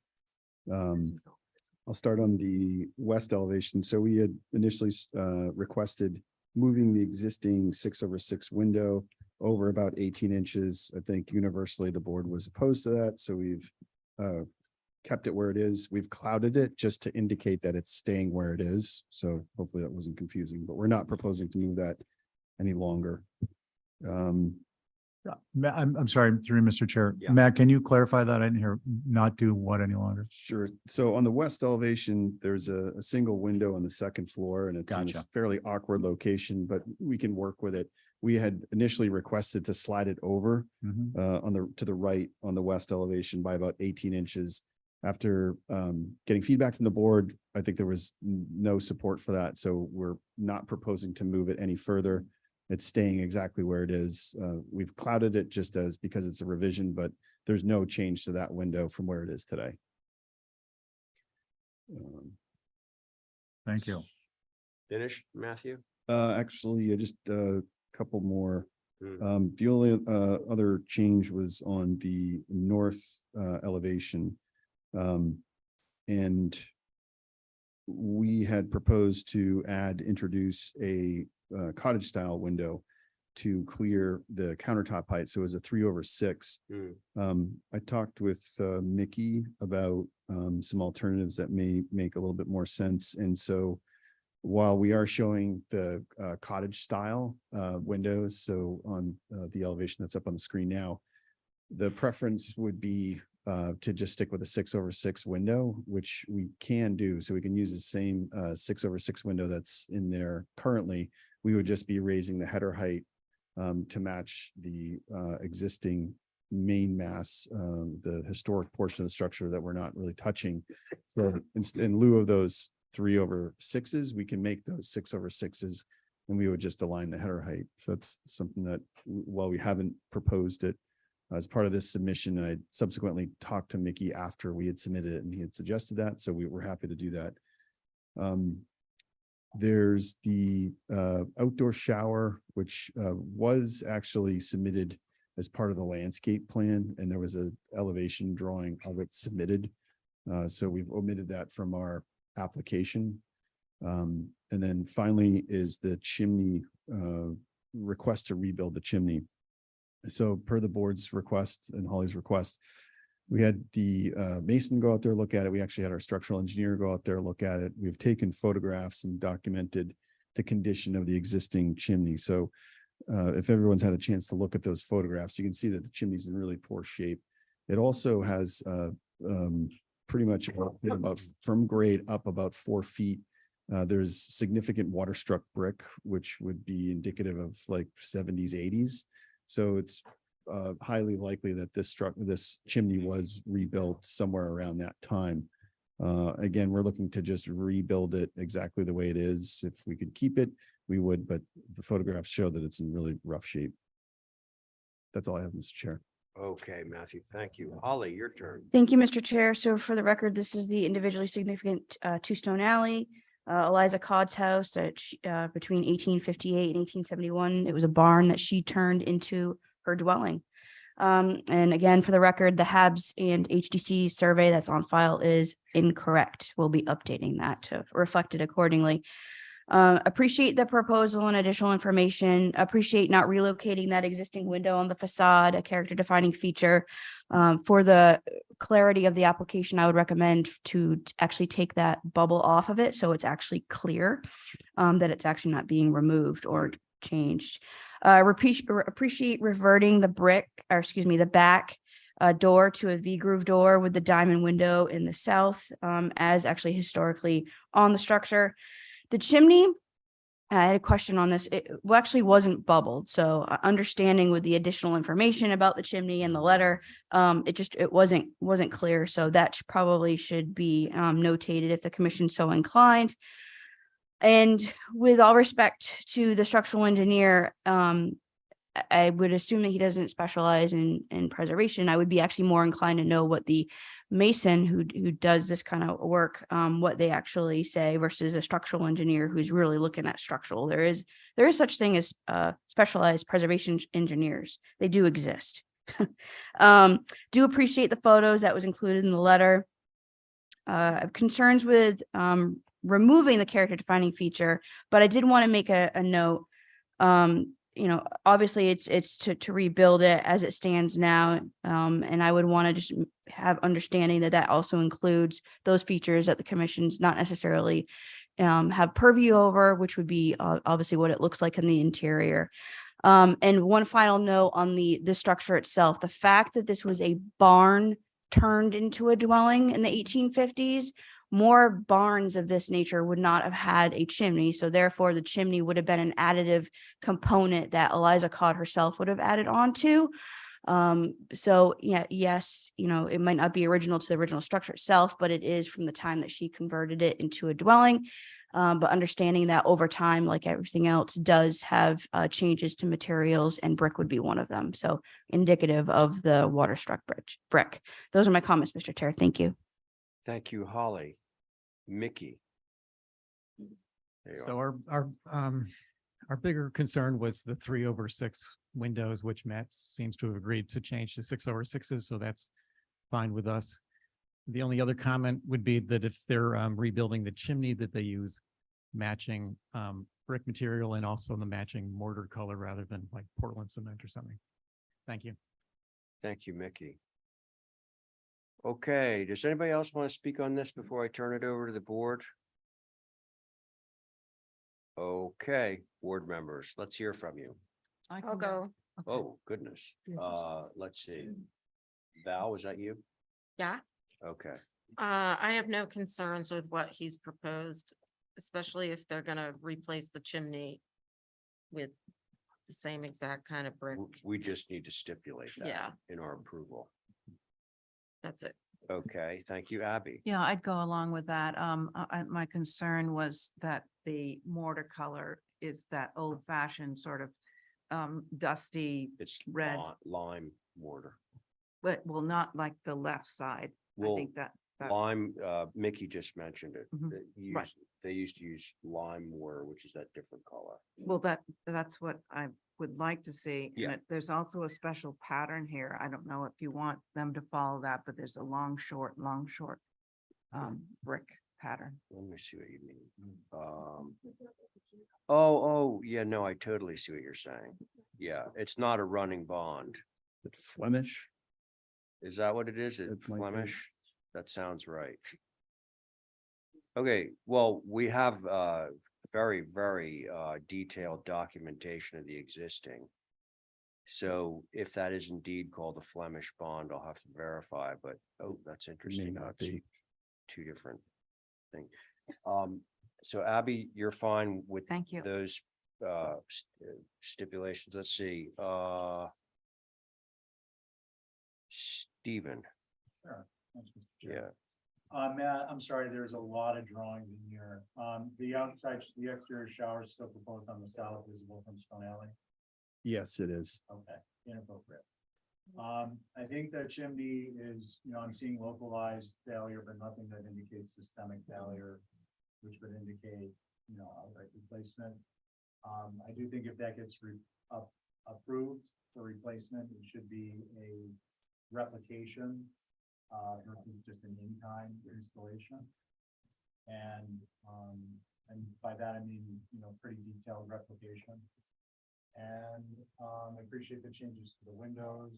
Speaker 13: I'll start on the west elevation. So we had initially requested moving the existing 6/6 window over about 18 inches. I think universally the board was opposed to that. So we've kept it where it is. We've clouded it just to indicate that it's staying where it is. So hopefully that wasn't confusing, but we're not proposing to move that any longer.
Speaker 3: I'm sorry, through Mr. Chair.
Speaker 1: Yeah.
Speaker 3: Matt, can you clarify that? I didn't hear not do what any longer?
Speaker 13: Sure. So on the west elevation, there's a single window on the second floor and it's in a
Speaker 3: Gotcha.
Speaker 13: fairly awkward location, but we can work with it. We had initially requested to slide it over to the right on the west elevation by about 18 inches. After getting feedback from the board, I think there was no support for that. So we're not proposing to move it any further. It's staying exactly where it is. We've clouded it just as because it's a revision, but there's no change to that window from where it is today.
Speaker 3: Thank you.
Speaker 1: Finished, Matthew?
Speaker 13: Actually, just a couple more.
Speaker 1: Hmm.
Speaker 13: The only other change was on the north elevation. And we had proposed to introduce a cottage style window to clear the countertop height. So it was a 3/6. I talked with Mickey about some alternatives that may make a little bit more sense. And so while we are showing the cottage style windows, so on the elevation that's up on the screen now, the preference would be to just stick with a 6/6 window, which we can do. So we can use the same 6/6 window that's in there currently. We would just be raising the header height to match the existing main mass, the historic portion of the structure that we're not really touching. So in lieu of those 3/6s, we can make those 6/6s and we would just align the header height. So that's something that while we haven't proposed it as part of this submission, and I subsequently talked to Mickey after we had submitted it and he had suggested that. So we were happy to do that. There's the outdoor shower, which was actually submitted as part of the landscape plan, and there was a elevation drawing of it submitted. So we've omitted that from our application. And then finally is the chimney request to rebuild the chimney. So per the board's request and Holly's request, we had the mason go out there, look at it. We actually had our structural engineer go out there, look at it. We've taken photographs and documented the condition of the existing chimney. So if everyone's had a chance to look at those photographs, you can see that the chimney's in really poor shape. It also has pretty much about from grade up about 4 feet. There's significant water struck brick, which would be indicative of like 70s, 80s. So it's highly likely that this chimney was rebuilt somewhere around that time. Again, we're looking to just rebuild it exactly the way it is. If we could keep it, we would, but the photographs show that it's in really rough shape. That's all I have, Mr. Chair.
Speaker 1: Okay, Matthew, thank you. Holly, your turn.
Speaker 5: Thank you, Mr. Chair. So for the record, this is the individually significant Two Stone Alley, Eliza Codd's house that between 1858 and 1871, it was a barn that she turned into her dwelling. And again, for the record, the HABs and HDC survey that's on file is incorrect. We'll be updating that to reflect it accordingly. Appreciate the proposal and additional information. Appreciate not relocating that existing window on the facade, a character defining feature. For the clarity of the application, I would recommend to actually take that bubble off of it so it's actually clear that it's actually not being removed or changed. Appreciate reverting the brick, or excuse me, the back door to a V-groove door with the diamond window in the south, as actually historically on the structure. The chimney, I had a question on this. It actually wasn't bubbled. So understanding with the additional information about the chimney and the letter, it wasn't clear. So that probably should be notated if the commission's so inclined. And with all respect to the structural engineer, I would assume that he doesn't specialize in preservation. I would be actually more inclined to know what the mason who does this kind of work, what they actually say versus a structural engineer who's really looking at structural. There is such thing as specialized preservation engineers. They do exist. Do appreciate the photos that was included in the letter. I have concerns with removing the character defining feature, but I did want to make a note. Obviously it's to rebuild it as it stands now. And I would want to just have understanding that also includes those features that the commission's not necessarily have purview over, which would be obviously what it looks like in the interior. And one final note on the structure itself, the fact that this was a barn turned into a dwelling in the 1850s, more barns of this nature would not have had a chimney. So therefore the chimney would have been an additive component that Eliza Codd herself would have added on to. So yeah, yes, it might not be original to the original structure itself, but it is from the time that she converted it into a dwelling. But understanding that over time, like everything else, does have changes to materials, and brick would be one of them. So indicative of the water-struck brick. Those are my comments, Mr. Chair. Thank you.
Speaker 1: Thank you, Holly. Mickey. There you
Speaker 9: So
Speaker 1: are.
Speaker 9: our bigger concern was the 3/6 windows, which Matt seems to have agreed to change to 6/6s. So that's fine with us. The only other comment would be that if they're rebuilding the chimney, that they use matching brick material and also the matching mortar color rather than like Portland cement or something. Thank you.
Speaker 1: Thank you, Mickey. Okay, does anybody else want to speak on this before I turn it over to the board? Okay, board members, let's hear from you.
Speaker 2: I'll go.
Speaker 1: Oh, goodness. Let's see. Val, was that you?
Speaker 2: Yeah.
Speaker 1: Okay.
Speaker 2: I have no concerns with what he's proposed, especially if they're gonna replace the chimney with the same exact kind of brick.
Speaker 1: We just need to stipulate that
Speaker 2: Yeah.
Speaker 1: in our approval.
Speaker 2: That's it.
Speaker 1: Okay, thank you, Abby.
Speaker 18: Yeah, I'd go along with that. My concern was that the mortar color is that old fashioned sort of dusty
Speaker 1: It's
Speaker 18: red,
Speaker 1: lime mortar.
Speaker 18: but well, not like the left side. I
Speaker 1: Well,
Speaker 18: think that
Speaker 1: lime, Mickey just mentioned it.
Speaker 18: Mhm.
Speaker 1: They used to use lime mortar, which is that different color.
Speaker 18: well, that's what I would like to see. And
Speaker 1: Yeah.
Speaker 18: there's also a special pattern here. I don't know if you want them to follow that, but there's a long, short brick pattern.
Speaker 1: Let me see what you mean. Oh, yeah, no, I totally see what you're saying. Yeah, it's not a running bond.
Speaker 13: But Flemish.
Speaker 1: Is that what it is? It's
Speaker 13: It might be.
Speaker 1: Flemish? That sounds right. Okay, well, we have very, very detailed documentation of the existing. So if that is indeed called a Flemish bond, I'll have to verify, but oh, that's interesting.
Speaker 13: not
Speaker 1: That's
Speaker 13: be.
Speaker 1: two different things. So Abby, you're fine with
Speaker 18: Thank you.
Speaker 1: those stipulations? Let's see, Stephen.
Speaker 3: Sure. Thanks, Mr. Chair.
Speaker 1: Yeah.
Speaker 3: Matt, I'm sorry, there's a lot of drawings in here. The exterior shower is still proposed on the south, visible from Stone Alley.
Speaker 13: Yes, it is.
Speaker 3: Okay, inappropriate. I think the chimney is, I'm seeing localized failure, but nothing that indicates systemic failure, which would indicate, outright replacement. I do think if that gets approved for replacement, it should be a replication, versus just an in-kind installation. And by that, I mean, pretty detailed replication. And I appreciate the changes to the windows.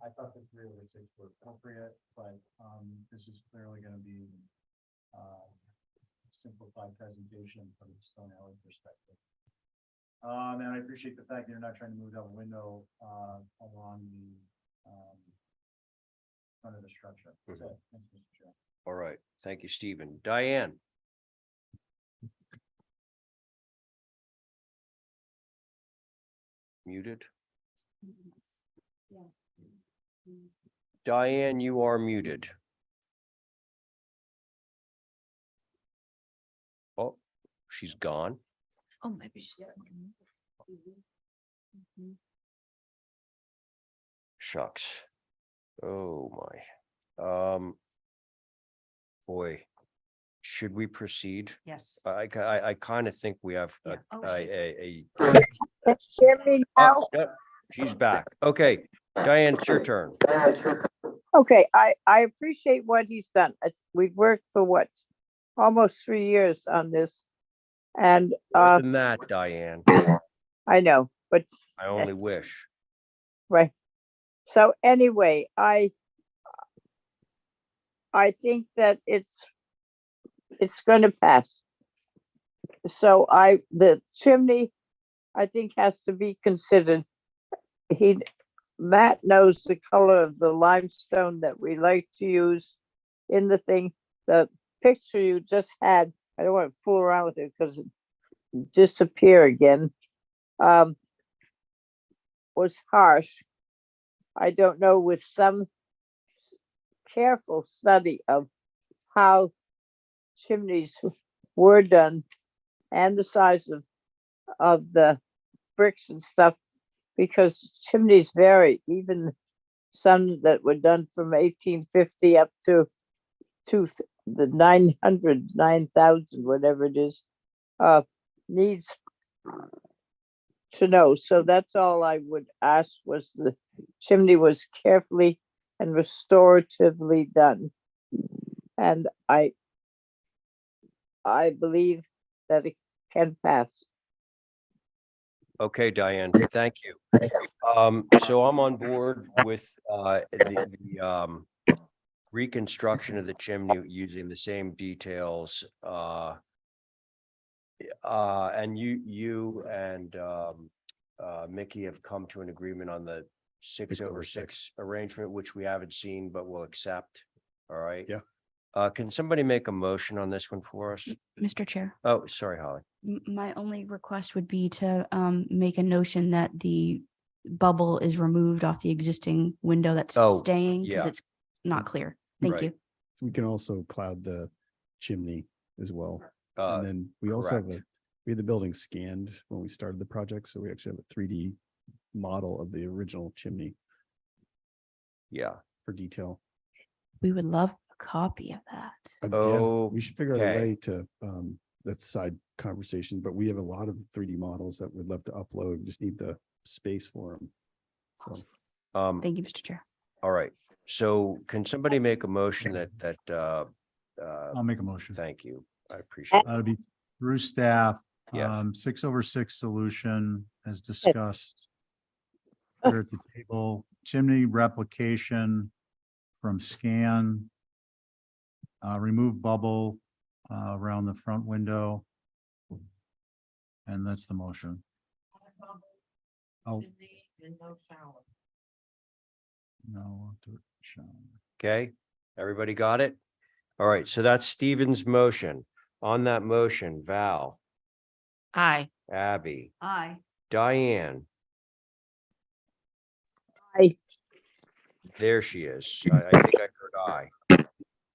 Speaker 3: I thought the 3/6 were appropriate, but this is clearly going to be simplified presentation from the Stone Alley perspective. And I appreciate the fact that you're not trying to move that window, along the, front of the structure. That's it. Thanks, Mr. Chair.
Speaker 1: All right. Thank you, Stephen. Diane? Muted? Diane, you are muted. Oh, she's gone.
Speaker 7: Oh, maybe she's.
Speaker 1: Shucks. Oh, my. Boy, should we proceed?
Speaker 18: Yes.
Speaker 1: I kind of think we have
Speaker 18: Yeah.
Speaker 1: a.
Speaker 4: Can you hear me now?
Speaker 1: Oh, yep, she's back. Okay, Diane, it's your turn.
Speaker 4: Okay, I appreciate what he's done. We've worked for what, almost 3 years on this. And
Speaker 1: More than that, Diane,
Speaker 4: I know, but
Speaker 1: I only wish.
Speaker 4: right. So anyway, I think that it's going to pass. So the chimney, I think, has to be considered. Matt knows the color of the limestone that we like to use in the thing. The picture you just had, I don't want to fool around with it because it disappear again. Was harsh. I don't know, with some careful study of how chimneys were done and the size of the bricks and stuff, because chimneys vary, even some that were done from 1850 up to the 900, 9,000, whatever it is, needs to know. So that's all I would ask, was the chimney was carefully and restoratively done. And I believe that it can pass.
Speaker 1: Okay, Diane, thank you. So I'm on board with the reconstruction of the chimney using the same details. And you and Mickey have come to an agreement on the 6/6 arrangement, which we haven't seen, but will accept. All right.
Speaker 13: Yeah.
Speaker 1: Can somebody make a motion on this one for us?
Speaker 5: Mr. Chair,
Speaker 1: Oh, sorry, Holly.
Speaker 5: my only request would be to make a notion that the bubble is removed off the existing window that's
Speaker 1: Oh,
Speaker 5: staying,
Speaker 1: yeah.
Speaker 5: because it's not clear. Thank
Speaker 1: Right.
Speaker 5: you.
Speaker 13: We can also cloud the chimney as well.
Speaker 1: Uh,
Speaker 13: And then we also have
Speaker 1: correct.
Speaker 13: we had the building scanned when we started the project, so we actually have a 3D model of the original chimney
Speaker 1: Yeah.
Speaker 13: for detail.
Speaker 5: We would love a copy of that.
Speaker 13: Yeah, we should figure out a
Speaker 1: Okay.
Speaker 13: way to, that's side conversation, but we have a lot of 3D models that we'd love to upload. We just need the space for them. So
Speaker 5: Thank you, Mr. Chair.
Speaker 1: All right. So can somebody make a motion that
Speaker 3: I'll make a motion.
Speaker 1: thank you. I appreciate it.
Speaker 3: That would be through staff.
Speaker 1: Yeah.
Speaker 3: 6/6 solution as discussed. Here at the table, chimney replication from scan. Remove bubble around the front window. And that's the motion. Oh,
Speaker 2: And no shower.
Speaker 3: no, I'll do it. Shower.
Speaker 1: Okay, everybody got it? All right, so that's Stephen's motion. On that motion, Val,
Speaker 2: Aye.
Speaker 1: Abby,
Speaker 18: Aye.
Speaker 1: Diane,
Speaker 4: I
Speaker 1: there she is. I think I heard aye.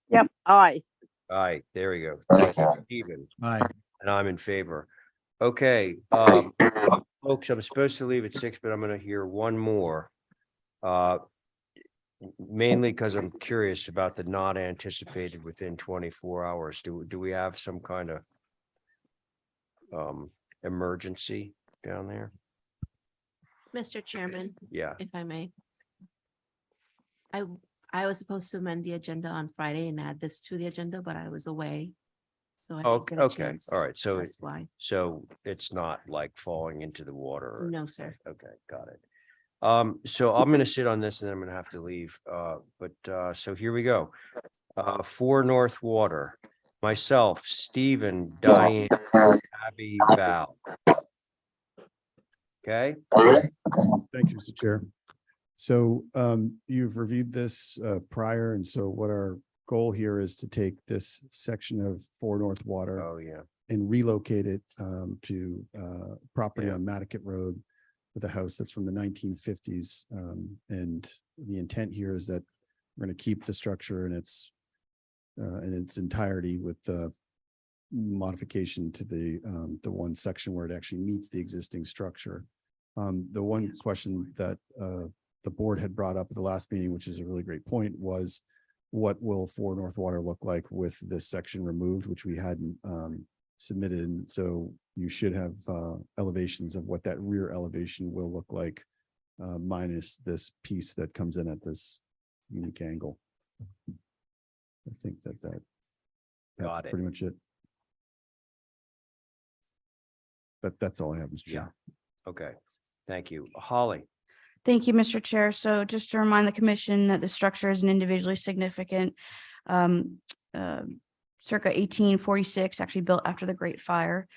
Speaker 4: Yep, aye.
Speaker 1: Aye, there we go. Thank you, Stephen,
Speaker 3: Aye.
Speaker 1: and I'm in favor. Okay, folks, I'm supposed to leave at 6, but I'm gonna hear one more. Mainly because I'm curious about the not anticipated within 24 hours. Do we have some kind of emergency down there?
Speaker 7: Mr. Chairman,
Speaker 1: Yeah.
Speaker 7: if I may. I was supposed to amend the agenda on Friday and add this to the agenda, but I was away. So I didn't get a
Speaker 1: Okay,
Speaker 7: chance.
Speaker 1: all right, so
Speaker 7: That's why.
Speaker 1: it's not like falling into the water.
Speaker 7: No, sir.
Speaker 1: Okay, got it. So I'm gonna sit on this and then I'm gonna have to leave. So here we go. 4 North Water, myself, Stephen, Diane, Abby, Val. Okay,
Speaker 13: Thank you, Mr. Chair. So you've reviewed this prior, and so what our goal here is to take this section of 4 North Water
Speaker 1: oh, yeah,
Speaker 13: and relocate it to property
Speaker 1: Yeah.
Speaker 13: on Nantucket Road with a house that's from the 1950s. And the intent here is that we're going to keep the structure in its entirety with the modification to the one section where it actually meets the existing structure. The one question that the board had brought up at the last meeting, which is a really great point, was what will 4 North Water look like with this section removed, which we hadn't submitted. And so you should have elevations of what that rear elevation will look like, minus this piece that comes in at this unique angle. I think that's
Speaker 1: Got it.
Speaker 13: pretty much it. That's all I have, Mr. Chair.
Speaker 1: okay, thank you. Holly,
Speaker 5: Thank you, Mr. Chair. So just to remind the commission that the structure is an individually significant circa 1846, actually built after the Great Fire.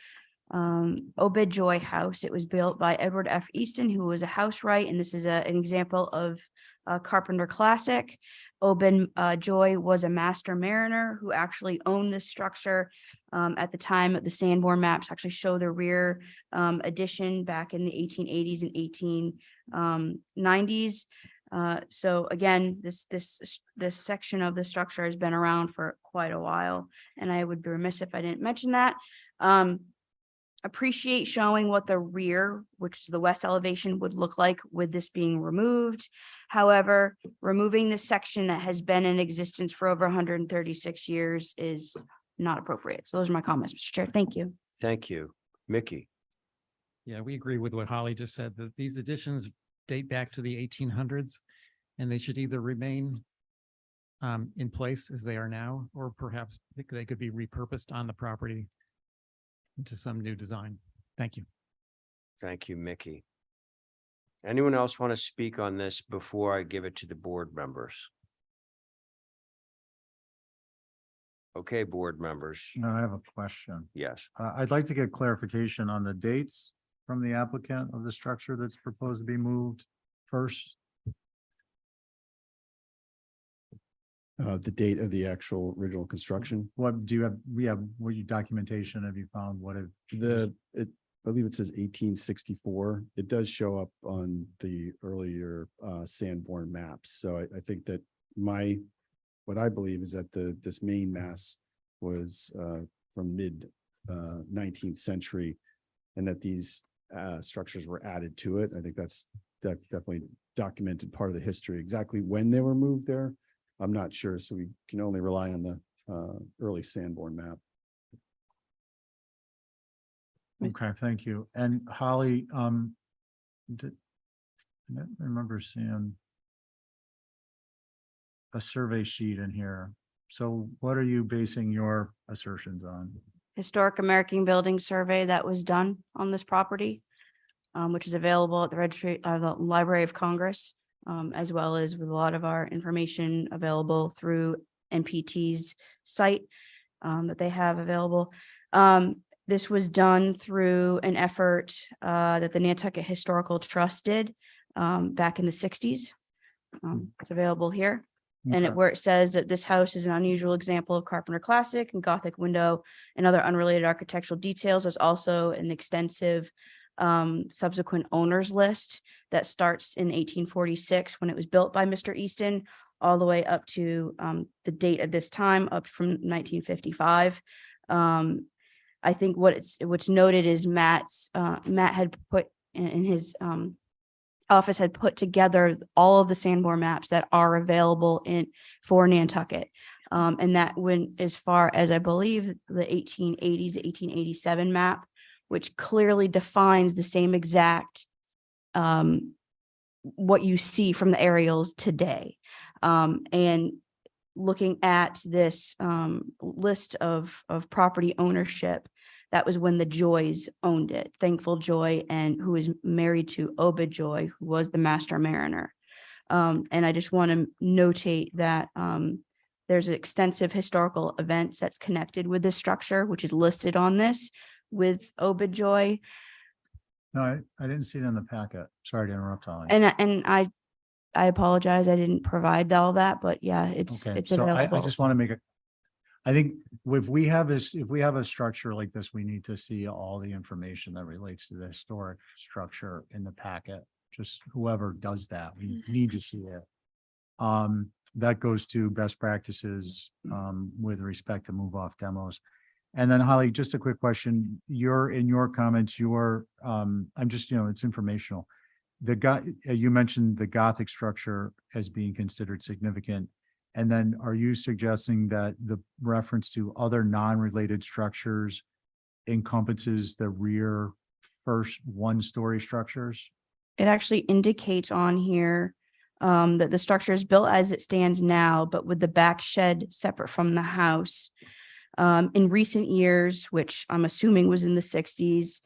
Speaker 5: Obed Joy House. It was built by Edward F. Easton, who was a housewright, and this is an example of a carpenter classic. Obed Joy was a master mariner who actually owned this structure. At the time of the Sanborn maps actually show the rear addition back in the 1880s and 1890s. So again, this section of the structure has been around for quite a while, and I would be remiss if I didn't mention that. Appreciate showing what the rear, which is the west elevation, would look like with this being removed. However, removing this section that has been in existence for over 136 years is not appropriate. So those are my comments, Mr. Chair. Thank you.
Speaker 1: thank you. Mickey,
Speaker 9: Yeah, we agree with what Holly just said, that these additions date back to the 1800s, and they should either remain in place as they are now, or perhaps they could be repurposed on the property into some new design. Thank you.
Speaker 1: thank you, Mickey. Anyone else want to speak on this before I give it to the board members? Okay, board members,
Speaker 3: No, I have a question.
Speaker 1: yes.
Speaker 3: I'd like to get clarification on the dates from the applicant of the structure that's proposed to be moved first.
Speaker 13: The date of the actual original construction.
Speaker 3: What do you have? What documentation have you found? What have?
Speaker 13: I believe it says 1864. It does show up on the earlier Sanborn maps. So I think that what I believe is that this main mass was from mid 19th century, and that these structures were added to it. I think that's definitely documented part of the history. Exactly when they were moved there, I'm not sure. So we can only rely on the early Sanborn map.
Speaker 3: Okay, thank you. And Holly, I remember seeing a survey sheet in here. So what are you basing your assertions on?
Speaker 5: Historic American Building Survey that was done on this property, which is available at the registry, the Library of Congress, as well as with a lot of our information available through NPT's site that they have available. This was done through an effort that the Nantucket Historical Trust did back in the 60s. It's available here. And
Speaker 3: Okay.
Speaker 5: where it says that this house is an unusual example of Carpenter Classic and Gothic window and other unrelated architectural details. There's also an extensive subsequent owners list that starts in 1846 when it was built by Mr. Easton, all the way up to the date at this time, up from 1955. I think what's noted is Matt had put in his office had put together all of the Sanborn maps that are available for Nantucket. And that went as far as, I believe, the 1880s, 1887 map, which clearly defines the same exact what you see from the aerials today. And looking at this list of property ownership, that was when the Joys owned it. Thankful Joy, and who was married to Obed Joy, who was the master mariner. And I just want to notate that there's extensive historical events that's connected with this structure, which is listed on this with Obed Joy.
Speaker 3: No, I didn't see it in the packet. Sorry to interrupt, Holly.
Speaker 5: And I apologize. I didn't provide all that, but yeah, it's
Speaker 3: Okay,
Speaker 5: it's
Speaker 3: so I
Speaker 5: available.
Speaker 3: just want to make I think if we have this, if we have a structure like this, we need to see all the information that relates to the historic structure in the packet. Just whoever does that, we need to see it. That goes to best practices, with respect to move off demos. And then Holly, just a quick question. In your comments, I'm just, it's informational. You mentioned the Gothic structure as being considered significant. And then are you suggesting that the reference to other non-related structures encompasses the rear first one-story structures?
Speaker 5: It actually indicates on here that the structure is built as it stands now, but with the back shed separate from the house. In recent years, which I'm assuming was in the 60s,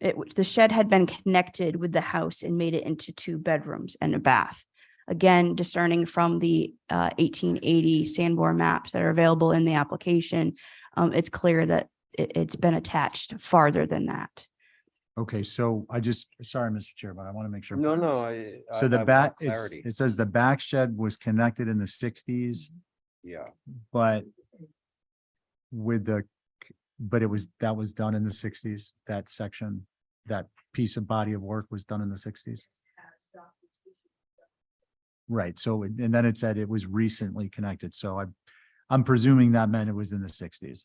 Speaker 5: the shed had been connected with the house and made it into 2 bedrooms and a bath. Again, discerning from the 1880 Sanborn maps that are available in the application, it's clear that it's been attached farther than that.
Speaker 3: Okay, so sorry, Mr. Chair, but I want to make sure.
Speaker 1: No,
Speaker 3: So the
Speaker 1: I
Speaker 3: back,
Speaker 1: want clarity.
Speaker 3: it says the back shed was connected in the 60s,
Speaker 1: Yeah,
Speaker 3: but that was done in the 60s, that section, that piece of body of work was done in the 60s. Right, so, and then it said it was recently connected, so I'm presuming that meant it was in the 60s.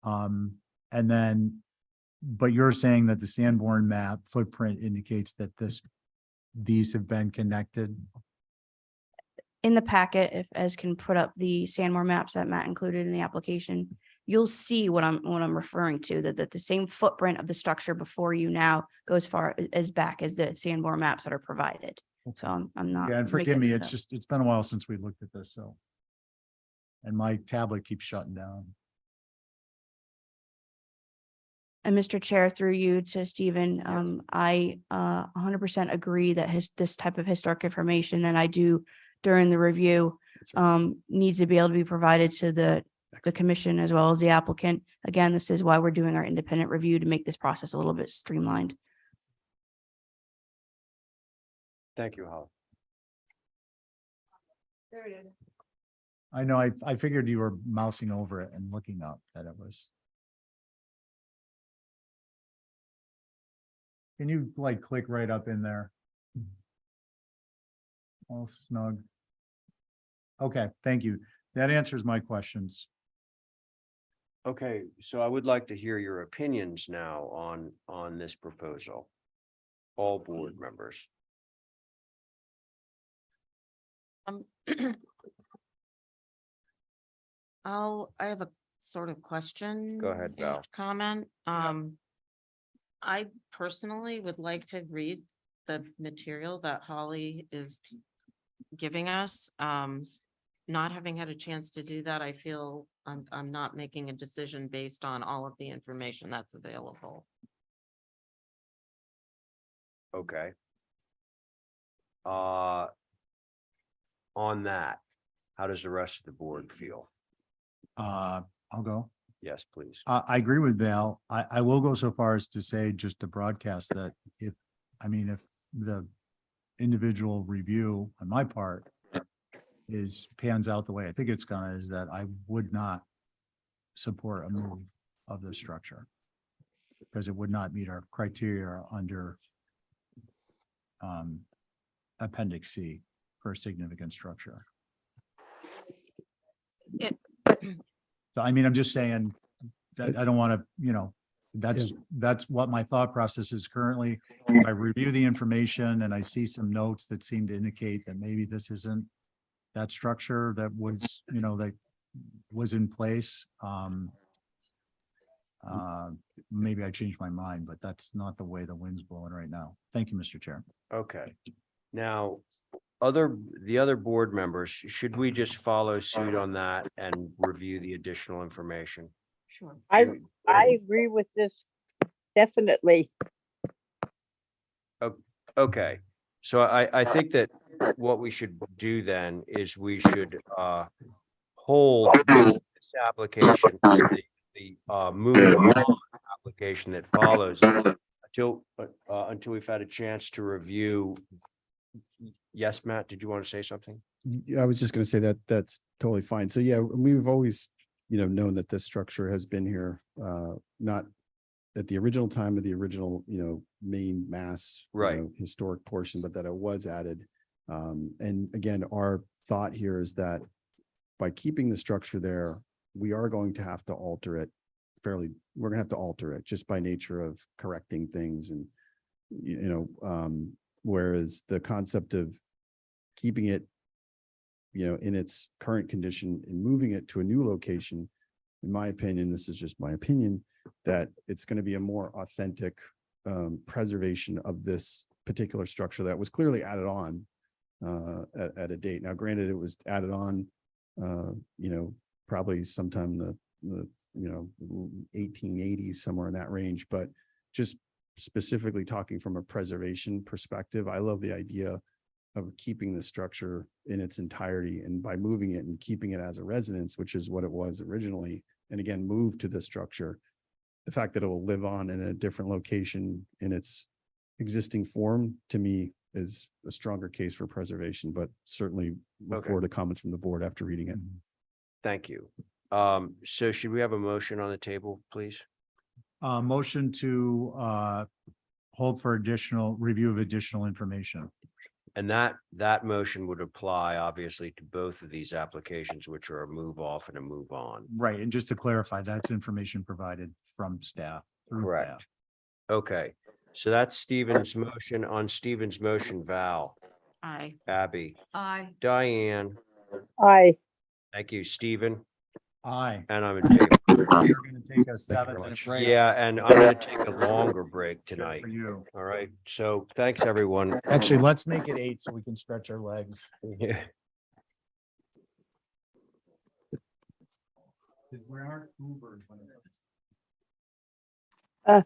Speaker 3: And then, but you're saying that the Sanborn map footprint indicates that these have been connected?
Speaker 5: In the packet, if Ez can put up the Sanborn maps that Matt included in the application, you'll see what I'm referring to, that the same footprint of the structure before you now goes far as back as the Sanborn maps that are provided. So I'm not.
Speaker 3: Yeah, and forgive
Speaker 5: making
Speaker 3: me,
Speaker 5: it up.
Speaker 3: it's been a while since we looked at this, so. And my tablet keeps shutting down.
Speaker 5: And Mr. Chair, through you to Stephen, I 100% agree that this type of historic information that I do during the review needs to be able to be provided to the commission as well as the applicant. Again, this is why we're doing our independent review, to make this process a little bit streamlined.
Speaker 1: thank you, Holly.
Speaker 14: There it is.
Speaker 3: I know, I figured you were mousing over it and looking up that it was. Can you like click right up in there? All snug. Okay, thank you. That answers my questions.
Speaker 1: Okay, so I would like to hear your opinions now on this proposal. All board members.
Speaker 2: I have a sort of question.
Speaker 1: Go ahead, Val.
Speaker 2: and Comment. I personally would like to read the material that Holly is giving us. Not having had a chance to do that, I feel I'm not making a decision based on all of the information that's available.
Speaker 1: Okay. On that, how does the rest of the board feel?
Speaker 3: I'll go.
Speaker 1: Yes, please.
Speaker 3: I agree with Val. I will go so far as to say, just to broadcast, that if the individual review on my part pans out the way I think it's gonna, is that I would not support a move of the structure, because it would not meet our criteria under Appendix C for a significant structure. So I'm just saying that I don't want to, that's what my thought process is currently. If I review the information and I see some notes that seem to indicate that maybe this isn't that structure that was, that was in place, maybe I changed my mind, but that's not the way the wind's blowing right now. Thank you, Mr. Chair.
Speaker 1: Okay. Now, the other board members, should we just follow suit on that and review the additional information?
Speaker 14: Sure.
Speaker 4: I agree with this, definitely.
Speaker 1: Okay, so I think that what we should do then is we should hold this application, the moving on application application that follows until we've had a chance to review. Yes, Matt, did you want to say something?
Speaker 13: Yeah, I was just gonna say that that's totally fine. So yeah, we've always, known that this structure has been here, not at the original time of the original, main mass,
Speaker 1: Right.
Speaker 13: historic portion, but that it was added. And again, our thought here is that by keeping the structure there, we are going to have to alter it we're gonna have to alter it just by nature of correcting things and, whereas the concept of keeping it, in its current condition and moving it to a new location, in my opinion, this is just my opinion, that it's going to be a more authentic preservation of this particular structure that was clearly added on at a date. Now, granted, it was added on, probably sometime the 1880s, somewhere in that range, but just specifically talking from a preservation perspective, I love the idea of keeping the structure in its entirety, and by moving it and keeping it as a residence, which is what it was originally, and again, move to the structure, the fact that it will live on in a different location in its existing form, to me, is a stronger case for preservation, but certainly look
Speaker 1: Okay.
Speaker 13: forward to comments from the board after reading it.
Speaker 1: Thank you. So should we have a motion on the table, please?
Speaker 3: Motion to hold for additional review of additional information.
Speaker 1: And that motion would apply obviously to both of these applications, which are a move off and a move on.
Speaker 3: Right, and just to clarify, that's information provided from staff. through staff.
Speaker 1: Correct. Okay, so that's Stephen's motion. On Stephen's motion, Val,
Speaker 2: Aye.
Speaker 1: Abby,
Speaker 18: Aye.
Speaker 1: Diane,
Speaker 4: Aye.
Speaker 1: thank you, Stephen,
Speaker 3: Aye.
Speaker 1: and I'm in favor.
Speaker 3: You're gonna take a
Speaker 1: Thank you
Speaker 3: 7
Speaker 1: very
Speaker 3: minute
Speaker 1: much.
Speaker 3: break.
Speaker 1: Yeah, and I'm gonna take a longer break
Speaker 3: Good
Speaker 1: tonight.
Speaker 3: for you.
Speaker 1: All right, so thanks, everyone.
Speaker 3: Actually, let's make it 8 so we can stretch our legs.
Speaker 1: Yeah.
Speaker 3: Where aren't Ubers when it
Speaker 4: Uh.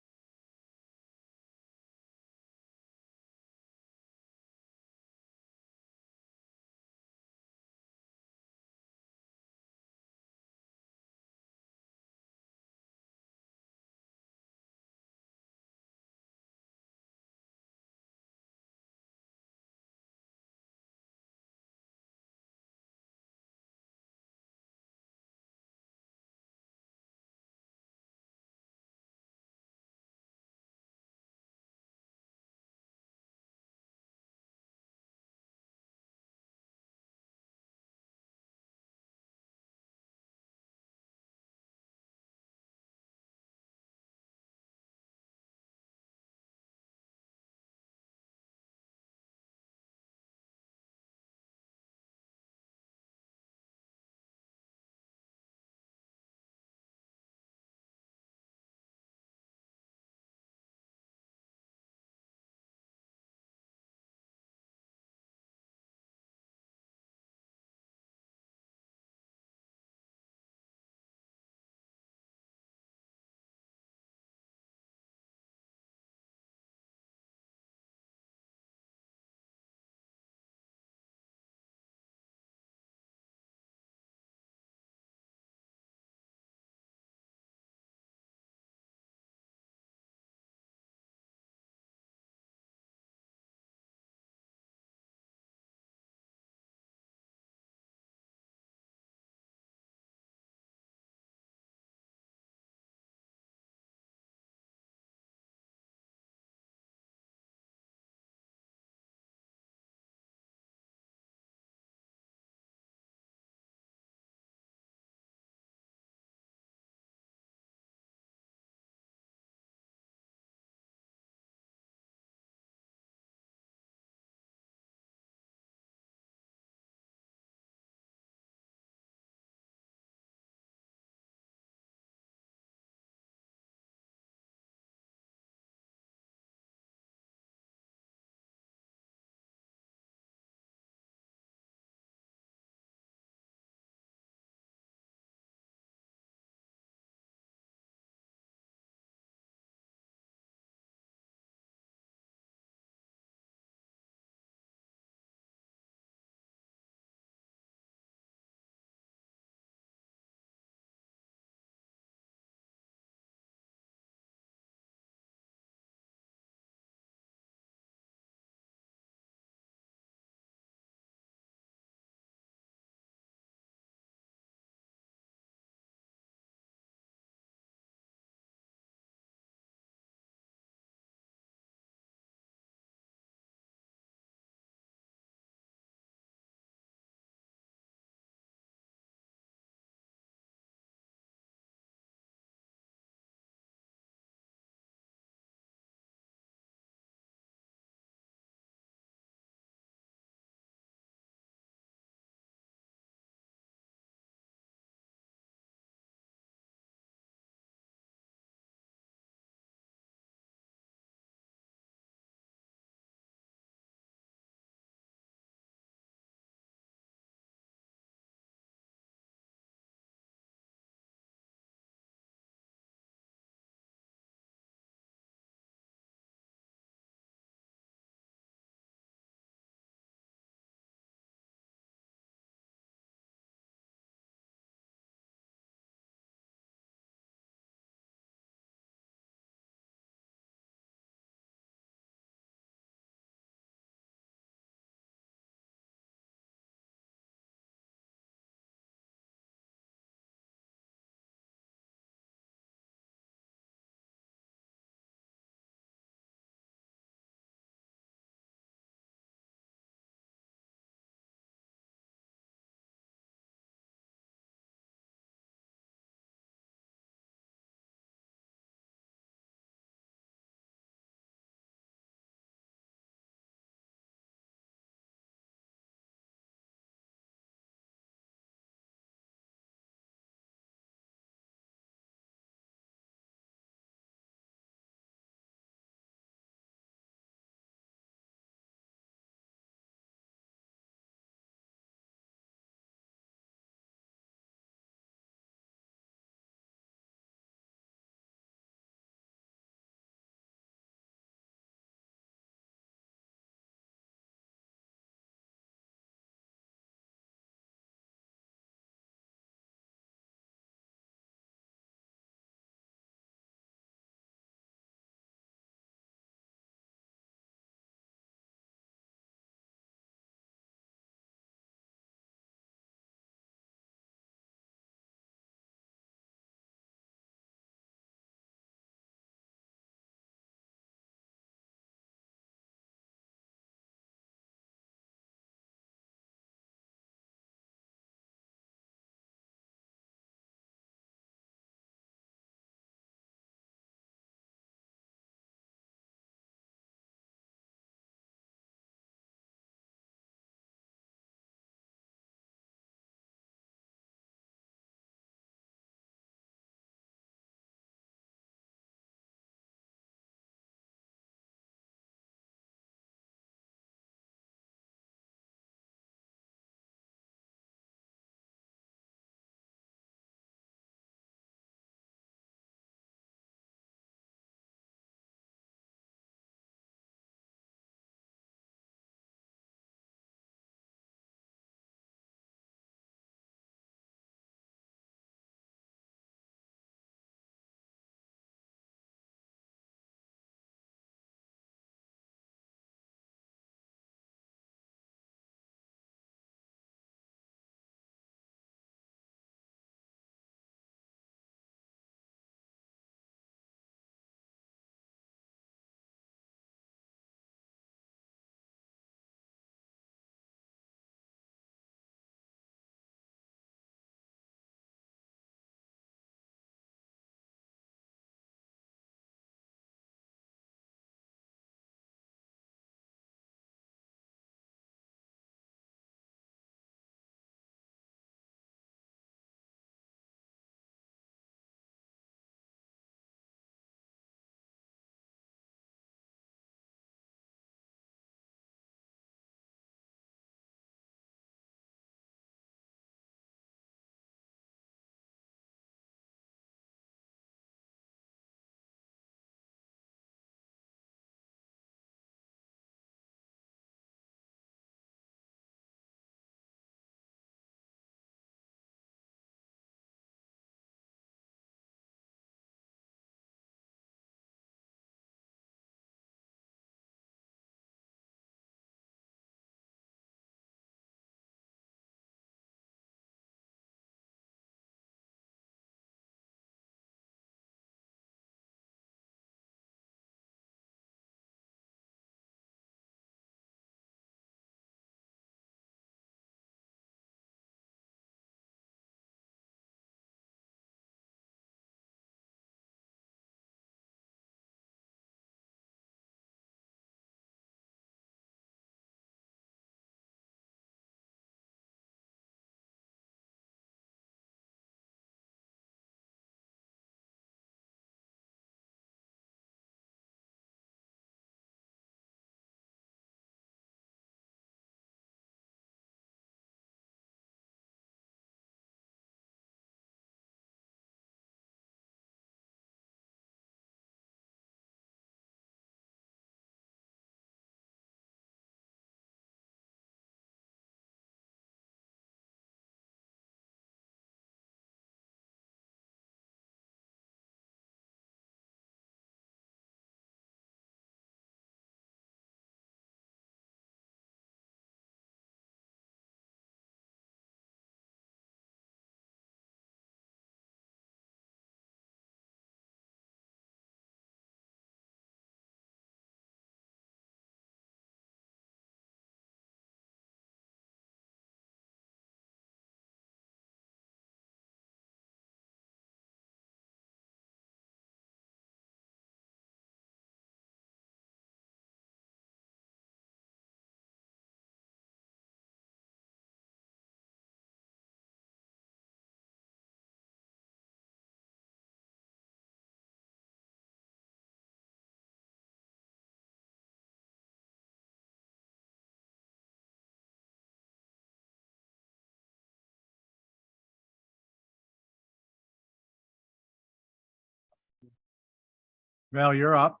Speaker 3: Val, you're up.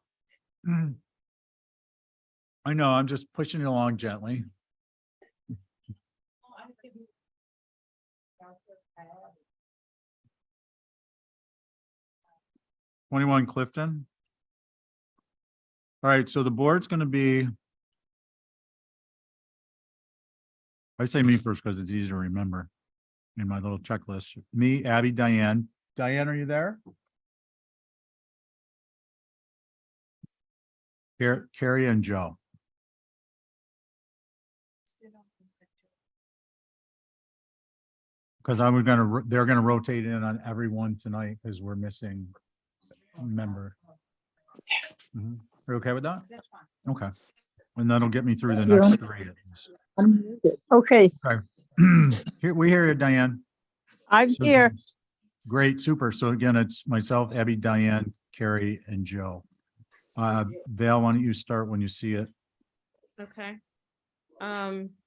Speaker 3: I know, I'm just pushing you along gently. '21 Clifton. All right, so the board's gonna be. I say me first because it's easy to remember in my little checklist. Me, Abby, Diane. Diane, are you there? Carrie and Joe. Because they're gonna rotate in on everyone tonight because we're missing a member. Mhm. Are you okay with that?
Speaker 6: That's fine.
Speaker 3: Okay. And that'll get me through the next three. at least.
Speaker 4: Okay,
Speaker 3: Okay. Here, we hear you, Diane.
Speaker 4: I'm
Speaker 3: So-
Speaker 4: here.
Speaker 3: Great, super. So again, it's myself, Abby, Diane, Carrie, and Joe. Val, why don't you start when you see it?
Speaker 2: Okay.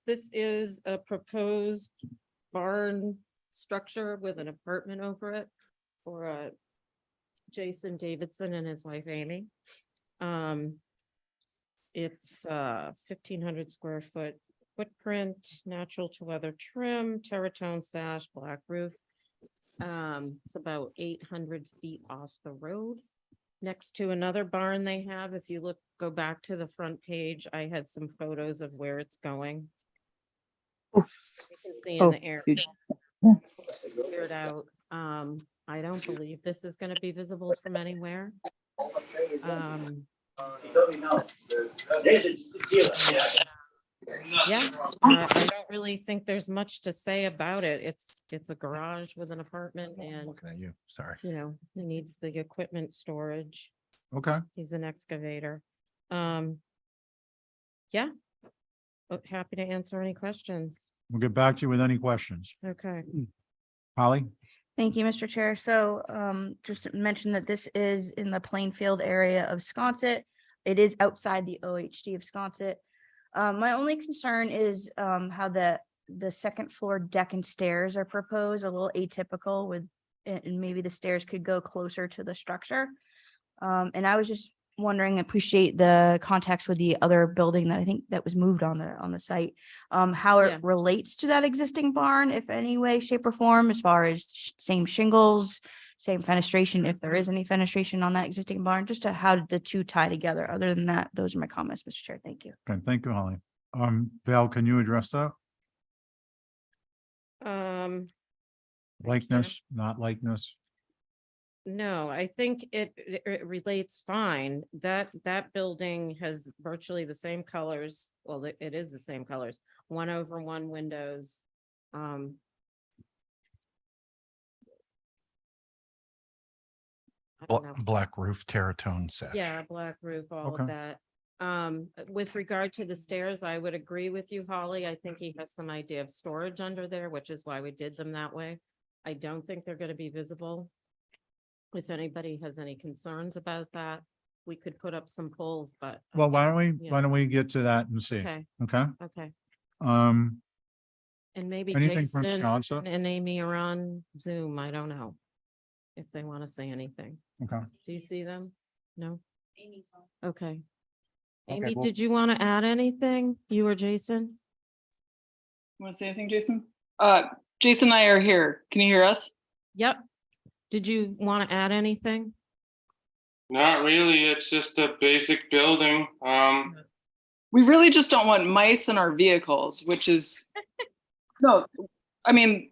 Speaker 2: This is a proposed barn structure with an apartment over it for Jason Davidson and his wife Amy. It's 1,500 square foot footprint, natural to weather trim, terratone sash, black roof. It's about 800 feet off the road. Next to another barn they have, if you go back to the front page, I had some photos of where it's going. You can see in the air. Cleared out. I don't believe this is gonna be visible from anywhere. Yeah, I don't really think there's much to say about it. It's a garage with an apartment and,
Speaker 17: Looking at you, sorry.
Speaker 2: you know, he needs the equipment storage.
Speaker 3: Okay.
Speaker 2: He's an excavator. Yeah. But happy to answer any questions.
Speaker 3: We'll get back to you with any questions.
Speaker 2: Okay.
Speaker 3: Holly?
Speaker 5: Thank you, Mr. Chair. So just to mention that this is in the Plainfield area of Sconset. It is outside the OHD of Sconset. My only concern is how the second floor deck and stairs are proposed, a little atypical with, and maybe the stairs could go closer to the structure. And I was just wondering, appreciate the context with the other building that I think that was moved on the site. How it
Speaker 2: Yeah.
Speaker 5: relates to that existing barn, if any way, shape or form, as far as same shingles, same fenestration, if there is any fenestration on that existing barn, just to how did the two tie together? Other than that, those are my comments, Mr. Chair. Thank you.
Speaker 3: Okay, thank you, Holly. Val, can you address that? Likeness, not likeness?
Speaker 2: No, I think it relates fine. That building has virtually the same colors. Well, it is the same colors, 1/1 windows. I don't know.
Speaker 17: Black roof, terratone sash.
Speaker 2: Yeah, black roof, all
Speaker 3: Okay.
Speaker 2: of that. With regard to the stairs, I would agree with you, Holly. I think he has some idea of storage under there, which is why we did them that way. I don't think they're gonna be visible. If anybody has any concerns about that, we could put up some poles, but.
Speaker 3: Well, why
Speaker 2: Yeah.
Speaker 3: don't we get to that and see?
Speaker 2: Okay,
Speaker 3: Okay?
Speaker 2: okay.
Speaker 3: Um,
Speaker 2: And maybe
Speaker 3: Anything from
Speaker 2: Jason
Speaker 3: Sconset?
Speaker 2: and Amy are on Zoom. I don't know. If they want to say anything.
Speaker 3: okay.
Speaker 2: Do you see them? No? Okay.
Speaker 3: Okay,
Speaker 2: Amy,
Speaker 3: well-
Speaker 2: did you want to add anything? You or Jason?
Speaker 21: Want to say anything, Jason? Jason and I are here. Can you hear us?
Speaker 2: Yep. Did you want to add anything?
Speaker 22: Not really. It's just a basic building.
Speaker 21: We really just don't want mice in our vehicles, which is, no, I mean,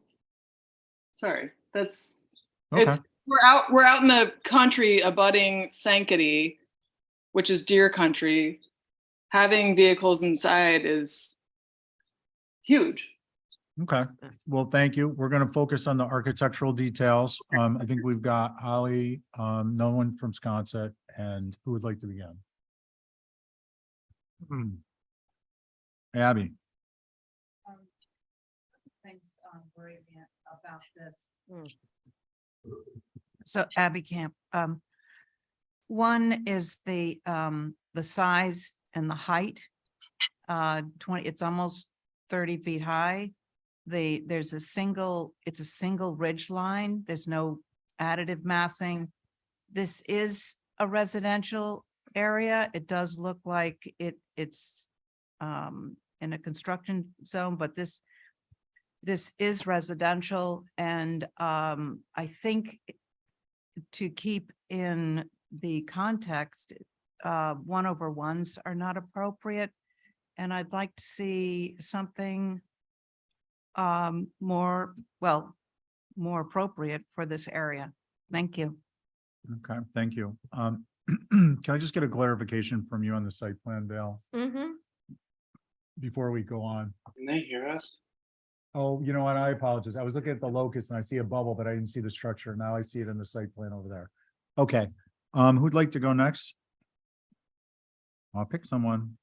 Speaker 21: sorry, that's,
Speaker 3: Okay,
Speaker 21: we're out in the country abutting Sankaty, which is deer country. Having vehicles inside is huge.
Speaker 3: okay. Well, thank you. We're gonna focus on the architectural details. I think we've got Holly, no one from Sconset, and who would like to begin? Abby,
Speaker 6: Thanks, Maria, about this.
Speaker 2: Hmm.
Speaker 18: So Abby Camp, one is the size and the height. 20, it's almost 30 feet high. It's a single ridge line. There's no additive massing. This is a residential area. It does look like it's in a construction zone, but this is residential, and I think to keep in the context, 1/1s are not appropriate. And I'd like to see something more appropriate for this area. Thank you.
Speaker 3: Okay, thank you. Can I just get a clarification from you on the site plan, Val,
Speaker 2: Mm-hmm.
Speaker 3: before we go on?
Speaker 22: Can they hear us?
Speaker 3: Oh, you know what? I apologize. I was looking at the locus and I see a bubble, but I didn't see the structure. Now I see it in the site plan over there. Okay, who'd like to go next? I'll pick someone.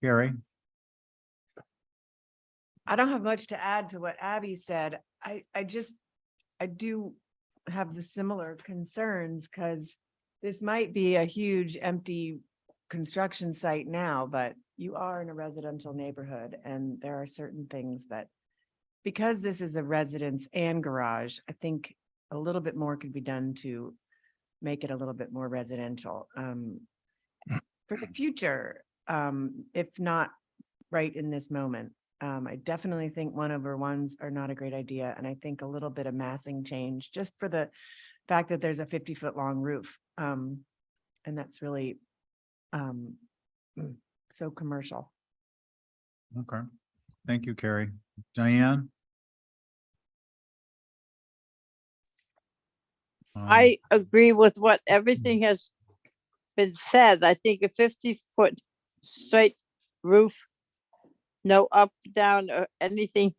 Speaker 3: Gary?
Speaker 14: I don't have much to add to what Abby said. I do have the similar concerns because this might be a huge empty construction site now, but you are in a residential neighborhood and there are certain things that, because this is a residence and garage, I think a little bit more could be done to make it a little bit more residential for the future, if not right in this moment. I definitely think 1/1s are not a great idea. And I think a little bit of massing change just for the fact that there's a 50-foot long roof. And that's really so commercial.
Speaker 3: Okay, thank you, Carrie. Diane?
Speaker 4: I agree with what everything has been said. I think a 50-foot straight roof, no up, down, or anything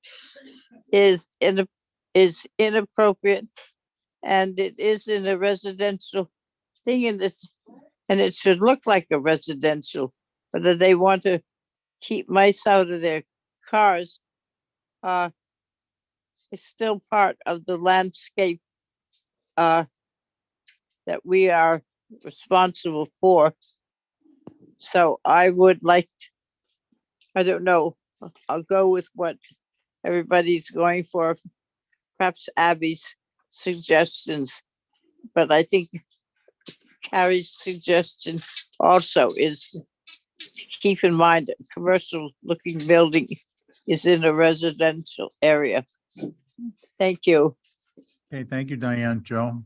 Speaker 4: is inappropriate. And it is in a residential thing, and it should look like a residential. Whether they want to keep mice out of their cars, it's still part of the landscape that we are responsible for. So I would like, I don't know, I'll go with what everybody's going for, perhaps Abby's suggestions. But I think Carrie's suggestion also is to keep in mind that commercial looking building is in a residential area. Thank you.
Speaker 3: Okay, thank you, Diane. Joe?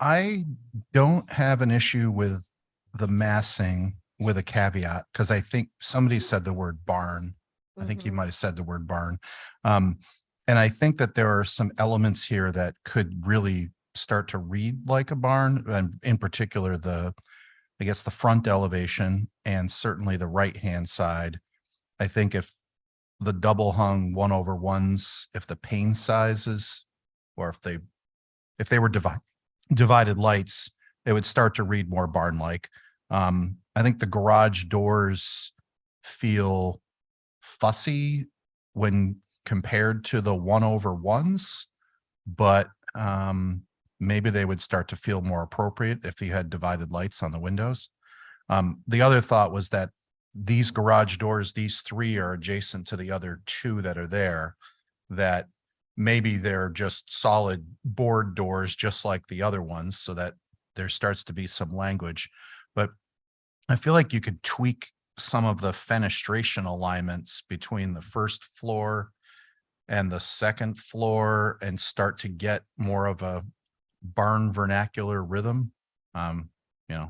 Speaker 17: I don't have an issue with the massing with a caveat, because I think somebody said the word barn. I think you might have said the word barn. And I think that there are some elements here that could really start to read like a barn, and in particular, I guess the front elevation and certainly the right-hand side. I think if the double hung 1/1s, if the pane sizes, or if they were divided lights, it would start to read more barn-like. I think the garage doors feel fussy when compared to the 1/1s, but maybe they would start to feel more appropriate if you had divided lights on the windows. The other thought was that these garage doors, these three are adjacent to the other two that are there, that maybe they're just solid board doors, just like the other ones, so that there starts to be some language. But I feel like you could tweak some of the fenestration alignments between the first floor and the second floor and start to get more of a barn vernacular rhythm,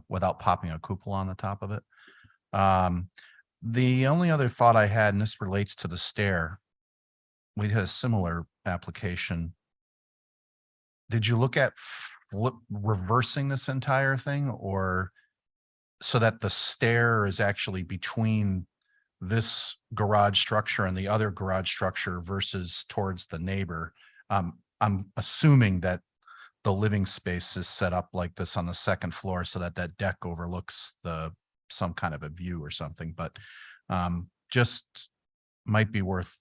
Speaker 17: without popping a cupola on the top of it. The only other thought I had, and this relates to the stair, we had a similar application. Did you look at reversing this entire thing, or so that the stair is actually between this garage structure and the other garage structure versus towards the neighbor? I'm assuming that the living space is set up like this on the second floor so that that deck overlooks some kind of a view or something, but just might be worth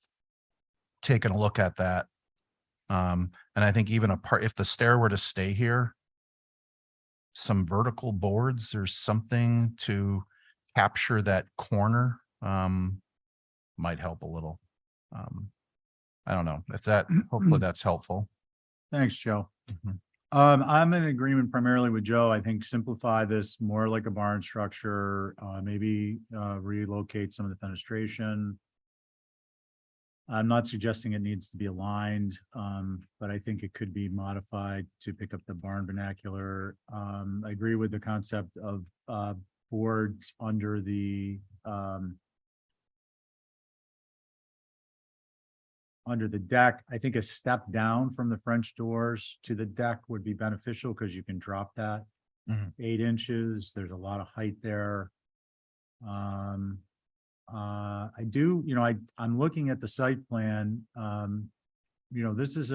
Speaker 17: taking a look at that. And I think even if the stair were to stay here, some vertical boards or something to capture that corner might help a little. I don't know if hopefully that's helpful.
Speaker 3: Thanks, Joe.
Speaker 17: Mhm.
Speaker 3: I'm in agreement primarily with Joe. I think simplify this more like a barn structure, maybe relocate some of the fenestration. I'm not suggesting it needs to be aligned, but I think it could be modified to pick up the barn vernacular. I agree with the concept of boards under the deck. I think a step down from the French doors to the deck would be beneficial because you can drop that
Speaker 17: Mhm.
Speaker 3: 8 inches. There's a lot of height there. I do, I'm looking at the site plan. This is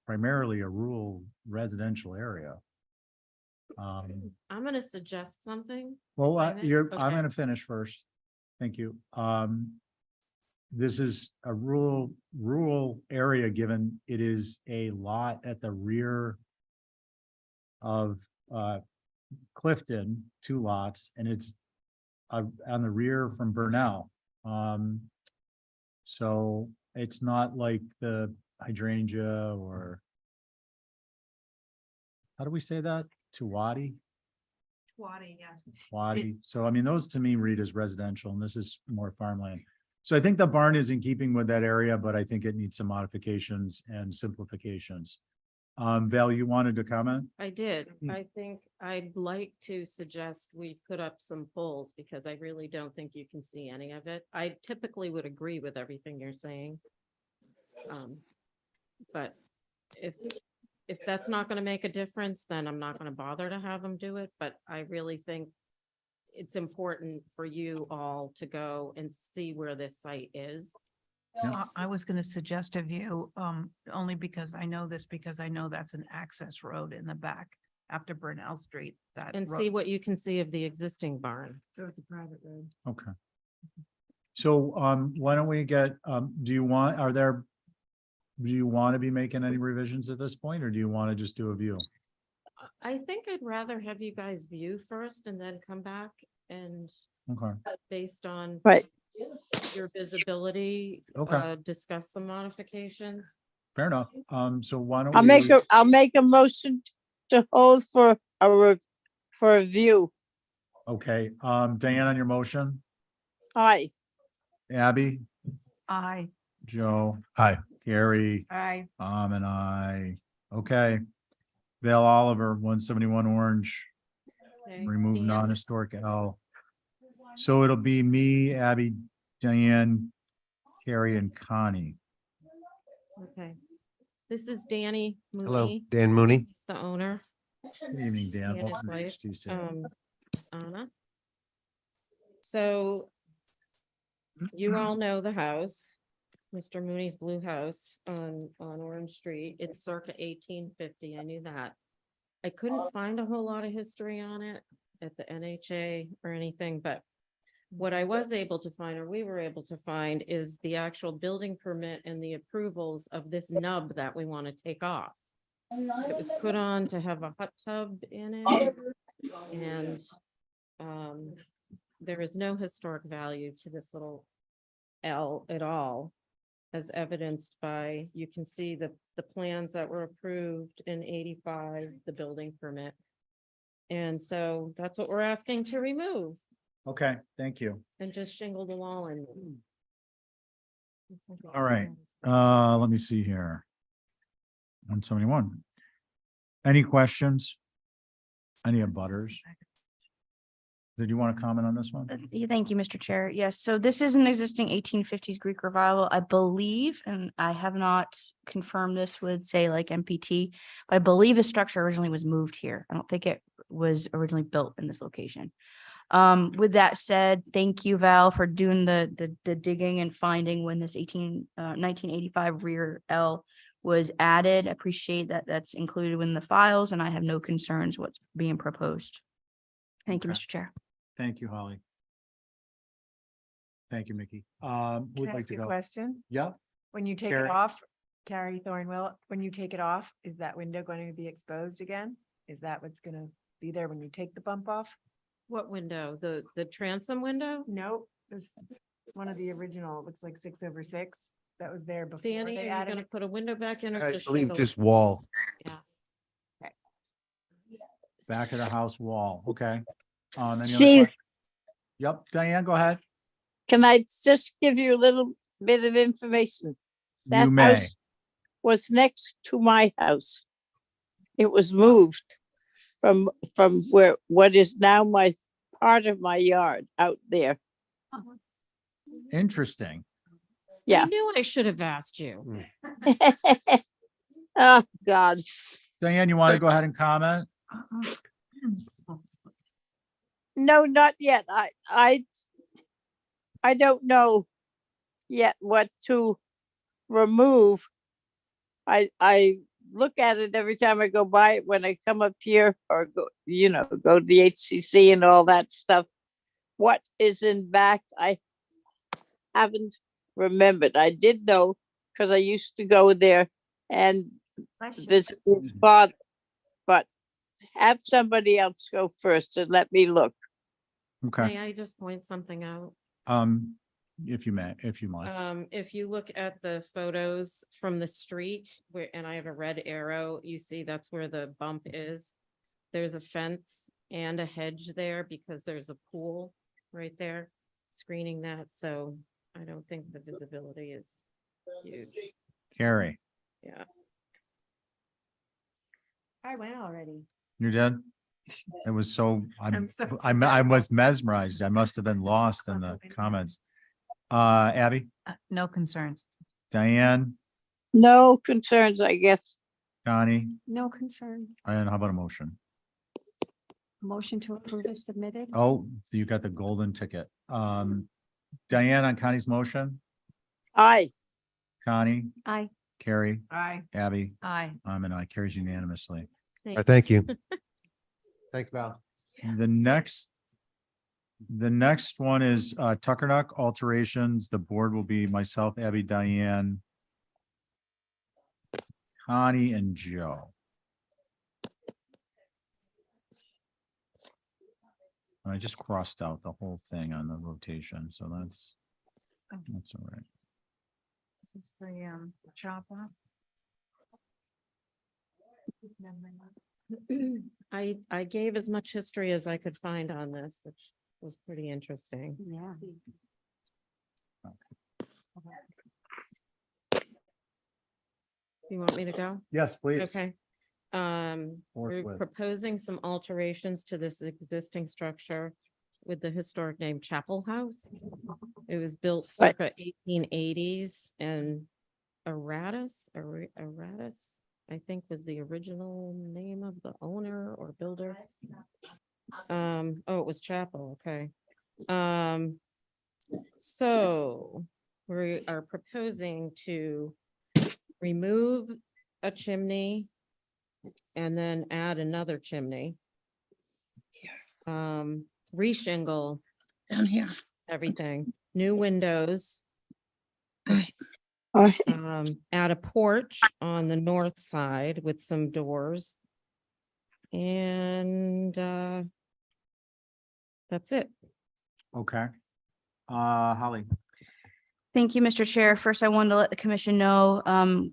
Speaker 3: primarily a rural residential area.
Speaker 2: I'm gonna suggest something.
Speaker 3: Well,
Speaker 2: if I may.
Speaker 3: I'm
Speaker 2: Okay.
Speaker 3: gonna finish first. Thank you. This is a rural area, given it is a lot at the rear of Clifton, 2 lots, and it's on the rear from Burnell. So it's not like the hydrangea or how do we say that? Tuwadi?
Speaker 18: yeah.
Speaker 3: Wadi. So I mean, those to me read as residential and this is more farmland. So I think the barn is in keeping with that area, but I think it needs some modifications and simplifications. Val, you wanted to comment?
Speaker 2: I did.
Speaker 3: Mm.
Speaker 2: I think I'd like to suggest we put up some poles because I really don't think you can see any of it. I typically would agree with everything you're saying. But if that's not gonna make a difference, then I'm not gonna bother to have them do it, but I really think it's important for you all to go and see where this site is.
Speaker 18: I was gonna suggest a view, only because I know that's an access road in the back after Burnell Street, that.
Speaker 2: And
Speaker 18: road-
Speaker 2: see what you can see of the existing barn.
Speaker 14: So it's a private road.
Speaker 3: Okay. So why don't we get, do you want to be making any revisions at this point, or do you want to just do a view?
Speaker 2: I think I'd rather have you guys view first and then come back and
Speaker 3: Okay,
Speaker 2: based on
Speaker 4: Right.
Speaker 2: your visibility,
Speaker 3: Okay.
Speaker 2: discuss some modifications.
Speaker 3: fair enough. So why don't
Speaker 4: I'll make a motion to hold for for a view.
Speaker 3: Okay, Diane on your motion,
Speaker 4: Aye.
Speaker 3: Abby,
Speaker 18: I,
Speaker 3: Joe,
Speaker 17: Aye.
Speaker 3: Gary,
Speaker 14: Aye.
Speaker 3: and I. Okay. Vale Oliver, 171 Orange,
Speaker 2: Okay,
Speaker 3: remove
Speaker 2: Dan?
Speaker 3: non-historic L. So it'll be me, Abby, Diane, Carrie, and Connie.
Speaker 2: Okay. This is Danny
Speaker 11: Hello,
Speaker 2: Mooney.
Speaker 11: Dan Mooney.
Speaker 2: He's the owner.
Speaker 3: Good evening, Dan.
Speaker 2: And his
Speaker 3: Welcome to
Speaker 2: wife,
Speaker 3: HTC.
Speaker 2: Anna. So you all know the house, Mr. Mooney's blue house on Orange Street. It's circa 1850. I knew that. I couldn't find a whole lot of history on it at the NHA or anything, but what I was able to find, or we were able to find, is the actual building permit and the approvals of this nub that we want to take off. It was put on to have a hot tub in it, and there is no historic value to this little L at all, as evidenced by, you can see the plans that were approved in 85, the building permit. And so that's what we're asking to remove
Speaker 3: Okay, thank you.
Speaker 2: and just shingle the wall in.
Speaker 3: All right, let me see here. 171. Any questions? Any abutters? Did you want to comment on this one?
Speaker 5: Yeah, thank you, Mr. Chair. Yes, so this is an existing 1850s Greek revival, I believe, and I have not confirmed this with, say, like MPT, but I believe the structure originally was moved here. I don't think it was originally built in this location. With that said, thank you, Val, for doing the digging and finding when this 1985 rear L was added. Appreciate that that's included in the files, and I have no concerns what's being proposed. Thank you,
Speaker 3: Okay.
Speaker 5: Mr. Chair.
Speaker 3: Thank you, Holly. Thank you, Mickey. Who'd
Speaker 14: Can I
Speaker 3: like
Speaker 14: ask
Speaker 3: to
Speaker 14: you a
Speaker 3: go?
Speaker 14: question?
Speaker 3: Yeah,
Speaker 14: When you take
Speaker 3: Carrie?
Speaker 14: it off, Carrie Thornwell, when you take it off, is that window going to be exposed again? Is that what's gonna be there when you take the bump off?
Speaker 2: What window? The transom window?
Speaker 14: Nope, it's one of the original, it looks like 6/6. that was there before.
Speaker 2: Danny,
Speaker 14: they
Speaker 2: are you
Speaker 14: added
Speaker 2: gonna
Speaker 14: it?
Speaker 2: put a window back in or
Speaker 17: I
Speaker 2: just
Speaker 17: believe
Speaker 2: shingles?
Speaker 17: just wall.
Speaker 2: Yeah.
Speaker 3: Back of the house wall, okay. Any other
Speaker 4: See,
Speaker 3: questions? Yep, Diane, go ahead.
Speaker 4: can I just give you a little bit of information?
Speaker 3: You
Speaker 4: That
Speaker 3: may.
Speaker 4: house was next to my house. It was moved from where, what is now my, part of my yard out there.
Speaker 3: Interesting.
Speaker 4: Yeah.
Speaker 2: I knew I should have asked you.
Speaker 4: Oh, God.
Speaker 3: Diane, you want to go ahead and comment?
Speaker 4: No, not yet. I don't know yet what to remove. I look at it every time I go by it when I come up here or go, go to the HCC and all that stuff. What is in back, I haven't remembered. I did know because I used to go there and visit his father, but have somebody else go first and let me look.
Speaker 3: Okay,
Speaker 2: May I just point something out?
Speaker 3: if you may, if you might.
Speaker 2: If you look at the photos from the street where, and I have a red arrow, you see that's where the bump is. There's a fence and a hedge there because there's a pool right there screening that. So I don't think the visibility is huge.
Speaker 3: Carrie,
Speaker 2: Yeah.
Speaker 14: I went already.
Speaker 3: you did? It was so,
Speaker 14: I'm so-
Speaker 3: I was mesmerized. I must have been lost in the comments. Abby,
Speaker 18: No concerns.
Speaker 3: Diane,
Speaker 4: No concerns, I guess.
Speaker 3: Connie,
Speaker 15: No concerns.
Speaker 3: and how about a motion?
Speaker 15: Motion to approve is submitted.
Speaker 3: Oh, you got the golden ticket. Diane on Connie's motion,
Speaker 4: Aye.
Speaker 3: Connie,
Speaker 15: Aye.
Speaker 3: Carrie,
Speaker 14: Aye.
Speaker 3: Abby,
Speaker 18: Aye.
Speaker 3: I'm an aye, carries unanimously.
Speaker 17: Thank you. Thanks, Val.
Speaker 3: The next one is Tuckernuck alterations. The board will be myself, Abby, Diane, Connie, and Joe. I just crossed out the whole thing on the rotation, so that's all right.
Speaker 18: This is the chopper.
Speaker 2: I gave as much history as I could find on this, which was pretty interesting.
Speaker 15: Yeah.
Speaker 2: You want me to go?
Speaker 3: Yes, please.
Speaker 2: Okay. We're
Speaker 3: Forthwith.
Speaker 2: proposing some alterations to this existing structure with the historic name Chapel House. It was built
Speaker 4: Right.
Speaker 2: circa 1880s and Aratus, I think was the original name of the owner or builder. Oh, it was Chapel, okay. So we are proposing to remove a chimney and then add another chimney. Reshingle
Speaker 15: Down here.
Speaker 2: everything, new windows.
Speaker 4: Aye.
Speaker 2: Add a porch on the north side with some doors. And that's it.
Speaker 3: Okay. Holly.
Speaker 5: Thank you, Mr. Chair. First, I wanted to let the commission know,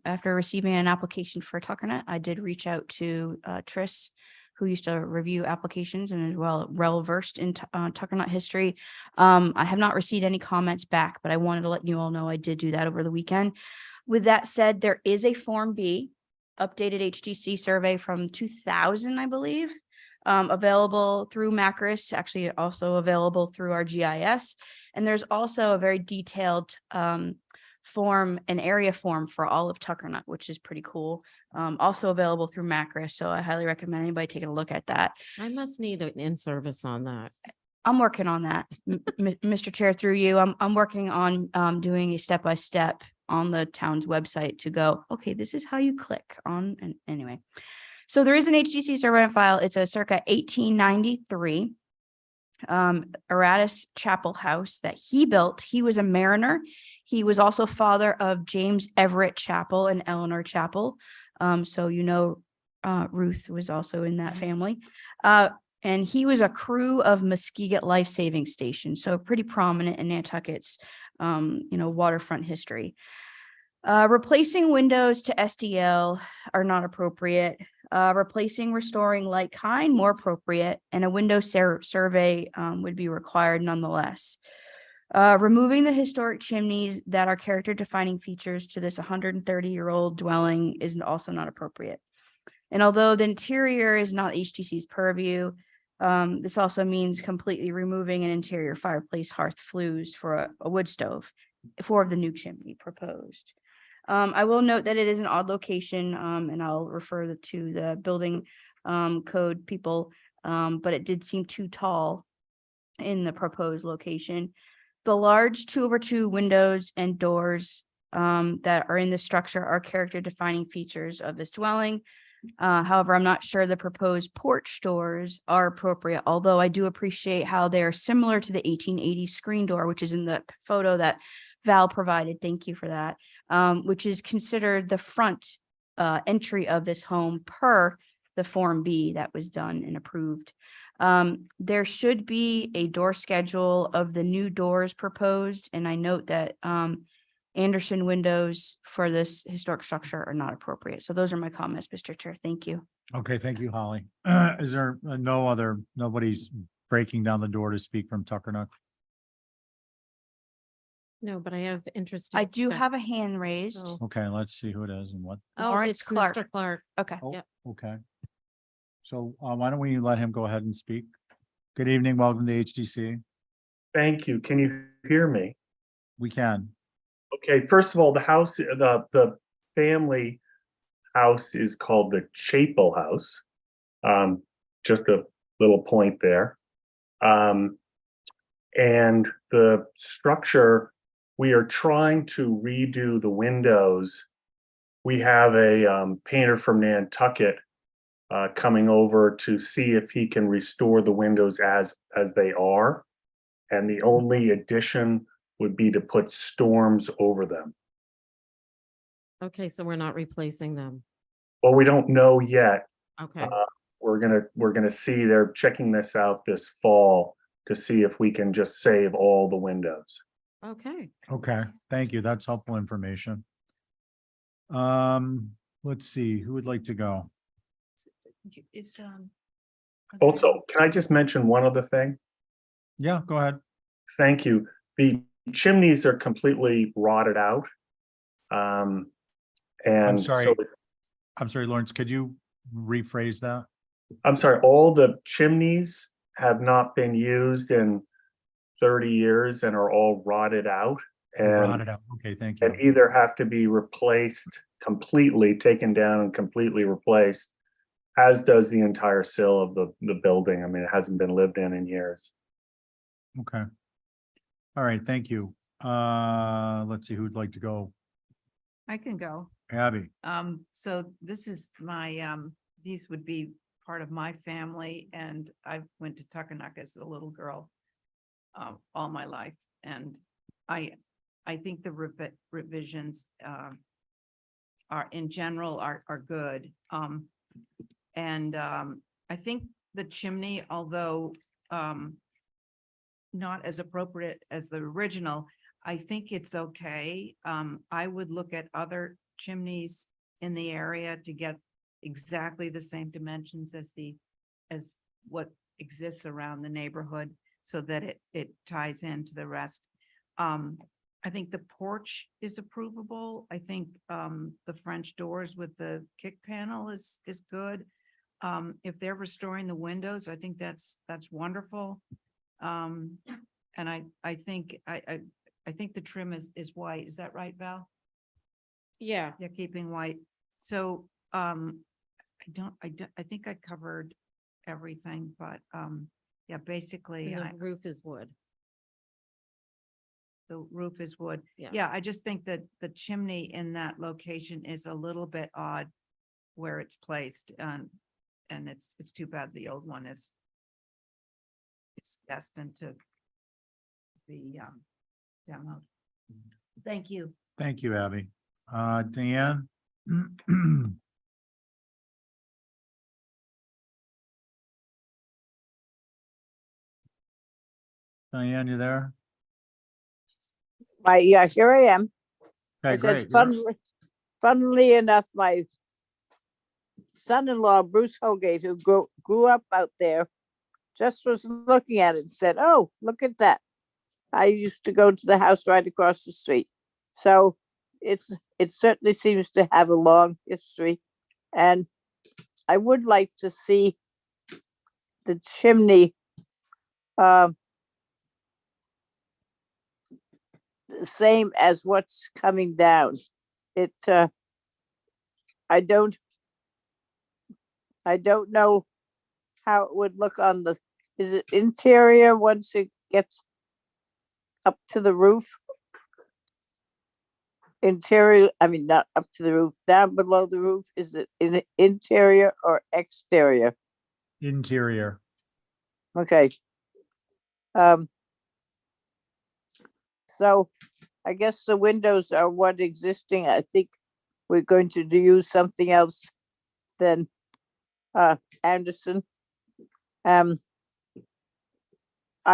Speaker 5: after receiving an application for Tuckernet, I did reach out to Tris, who used to review applications and is well versed in Tuckernet history. I have not received any comments back, but I wanted to let you all know I did do that over the weekend. With that said, there is a Form B updated HTC survey from 2000, I believe, available through Macris, actually also available through our GIS. And there's also a very detailed form, an area form for all of Tuckernuck, which is pretty cool. Also available through Macris. So I highly recommend anybody taking a look at that.
Speaker 2: I must need an in-service on that.
Speaker 5: I'm working on that, Mr. Chair, through you. I'm working on doing a step-by-step on the town's website to go, okay, this is how you click on, and anyway. So there is an HTC survey on file. It's a circa 1893 Aratus Chapel House that he built. He was a mariner. He was also father of James Everett Chapel and Eleanor Chapel. So Ruth was also in that family. And he was a crew of Muskeget Life Saving Station, so pretty prominent in Nantucket's waterfront history. Replacing windows to SDL are not appropriate. Replacing, restoring like kind, more appropriate, and a window survey would be required nonetheless. Removing the historic chimneys that are character defining features to this 130-year-old dwelling is also not appropriate. And although the interior is not HTC's purview, this also means completely removing an interior fireplace, hearth, flues for a wood stove for the new chimney proposed. I will note that it is an odd location, and I'll refer to the building code people, but it did seem too tall in the proposed location. The large 2/2 windows and doors that are in the structure are character defining features of this dwelling. However, I'm not sure the proposed porch doors are appropriate, although I do appreciate how they are similar to the 1880 screen door, which is in the photo that Val provided. Thank you for that. Which is considered the front entry of this home per the Form B that was done and approved. There should be a door schedule of the new doors proposed, and I note that Anderson windows for this historic structure are not appropriate. So those are my comments, Mr. Chair. Thank you.
Speaker 3: Okay, thank you, Holly. Is there nobody's breaking down the door to speak from Tuckernuck?
Speaker 2: No, but I have interest.
Speaker 5: I do have a hand raised.
Speaker 2: Oh.
Speaker 3: Okay, let's see who it is and what.
Speaker 2: Oh,
Speaker 5: Lawrence
Speaker 2: it's
Speaker 5: Clark.
Speaker 2: Mr. Clark.
Speaker 5: Okay.
Speaker 3: Oh,
Speaker 2: Yep.
Speaker 3: okay. So why don't we let him go ahead and speak? Good evening, welcome to HTC.
Speaker 11: Thank you. Can you hear me?
Speaker 3: We can.
Speaker 11: Okay, first of all, the house, the family house is called the Chapel House. Just a little point there. And the structure, we are trying to redo the windows. We have a painter from Nantucket coming over to see if he can restore the windows as they are. And the only addition would be to put storms over them.
Speaker 2: Okay, so we're not replacing them.
Speaker 11: Well, we don't know yet.
Speaker 2: Okay.
Speaker 11: We're gonna see. They're checking this out this fall to see if we can just save all the windows.
Speaker 2: Okay.
Speaker 3: Okay, thank you. That's helpful information. Let's see, who would like to go?
Speaker 18: Is,
Speaker 11: Also, can I just mention one other thing?
Speaker 3: Yeah, go ahead.
Speaker 11: Thank you. The chimneys are completely rotted out. And
Speaker 3: I'm sorry.
Speaker 11: so
Speaker 3: I'm sorry, Lawrence, could you rephrase that?
Speaker 11: I'm sorry, all the chimneys have not been used in 30 years and are all rotted out. And,
Speaker 3: Rotted out. Okay, thank you.
Speaker 11: and either have to be replaced completely, taken down and completely replaced, as does the entire sill of the building. I mean, it hasn't been lived in years.
Speaker 3: Okay. All right, thank you. Let's see who'd like to go.
Speaker 18: I can go.
Speaker 3: Abby.
Speaker 18: So this is my, these would be part of my family, and I went to Tuckernuck as a little girl all my life, and I think the revisions are in general are good. And I think the chimney, although not as appropriate as the original, I think it's okay. I would look at other chimneys in the area to get exactly the same dimensions as what exists around the neighborhood, so that it ties into the rest. I think the porch is approvable. I think the French doors with the kick panel is good. If they're restoring the windows, I think that's wonderful. And I think the trim is white. Is that right, Val?
Speaker 2: Yeah.
Speaker 18: They're keeping white. So I think I covered everything, but yeah, basically
Speaker 2: And the roof is wood.
Speaker 18: the roof is wood.
Speaker 2: Yeah.
Speaker 18: Yeah, I just think that the chimney in that location is a little bit odd where it's placed, and it's too bad the old one is destined to be demoed. Thank you.
Speaker 3: Thank you, Abby. Deanne? Diane, you there?
Speaker 4: Yeah, here I am. I
Speaker 3: Okay,
Speaker 4: said,
Speaker 3: great. Yeah.
Speaker 4: funnily enough, my son-in-law, Bruce Holgate, who grew up out there, just was looking at it and said, "Oh, look at that. I used to go to the house right across the street." So it certainly seems to have a long history. And I would like to see the chimney the same as what's coming down. It I don't know how it would look on the, is it interior once it gets up to the roof? Interior, I mean, not up to the roof, down below the roof, is it in interior or exterior?
Speaker 3: Interior.
Speaker 4: Okay. So I guess the windows are what existing. I think we're going to use something else than Anderson. I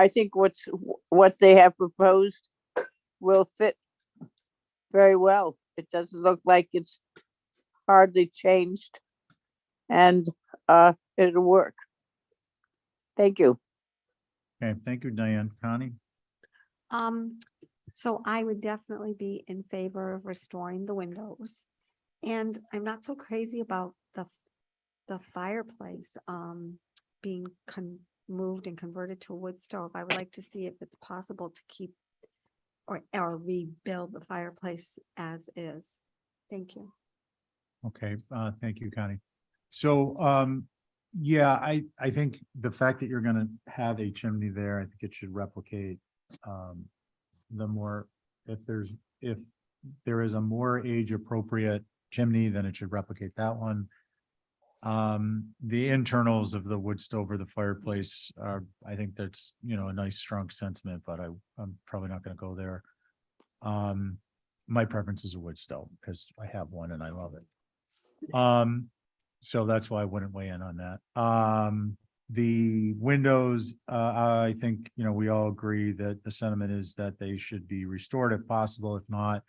Speaker 4: think what they have proposed will fit very well. It doesn't look like it's hardly changed, and it'll work. Thank you.
Speaker 3: Okay, thank you, Diane. Connie?
Speaker 15: So I would definitely be in favor of restoring the windows. And I'm not so crazy about the fireplace, being moved and converted to a wood stove. I would like to see if it's possible to keep or rebuild the fireplace as is. Thank you.
Speaker 3: Okay, thank you, Connie. So, yeah, I think the fact that you're gonna have a chimney there, I think it should replicate, the more, if there is a more age appropriate chimney, then it should replicate that one. The internals of the wood stove or the fireplace are, I think that's, a nice strong sentiment, but I'm probably not gonna go there. My preference is a wood stove because I have one and I love it. So that's why I wouldn't weigh in on that. The windows, I think, we all agree that the sentiment is that they should be restored if possible. If not,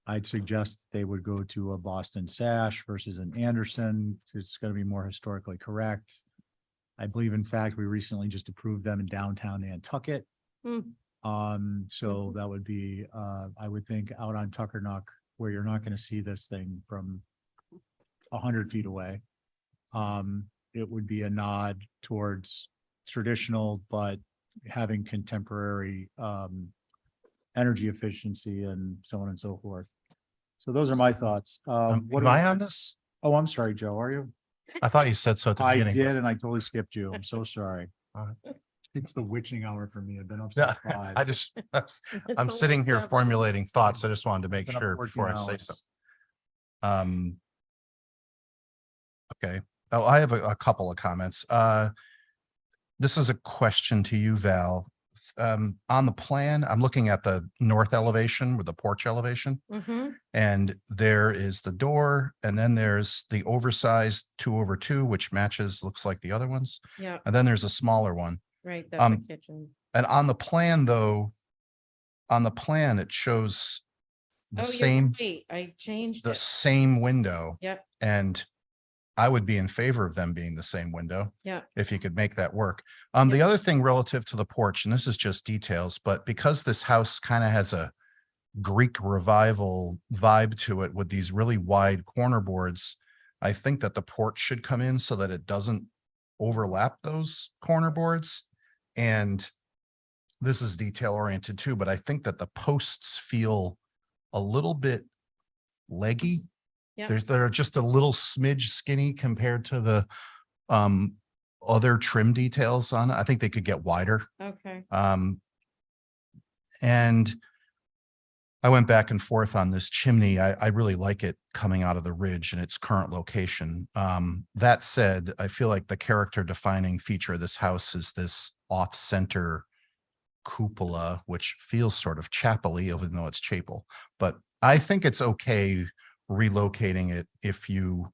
Speaker 3: I'd suggest they would go to a Boston sash versus an Anderson. It's going to be more historically correct. I believe, in fact, we recently just approved them in downtown Nantucket. So that would be, I would think, out on Tuckernuck, where you're not going to see this thing from 100 feet away. It would be a nod towards traditional, but having contemporary energy efficiency and so on and so forth. So those are my thoughts.
Speaker 17: Am I on this?
Speaker 3: Oh, I'm sorry, Joe. Are you?
Speaker 17: I thought you said so at the
Speaker 3: I
Speaker 17: beginning.
Speaker 3: did, and I totally skipped you. I'm so sorry. It's the witching hour for me. I've been up since
Speaker 17: Yeah,
Speaker 3: 5.
Speaker 17: I'm sitting here formulating thoughts. I just wanted to make
Speaker 3: Been up
Speaker 17: sure
Speaker 3: 14
Speaker 17: before I say
Speaker 3: hours.
Speaker 17: so. Okay. Oh, I have a couple of comments. This is a question to you, Val. On the plan, I'm looking at the north elevation with the porch elevation, and there is the door, and then there's the oversized 2/2, which matches, looks like the other ones.
Speaker 2: Yeah,
Speaker 17: And then there's a smaller one.
Speaker 2: right, that's a kitchen.
Speaker 17: And on the plan, though, it shows the
Speaker 2: Oh, you're
Speaker 17: same,
Speaker 2: right, I changed
Speaker 17: the
Speaker 2: it.
Speaker 17: same window.
Speaker 2: Yep,
Speaker 17: And I would be in favor of them being the same window
Speaker 2: yeah,
Speaker 17: if you could make that work. The other thing relative to the porch, and this is just details, but because this house kind of has a Greek revival vibe to it with these really wide corner boards, I think that the porch should come in so that it doesn't overlap those corner boards. And this is detail oriented too, but I think that the posts feel a little bit leggy.
Speaker 2: yeah.
Speaker 17: They're just a little smidge skinny compared to the other trim details on it. I think they could get wider.
Speaker 2: Okay,
Speaker 17: And I went back and forth on this chimney. I really like it coming out of the ridge in its current location. That said, I feel like the character defining feature of this house is this off-center cupola, which feels sort of chapel-y, even though it's chapel. But I think it's okay relocating it if you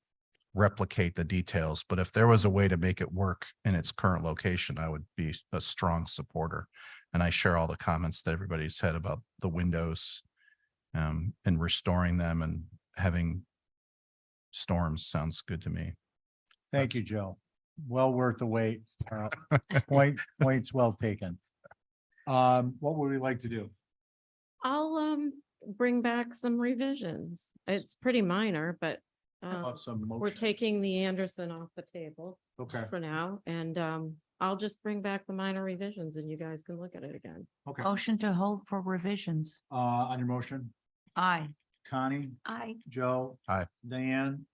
Speaker 17: replicate the details. But if there was a way to make it work in its current location, I would be a strong supporter. And I share all the comments that everybody's said about the windows and restoring them and having storms sounds good to me.
Speaker 3: Thank you, Joe. Well worth the wait. Points well taken. What would we like to do?
Speaker 2: I'll bring back some revisions. It's pretty minor, but
Speaker 3: Have some
Speaker 2: we're
Speaker 3: motion.
Speaker 2: taking the Anderson off the table
Speaker 3: Okay,
Speaker 2: for now, and I'll just bring back the minor revisions and you guys can look at it again.
Speaker 3: okay.
Speaker 18: Motion to hold for revisions.
Speaker 3: On your motion,
Speaker 18: Aye.
Speaker 3: Connie,
Speaker 15: I,
Speaker 3: Joe.
Speaker 17: Aye.
Speaker 3: Diane.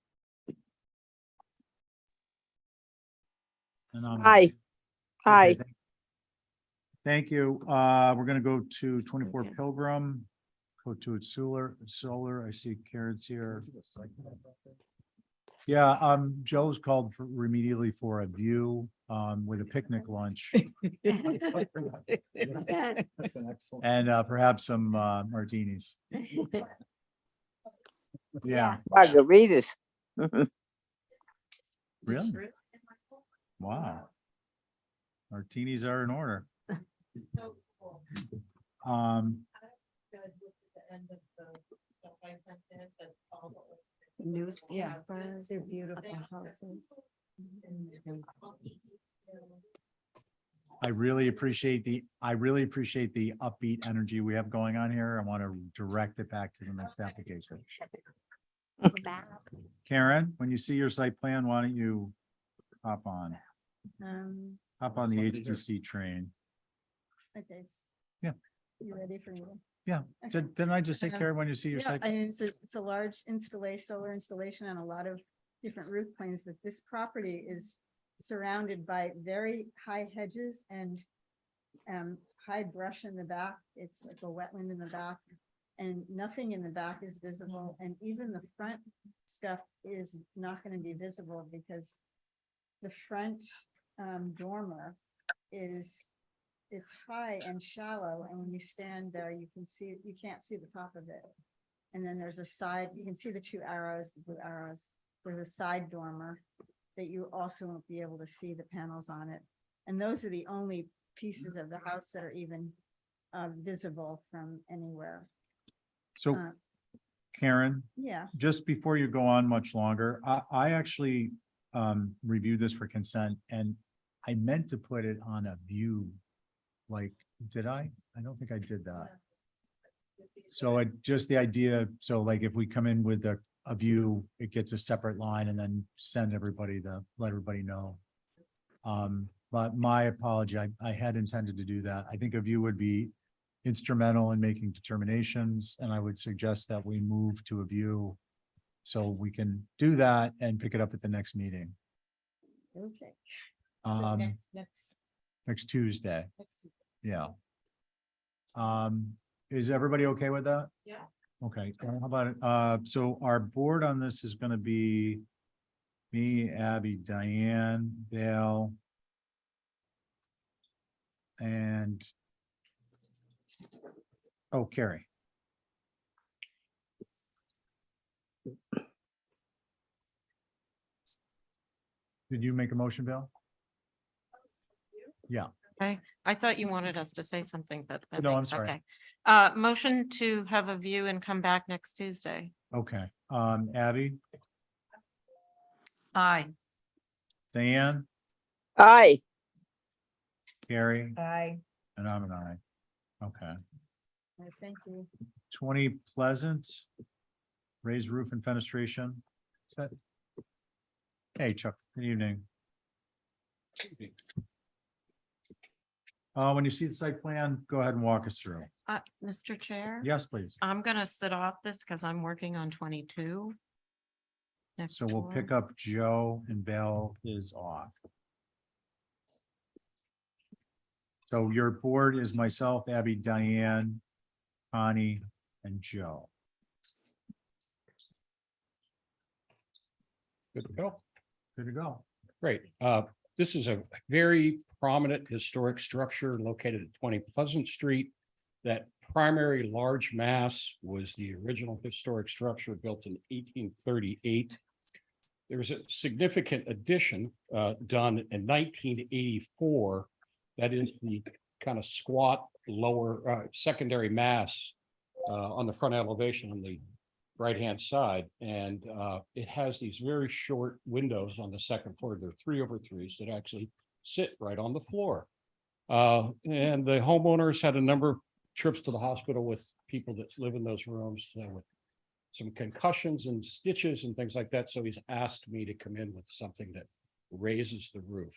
Speaker 3: And I'm
Speaker 4: Aye.
Speaker 3: Okay,
Speaker 4: Aye.
Speaker 3: Thank you. We're gonna go to 24
Speaker 2: Okay.
Speaker 3: Pilgrim. Go to it solar. I see Karen's here. Yeah, Joe's called remedially for a view, with a picnic lunch and, perhaps some, martinis. Yeah,
Speaker 4: Margaritas.
Speaker 3: really? Wow. Martinis are in order. Um,
Speaker 2: News.
Speaker 6: Yeah, they're beautiful houses.
Speaker 3: I really appreciate the upbeat energy we have going on here. I want to direct it back to the next application. Karen, when you see your site plan, why don't you hop on the HTC train?
Speaker 6: Okay.
Speaker 3: Yeah.
Speaker 6: You ready for me?
Speaker 3: Yeah, didn't I just say, Karen, when you see your site?
Speaker 6: I mean, it's a large solar installation on a lot of different roof planes, but this property is surrounded by very high hedges and high brush in the back. It's like a wetland in the back and nothing in the back is visible. And even the front stuff is not going to be visible because the front dormer it's high and shallow, and when you stand there, you can't see the top of it. And then there's a side, you can see the two arrows, the blue arrows. There's a side dormer that you also won't be able to see the panels on it. And those are the only pieces of the house that are even visible from anywhere.
Speaker 3: So Karen,
Speaker 6: Yeah.
Speaker 3: just before you go on much longer, I actually reviewed this for consent and I meant to put it on a view. Like, did I? I don't think I did that. So just the idea, so like if we come in with a view, it gets a separate line and then let everybody know. But my apology, I had intended to do that. I think a view would be instrumental in making determinations, and I would suggest that we move to a view so we can do that and pick it up at the next meeting.
Speaker 6: Okay. So
Speaker 3: Next Tuesday.
Speaker 6: next week.
Speaker 3: Yeah. Is everybody okay with that?
Speaker 2: Yeah.
Speaker 3: Okay, how about it? So our board on this is gonna be me, Abby, Diane, Dale. And Carrie. Did you make a motion, Bill? Yeah.
Speaker 2: Okay, I thought you wanted us to say something, but.
Speaker 3: No, I'm
Speaker 2: thanks.
Speaker 3: sorry.
Speaker 2: Okay. Motion to have a view and come back next Tuesday.
Speaker 3: Okay, Abby,
Speaker 18: Aye.
Speaker 3: Diane,
Speaker 4: Aye.
Speaker 3: Carrie,
Speaker 6: Aye.
Speaker 3: and I'm an aye. Okay,
Speaker 6: Thank you.
Speaker 3: 20 Pleasant, raised roof and fenestration. Is that? Hey Chuck, good evening. When you see the site plan, go ahead and walk us through.
Speaker 2: Mr. Chair?
Speaker 3: Yes, please.
Speaker 2: I'm gonna sit off this because I'm working on 22. Next
Speaker 3: So we'll
Speaker 2: door.
Speaker 3: pick up Joe and Belle is off. So your board is myself, Abby, Diane, Connie, and Joe.
Speaker 10: Good to go.
Speaker 3: Good to go.
Speaker 10: Great. This is a very prominent historic structure located at 20 Pleasant Street. That primary large mass was the original historic structure built in 1838. There was a significant addition done in 1984. That is the kind of squat lower secondary mass on the front elevation on the right-hand side. And it has these very short windows on the second floor. They're 3/3s that actually sit right on the floor. And the homeowners had a number of trips to the hospital with people that live in those rooms with some concussions and stitches and things like that. So he's asked me to come in with something that raises the roof.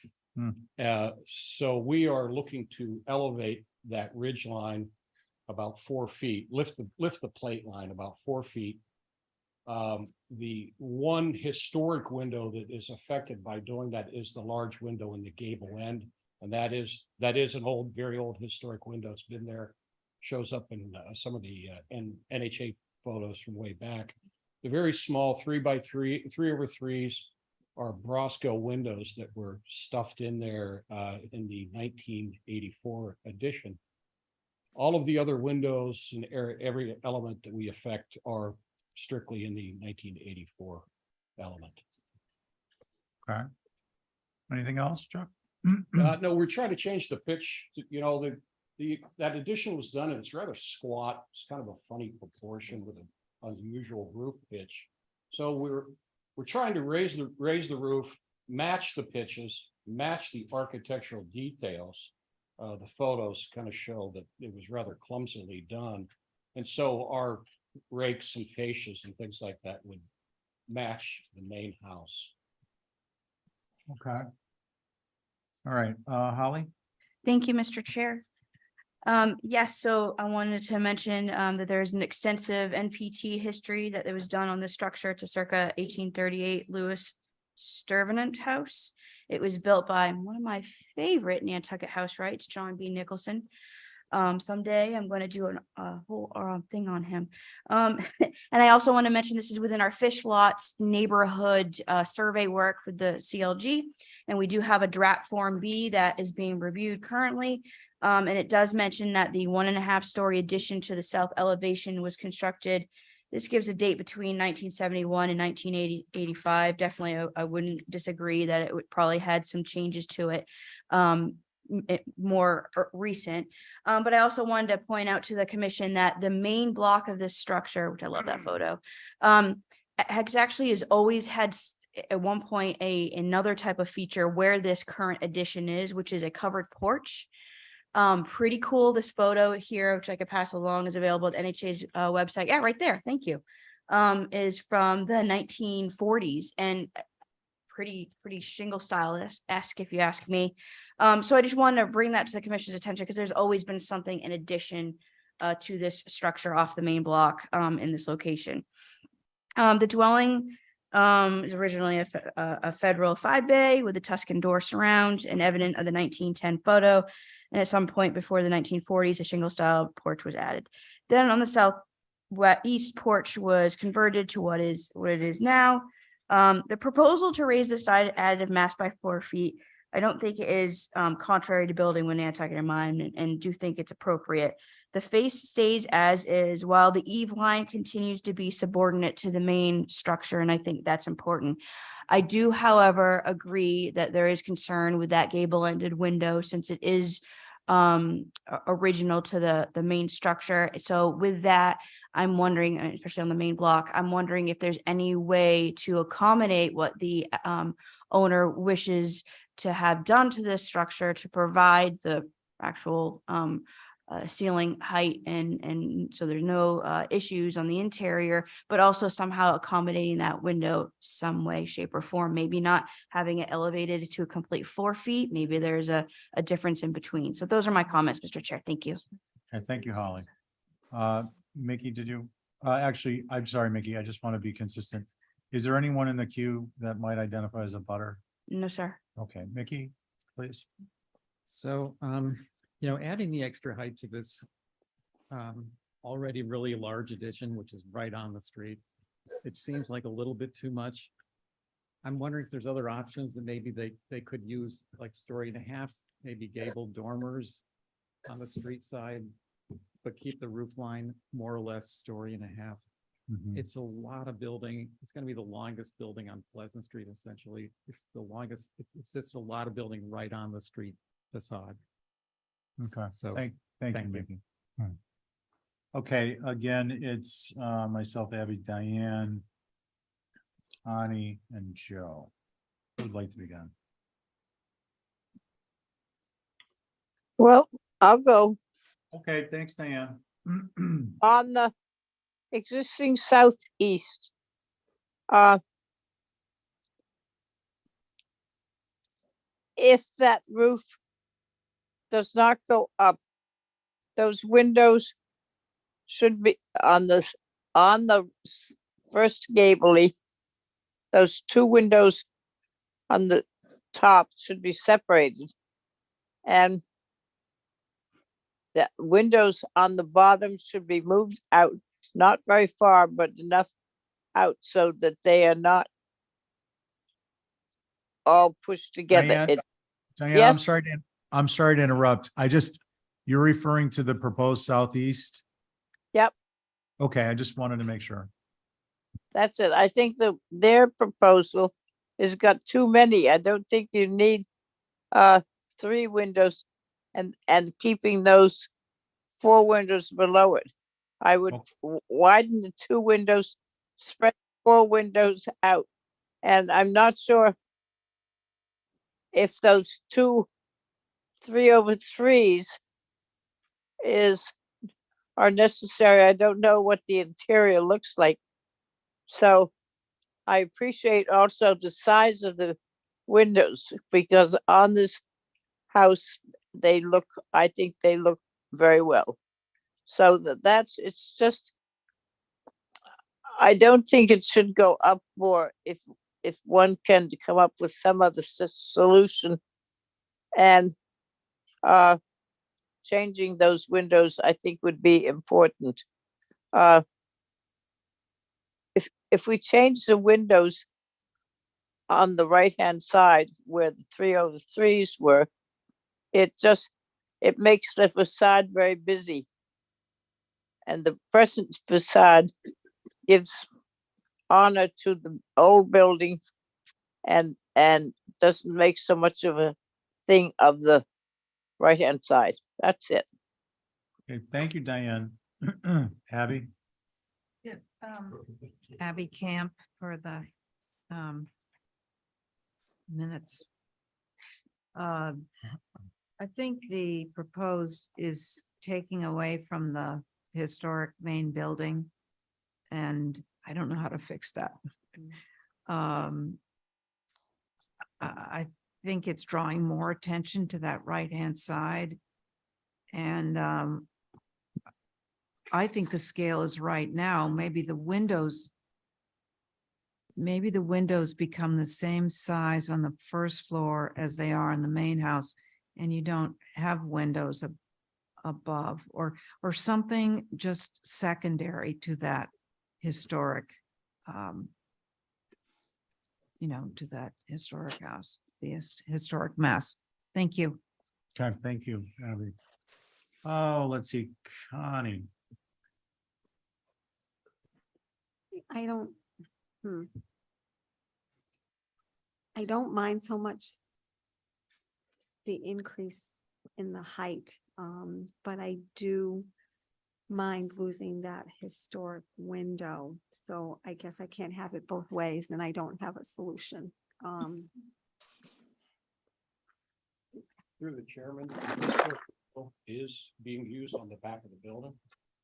Speaker 10: So we are looking to elevate that ridge line about 4 feet, lift the plate line about 4 feet. The one historic window that is affected by doing that is the large window in the gable end. And that is an old, very old historic window. It's been there, shows up in some of the NHA photos from way back. The very small 3/3s are Brosco windows that were stuffed in there in the 1984 edition. All of the other windows and every element that we affect are strictly in the 1984 element.
Speaker 3: Okay. Anything else, Chuck?
Speaker 10: No, we're trying to change the pitch. That addition was done and it's rather squat. It's kind of a funny proportion with an unusual roof pitch. So we're trying to raise the roof, match the pitches, match the architectural details. The photos kind of show that it was rather clumsily done. And so our rakes and fascias and things like that would match the main house.
Speaker 3: Okay. All right, Holly?
Speaker 5: Thank you, Mr. Chair. Yes, so I wanted to mention that there's an extensive NPT history that was done on this structure to circa 1838 Lewis Stuyvesant House. It was built by one of my favorite Nantucket house wrights, John B. Nicholson. Someday I'm going to do a whole thing on him. And I also want to mention this is within our fish lots neighborhood survey work with the CLG. And we do have a draft Form B that is being reviewed currently. And it does mention that the 1.5-story addition to the south elevation was constructed. This gives a date between 1971 and 1985. Definitely, I wouldn't disagree that it would probably had some changes to it. More recent. But I also wanted to point out to the commission that the main block of this structure, which I love that photo, has always had at one point another type of feature where this current addition is, which is a covered porch. Pretty cool. This photo here, which I could pass along, is available at NHA's website. Yeah, right there. Thank you. Is from the 1940s and pretty shingle style-esque, if you ask me. So I just wanted to bring that to the commission's attention because there's always been something in addition to this structure off the main block in this location. The dwelling is originally a federal 5-bay with a Tuscan door surround and evident of the 1910 photo. And at some point before the 1940s, a shingle style porch was added. Then on the southeast porch was converted to what it is now. The proposal to raise the side additive mass by 4 feet, I don't think it is contrary to building with Nantucket in mind and do think it's appropriate. The face stays as is while the eave line continues to be subordinate to the main structure, and I think that's important. I do, however, agree that there is concern with that gable-ended window since it is original to the main structure. So with that, I'm wondering, especially on the main block, I'm wondering if there's any way to accommodate what the owner wishes to have done to this structure to provide the actual ceiling height and so there's no issues on the interior, but also somehow accommodating that window some way, shape, or form. Maybe not having it elevated to a complete 4 feet. Maybe there's a difference in between. So those are my comments, Mr. Chair. Thank you.
Speaker 3: Okay, thank you, Holly. Mickey, did you, actually, I'm sorry, Mickey, I just want to be consistent. Is there anyone in the queue that might identify as a butter?
Speaker 5: No, sir.
Speaker 3: Okay, Mickey, please.
Speaker 9: So, adding the extra height to this already really large addition, which is right on the street, it seems like a little bit too much. I'm wondering if there's other options that maybe they could use, like 1.5 stories, maybe gabled dormers on the street side, but keep the roof line more or less 1.5 stories. It's a lot of building. It's going to be the longest building on Pleasant Street, essentially. It's the longest, it's just a lot of building right on the street facade.
Speaker 3: Okay,
Speaker 9: So
Speaker 3: thank you, Mickey. Okay, again, it's myself, Abby, Diane, Connie, and Joe. Who would like to begin?
Speaker 4: Well, I'll go.
Speaker 3: Okay, thanks, Diane.
Speaker 4: On the existing southeast, if that roof does not go up, those windows should be on the first gable. Those two windows on the top should be separated. And the windows on the bottom should be moved out, not very far, but enough out so that they are not all pushed together.
Speaker 3: Diane, Diane,
Speaker 4: Yes.
Speaker 3: I'm sorry to interrupt. You're referring to the proposed southeast?
Speaker 4: Yep,
Speaker 3: Okay, I just wanted to make sure.
Speaker 4: that's it. I think their proposal has got too many. I don't think you need 3 windows and keeping those 4 windows below it. I would widen the 2 windows, spread 4 windows out. And I'm not sure if those 2 3/3s are necessary. I don't know what the interior looks like. So I appreciate also the size of the windows, because on this house, I think they look very well. So it's just, I don't think it should go up more if one can come up with some other solution. And changing those windows, I think, would be important. If we change the windows on the right-hand side where the 3/3s were, it makes the facade very busy. And the present facade gives honor to the old building and doesn't make so much of a thing of the right-hand side. That's it.
Speaker 3: Okay, thank you, Diane. Abby?
Speaker 18: Yeah, Abby Camp for the minutes. I think the proposed is taking away from the historic main building, and I don't know how to fix that. I think it's drawing more attention to that right-hand side. And I think the scale is right now. Maybe the windows become the same size on the first floor as they are in the main house, and you don't have windows above or something just secondary to that historic, to that historic house, the historic mass. Thank you.
Speaker 3: Okay, thank you, Abby. Oh, let's see, Connie.
Speaker 15: I don't mind so much the increase in the height, but I do mind losing that historic window. So I guess I can't have it both ways, and I don't have a solution.
Speaker 10: Through the chairman, the historic building is being used on the back of the building,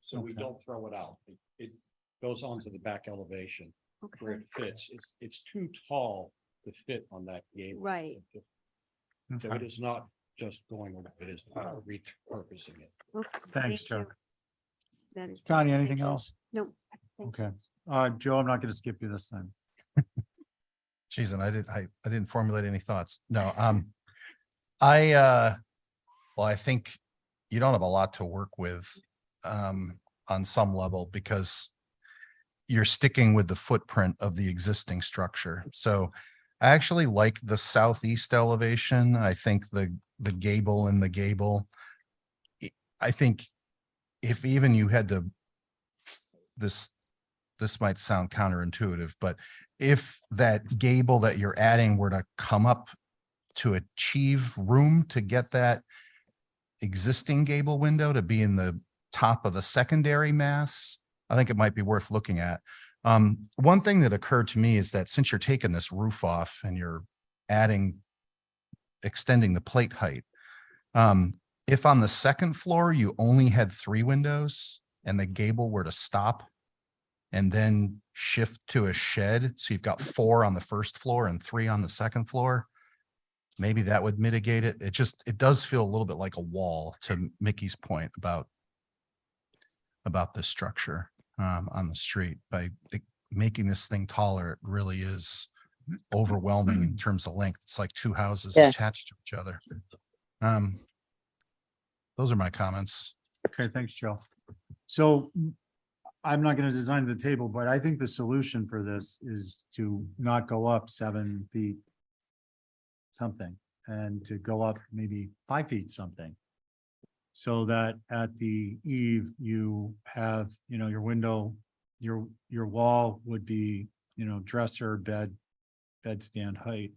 Speaker 10: so we don't throw it out. It goes onto the back elevation where it fits. It's too tall to fit on that gable.
Speaker 15: Right.
Speaker 10: So it is not just going away, it is repurposing it.
Speaker 15: Okay,
Speaker 3: Thanks,
Speaker 15: thank
Speaker 3: Joe.
Speaker 15: you. That is.
Speaker 3: Connie,
Speaker 15: thank
Speaker 3: anything
Speaker 15: you.
Speaker 3: else?
Speaker 15: No. thank you.
Speaker 3: Okay, Joe, I'm not gonna skip you this time.
Speaker 17: Geez, and I didn't formulate any thoughts. No, I think you don't have a lot to work with on some level, because you're sticking with the footprint of the existing structure. So I actually like the southeast elevation. I think the gable and the gable. I think if even you had this might sound counterintuitive, but if that gable that you're adding were to come up to achieve room to get that existing gable window to be in the top of the secondary mass, I think it might be worth looking at. One thing that occurred to me is that since you're taking this roof off and you're extending the plate height, if on the second floor you only had 3 windows and the gable were to stop and then shift to a shed, so you've got 4 on the first floor and 3 on the second floor, maybe that would mitigate it. It does feel a little bit like a wall, to Mickey's point about this structure on the street. By making this thing taller, it really is overwhelming in terms of length. It's like 2 houses attached to each other. Those are my comments.
Speaker 3: Okay, thanks, Joe. So I'm not going to design the table, but I think the solution for this is to not go up 7 feet something, and to go up maybe 5 feet something. So that at the eave, you have, your window, your wall would be, dresser, bedstand height.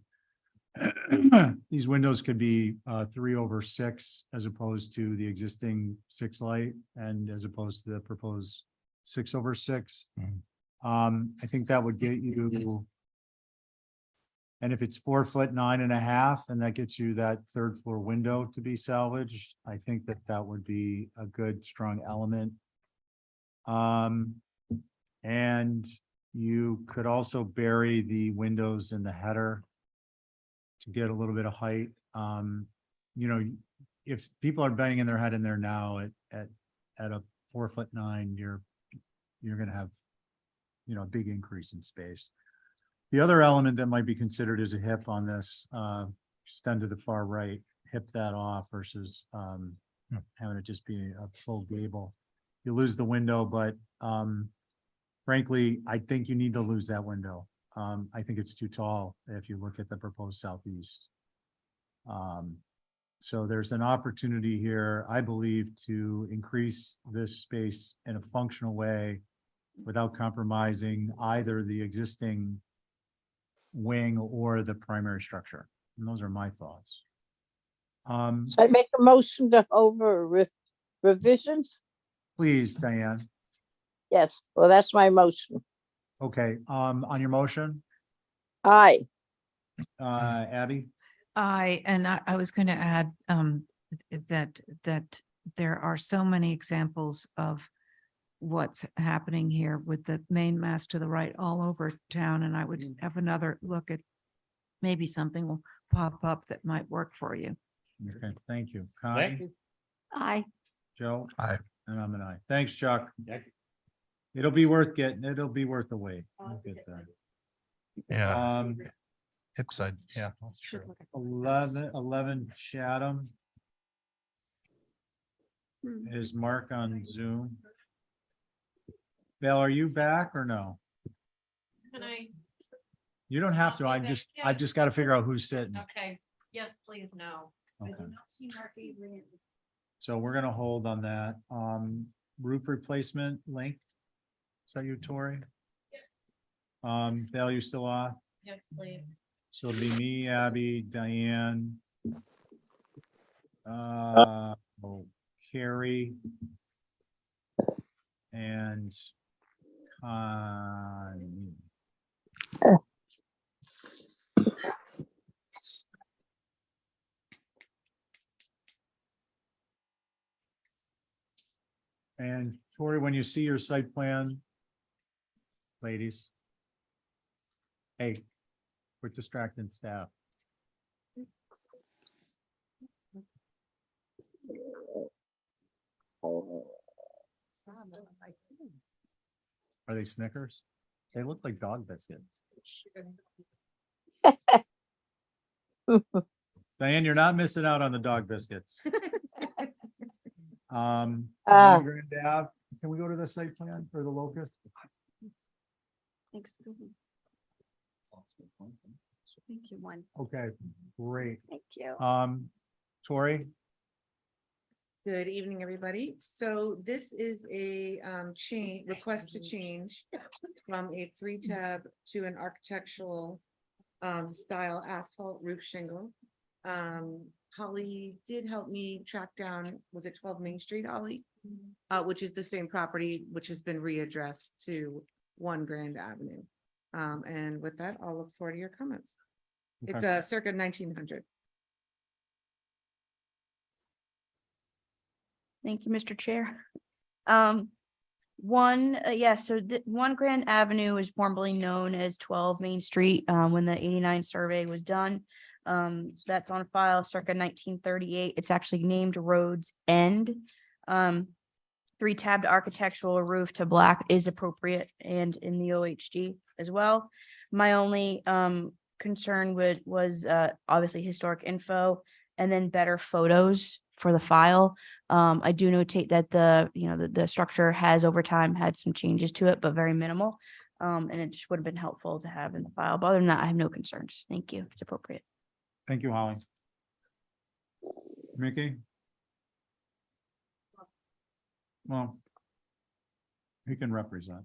Speaker 3: These windows could be 3/6 as opposed to the existing 6 light, and as opposed to the proposed 6/6. I think that would get you, and if it's 4'9.5", and that gets you that 3rd floor window to be salvaged, I think that would be a good, strong element. And you could also bury the windows in the header to get a little bit of height. If people are banging their head in there now at a 4'9", you're gonna have, a big increase in space. The other element that might be considered is a hip on this, extend to the far right, hip that off versus having it just be a full gable. You lose the window, but frankly, I think you need to lose that window. I think it's too tall if you look at the proposed southeast. So there's an opportunity here, I believe, to increase this space in a functional way without compromising either the existing wing or the primary structure. And those are my thoughts.
Speaker 4: So I make a motion to over revisions?
Speaker 3: Please, Diane.
Speaker 4: Yes, well, that's my motion.
Speaker 3: Okay, on your motion,
Speaker 4: Aye.
Speaker 3: Abby?
Speaker 18: I was going to add that there are so many examples of what's happening here with the main mast to the right all over town, and I would have another look at maybe something will pop up that might work for you.
Speaker 3: Okay, thank you. Connie?
Speaker 15: Aye.
Speaker 3: Joe?
Speaker 17: Aye.
Speaker 3: And I'm an aye. Thanks, Chuck. It'll be worth the wait. We'll get there.
Speaker 17: Yeah. Hip side, yeah.
Speaker 3: 11 Chatham. Is Mark on Zoom? Val, are you back or no?
Speaker 2: Can I?
Speaker 3: You don't have to. I've just got to figure out who's sitting.
Speaker 2: Okay, yes, please, no.
Speaker 3: Okay. So we're gonna hold on that. Roof replacement link. Is that you, Tori? Val, you still off?
Speaker 2: Yes, please.
Speaker 3: So it'll be me, Abby, Diane. Carrie. And Connie. And Tori, when you see your site plan, ladies. Hey, quit distracting staff. Are they Snickers? They look like dog biscuits. Diane, you're not missing out on the dog biscuits. Grand Ave, can we go to the site plan for the locust?
Speaker 15: Thanks. Thank you, one.
Speaker 3: Okay, great.
Speaker 15: Thank you.
Speaker 3: Tori?
Speaker 12: Good evening, everybody. So this is a request to change from a 3-tab to an architectural style asphalt roof shingle. Holly did help me track down, was it 12 Main Street, Holly? which is the same property, which has been readdressed to 1 Grand Avenue. And with that, I'll look forward to your comments. It's
Speaker 3: Okay.
Speaker 12: circa 1900.
Speaker 5: Thank you, Mr. Chair. So 1 Grand Avenue is formerly known as 12 Main Street, when the 89 survey was done. So that's on file circa 1938. It's actually named Rhodes End. 3-tabbed architectural roof to black is appropriate and in the OHD as well. My only concern was obviously historic info and then better photos for the file. I do notate that the structure has over time had some changes to it, but very minimal. And it just would have been helpful to have in the file. But other than that, I have no concerns. Thank you. It's appropriate.
Speaker 3: Thank you, Holly. Mickey? Well, he can represent.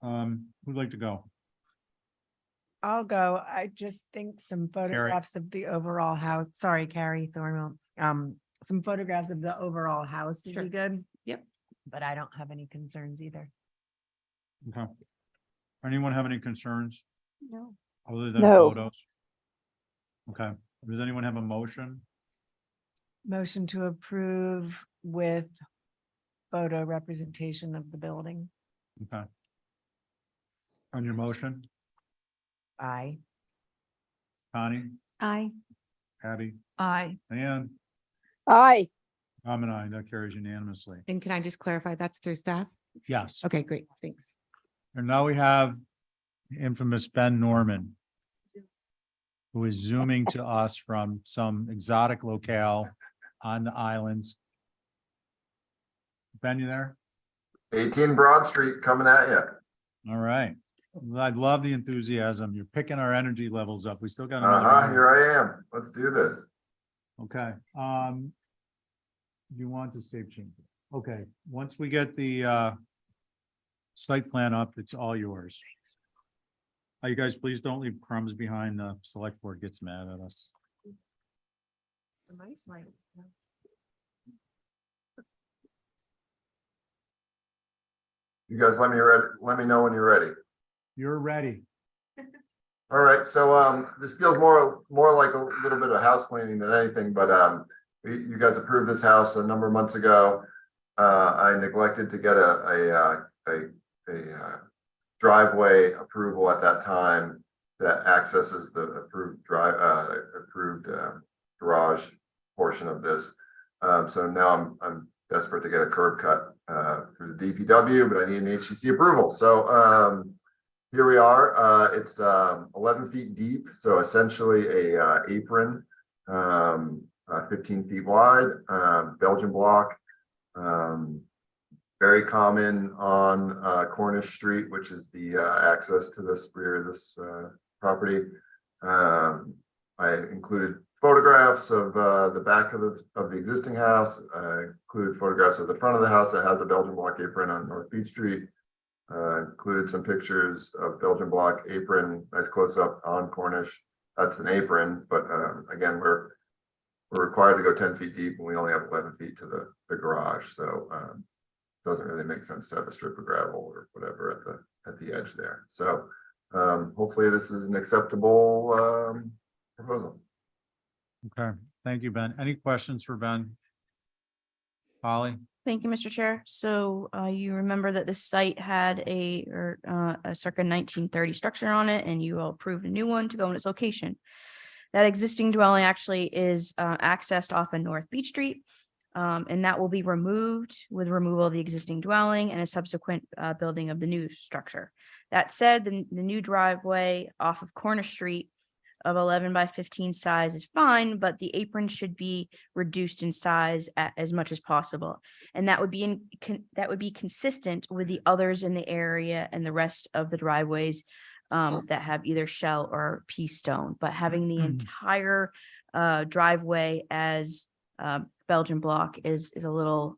Speaker 3: Who'd like to go?
Speaker 14: I'll go. I just think some photographs of the overall house, sorry, Carrie Thornwell. Some photographs of the overall house would
Speaker 12: Sure.
Speaker 14: be good.
Speaker 12: Yep.
Speaker 14: But I don't have any concerns either.
Speaker 3: Okay. Anyone have any concerns
Speaker 5: No.
Speaker 3: other than
Speaker 4: No.
Speaker 3: photos? Okay. Does anyone have a motion?
Speaker 14: Motion to approve with photo representation of the building.
Speaker 3: Okay. On your motion,
Speaker 14: Aye.
Speaker 3: Connie,
Speaker 15: Aye.
Speaker 3: Abby,
Speaker 18: Aye.
Speaker 3: and
Speaker 4: Aye.
Speaker 3: I'm an aye. That carries unanimously.
Speaker 12: And can I just clarify that's through staff?
Speaker 3: Yes.
Speaker 12: Okay, great. Thanks.
Speaker 3: And now we have the infamous Ben Norman, who is zooming to us from some exotic locale on the islands. Ben, you there?
Speaker 16: 18 Broad Street coming at you.
Speaker 3: All right. I love the enthusiasm. You're picking our energy levels up. We still got another hour.
Speaker 16: Here I am. Let's do this.
Speaker 3: Okay, you want to save change? Okay, once we get the site plan up, it's all yours. You guys, please don't leave crumbs behind. The select board gets mad at us.
Speaker 14: Nice light.
Speaker 16: You guys let me know when you're ready.
Speaker 3: You're ready.
Speaker 16: All right, so this feels more like a little bit of house cleaning than anything, but you guys approved this house a number of months ago. I neglected to get a driveway approval at that time that accesses the approved garage portion of this. So now I'm desperate to get a curb cut through the DPW, but I need an HCC approval. So here we are. It's 11 feet deep, so essentially a apron, 15 feet wide, Belgian block. Very common on Cornish Street, which is the access to this rear of this property. I included photographs of the back of the existing house. I included photographs of the front of the house that has a Belgian block apron on North Beach Street. Included some pictures of Belgian block apron, nice close up on Cornish. That's an apron, but again, we're required to go 10 feet deep and we only have 11 feet to the garage. So it doesn't really make sense to have a strip of gravel or whatever at the edge there. So hopefully this is an acceptable proposal.
Speaker 3: Okay, thank you, Ben. Any questions for Ben? Holly?
Speaker 5: Thank you, Mr. Chair. So you remember that the site had a circa 1930 structure on it, and you all approved a new one to go in its location. That existing dwelling actually is accessed off of North Beach Street, and that will be removed with removal of the existing dwelling and a subsequent building of the new structure. That said, the new driveway off of Cornish Street of 11 by 15 size is fine, but the apron should be reduced in size as much as possible. And that would be consistent with the others in the area and the rest of the driveways that have either shell or pea stone, but having the entire driveway as Belgian block is a little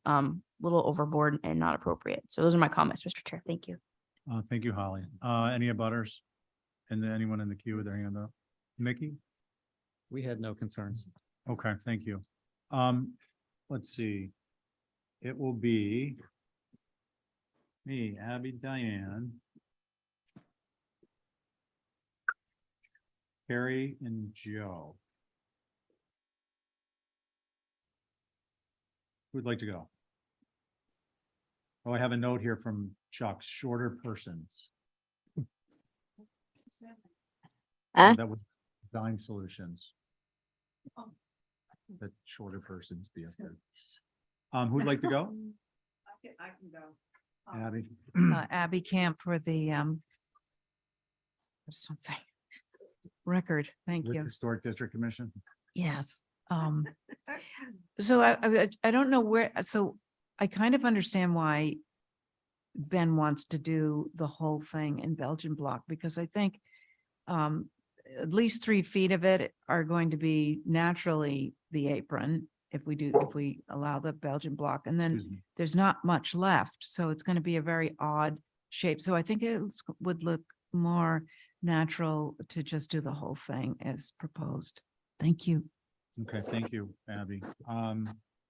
Speaker 5: overboard and not appropriate. So those are my comments, Mr. Chair. Thank you.
Speaker 3: Thank you, Holly. Any abutters? And then anyone in the queue with their hand up? Mickey?
Speaker 9: We had no concerns.
Speaker 3: Okay, thank you. Let's see. it will be me, Abby, Diane, Carrie, and Joe. Who'd like to go? Oh, I have a note here from Chuck, shorter persons.
Speaker 4: Huh?
Speaker 3: That was design solutions. That shorter persons be up there. Who'd like to go?
Speaker 18: I can go.
Speaker 3: Abby.
Speaker 18: Abby Camp for the, something. Record, thank
Speaker 3: With
Speaker 18: you.
Speaker 3: Historic District Commission.
Speaker 18: Yes. So I don't know where, so I kind of understand why Ben wants to do the whole thing in Belgian block, because I think at least 3 feet of it are going to be naturally the apron if we allow the Belgian block, and
Speaker 3: Excuse
Speaker 18: then
Speaker 3: me.
Speaker 18: there's not much left. So it's going to be a very odd shape. So I think it would look more natural to just do the whole thing as proposed. Thank you.
Speaker 3: Okay, thank you, Abby.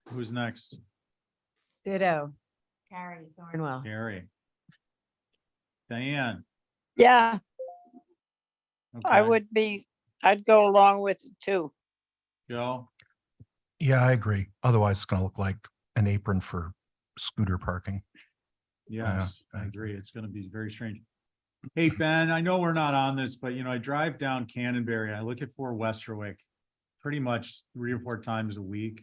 Speaker 3: Who's next?
Speaker 14: Ditto. Carrie Thornwell.
Speaker 3: Carrie. Diane.
Speaker 4: Yeah, I
Speaker 3: Okay.
Speaker 4: I'd go along with it too.
Speaker 3: Joe.
Speaker 17: Yeah, I agree. Otherwise, it's gonna look like an apron for scooter parking.
Speaker 3: Yes, I
Speaker 17: I-
Speaker 3: agree. It's gonna be very strange. Hey, Ben, I know we're not on this, but I drive down Cannonberry. I look at 4 Westerwick pretty much 3 or 4 times a week.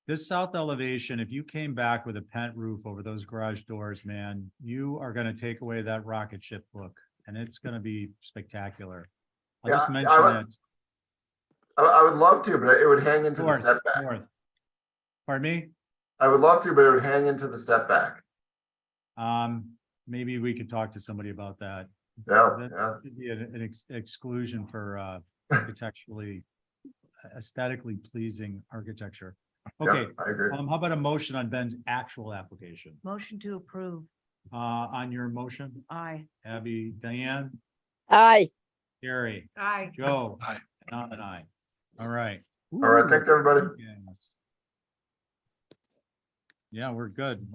Speaker 3: This south elevation, if you came back with a pent roof over those garage doors, man, you are gonna take away that rocket ship look, and it's gonna be spectacular. I'll just
Speaker 16: Yeah,
Speaker 3: mention
Speaker 16: I would-
Speaker 3: that.
Speaker 16: I would love to, but it would hang into the setback.
Speaker 3: North. Pardon me?
Speaker 16: I would love to, but it would hang into the setback.
Speaker 3: Maybe we could talk to somebody about that.
Speaker 16: Yeah,
Speaker 3: That
Speaker 16: yeah.
Speaker 3: could be an exclusion for architecturally, aesthetically pleasing architecture. Okay,
Speaker 16: Yeah, I agree.
Speaker 3: how about a motion on Ben's actual application?
Speaker 18: Motion to approve.
Speaker 3: On your motion,
Speaker 18: Aye.
Speaker 3: Abby, Diane,
Speaker 4: Aye.
Speaker 3: Gary,
Speaker 14: Aye.
Speaker 3: Joe.
Speaker 17: Aye.
Speaker 3: And I'm an aye. All right.
Speaker 16: All right, thanks, everybody.
Speaker 3: Yes. Yeah, we're good.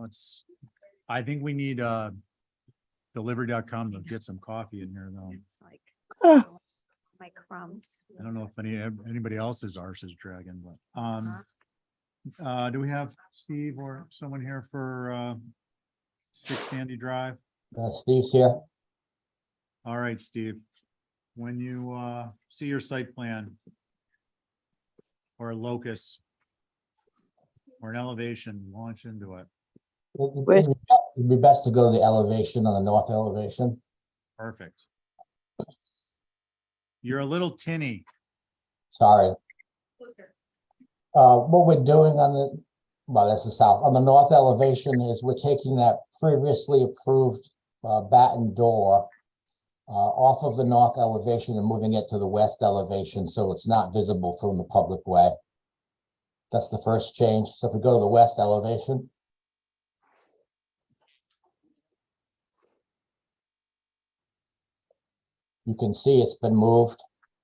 Speaker 3: I think we need delivery.com to get some coffee in here though.
Speaker 15: It's like my crumbs.
Speaker 3: I don't know if anybody else's arse is dragging, but do we have Steve or someone here for 6 Sandy Drive?
Speaker 8: Steve's here.
Speaker 3: All right, Steve. When you see your site plan or a locus or an elevation, launch into it.
Speaker 8: It'd be best to go to the elevation on the north elevation.
Speaker 3: Perfect. You're a little tinny.
Speaker 8: Sorry. What we're doing well, that's the south. On the north elevation is we're taking that previously approved batten door off of the north elevation and moving it to the west elevation so it's not visible from the public way. That's the first change. So if we go to the west elevation. You can see it's been moved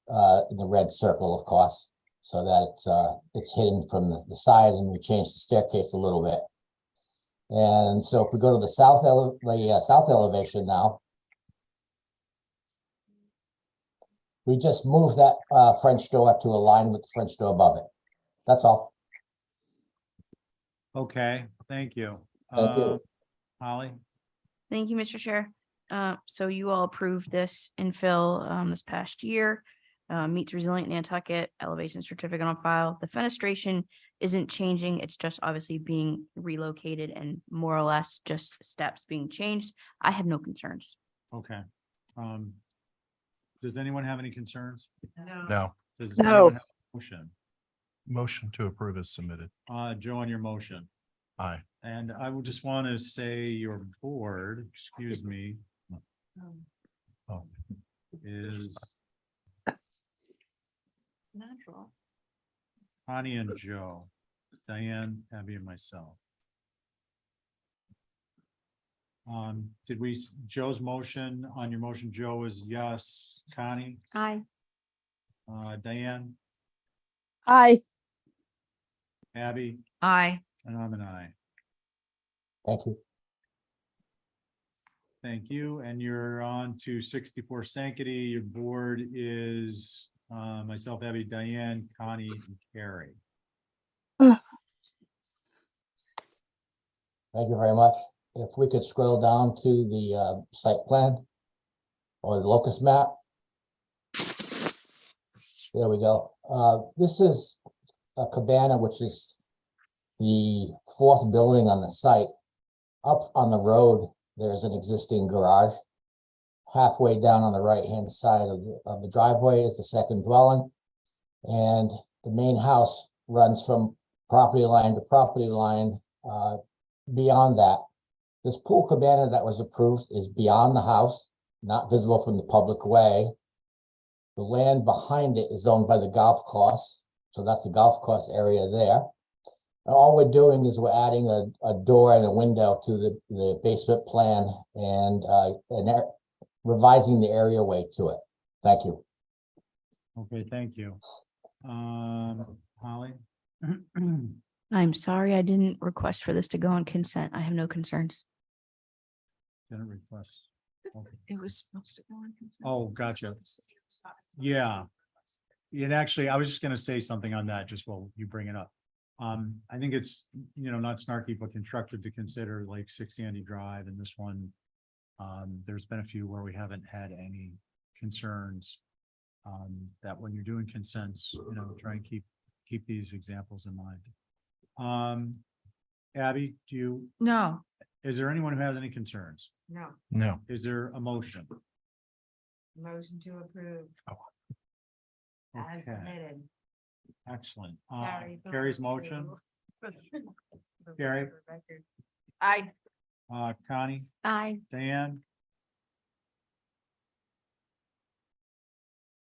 Speaker 8: in the red circle, of course, so that it's hidden from the side, and we changed the staircase a little bit. And so if we go to the south elevation now, we just move that French door to align with the French door above it. That's all.
Speaker 3: Okay, thank you.
Speaker 8: Thank you.
Speaker 3: Holly?
Speaker 5: Thank you, Mr. Chair. So you all approved this infill this past year. Meets resilient Nantucket elevation certificate on file. The fenestration isn't changing. It's just obviously being relocated and more or less just steps being changed. I have no concerns.
Speaker 3: Okay. Does anyone have any concerns?
Speaker 17: No.
Speaker 3: Does
Speaker 4: No.
Speaker 3: anyone have a motion?
Speaker 17: Motion to approve is submitted.
Speaker 3: Joe, on your motion.
Speaker 17: Aye.
Speaker 3: And I would just want to say your board, excuse me,
Speaker 17: Oh,
Speaker 3: is
Speaker 18: It's natural.
Speaker 3: Connie and Joe, Diane, Abby, and myself. Did Joe's motion, on your motion, Joe is yes, Connie,
Speaker 15: Aye.
Speaker 3: Diane,
Speaker 4: Aye.
Speaker 3: Abby,
Speaker 18: Aye.
Speaker 3: and I'm an aye.
Speaker 8: Thank you.
Speaker 3: Thank you. And you're on to 64 Sankaty. Your board is myself, Abby, Diane, Connie, and Carrie.
Speaker 8: Thank you very much. If we could scroll down to the site plan or the locus map. There we go. This is a cabana, which is the fourth building on the site. Up on the road, there's an existing garage. Halfway down on the right-hand side of the driveway is the second dwelling. And the main house runs from property line to property line. Beyond that, this pool cabana that was approved is beyond the house, not visible from the public way. The land behind it is owned by the golf course, so that's the golf course area there. And all we're doing is we're adding a door and a window to the basement plan and revising the areaway to it. Thank you.
Speaker 3: Okay, thank you. Holly?
Speaker 5: I'm sorry, I didn't request for this to go on consent. I have no concerns.
Speaker 3: Didn't request. Okay.
Speaker 18: It was supposed to go on consent.
Speaker 3: Oh, gotcha. Yeah. And actually, I was just gonna say something on that, just while you bring it up. I think it's, not snarky, but constructive to consider like 6 Sandy Drive and this one. There's been a few where we haven't had any concerns. That when you're doing consents, try and keep these examples in mind. Abby,
Speaker 18: No.
Speaker 3: is there anyone who has any concerns?
Speaker 14: No,
Speaker 17: No.
Speaker 3: Is there a motion?
Speaker 14: motion to approve as
Speaker 3: Okay,
Speaker 14: submitted.
Speaker 3: excellent.
Speaker 14: Carrie, vote
Speaker 3: Carrie's motion,
Speaker 14: for
Speaker 3: Carrie?
Speaker 14: the record. Aye.
Speaker 3: Connie,
Speaker 15: Aye.
Speaker 3: Diane,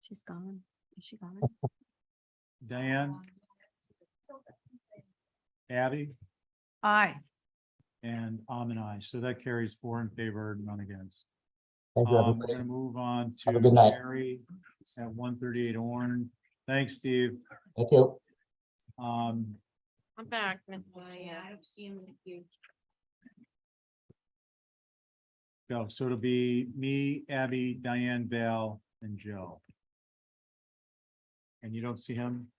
Speaker 15: She's gone. Is she gone?
Speaker 3: Diane, Abby,
Speaker 18: Aye.
Speaker 3: and an aye. So that carries 4 in favor, none against.
Speaker 8: Thank you,
Speaker 3: We're
Speaker 8: everybody.
Speaker 3: gonna move on
Speaker 8: Have a
Speaker 3: to
Speaker 8: good night.
Speaker 3: Jerry at 138 Orange. Thanks, Steve.
Speaker 8: Thank you.
Speaker 2: I'm back. Miss Diane.
Speaker 3: Go. So it'll be me, Abby, Diane, Val, and Joe. And you don't see him?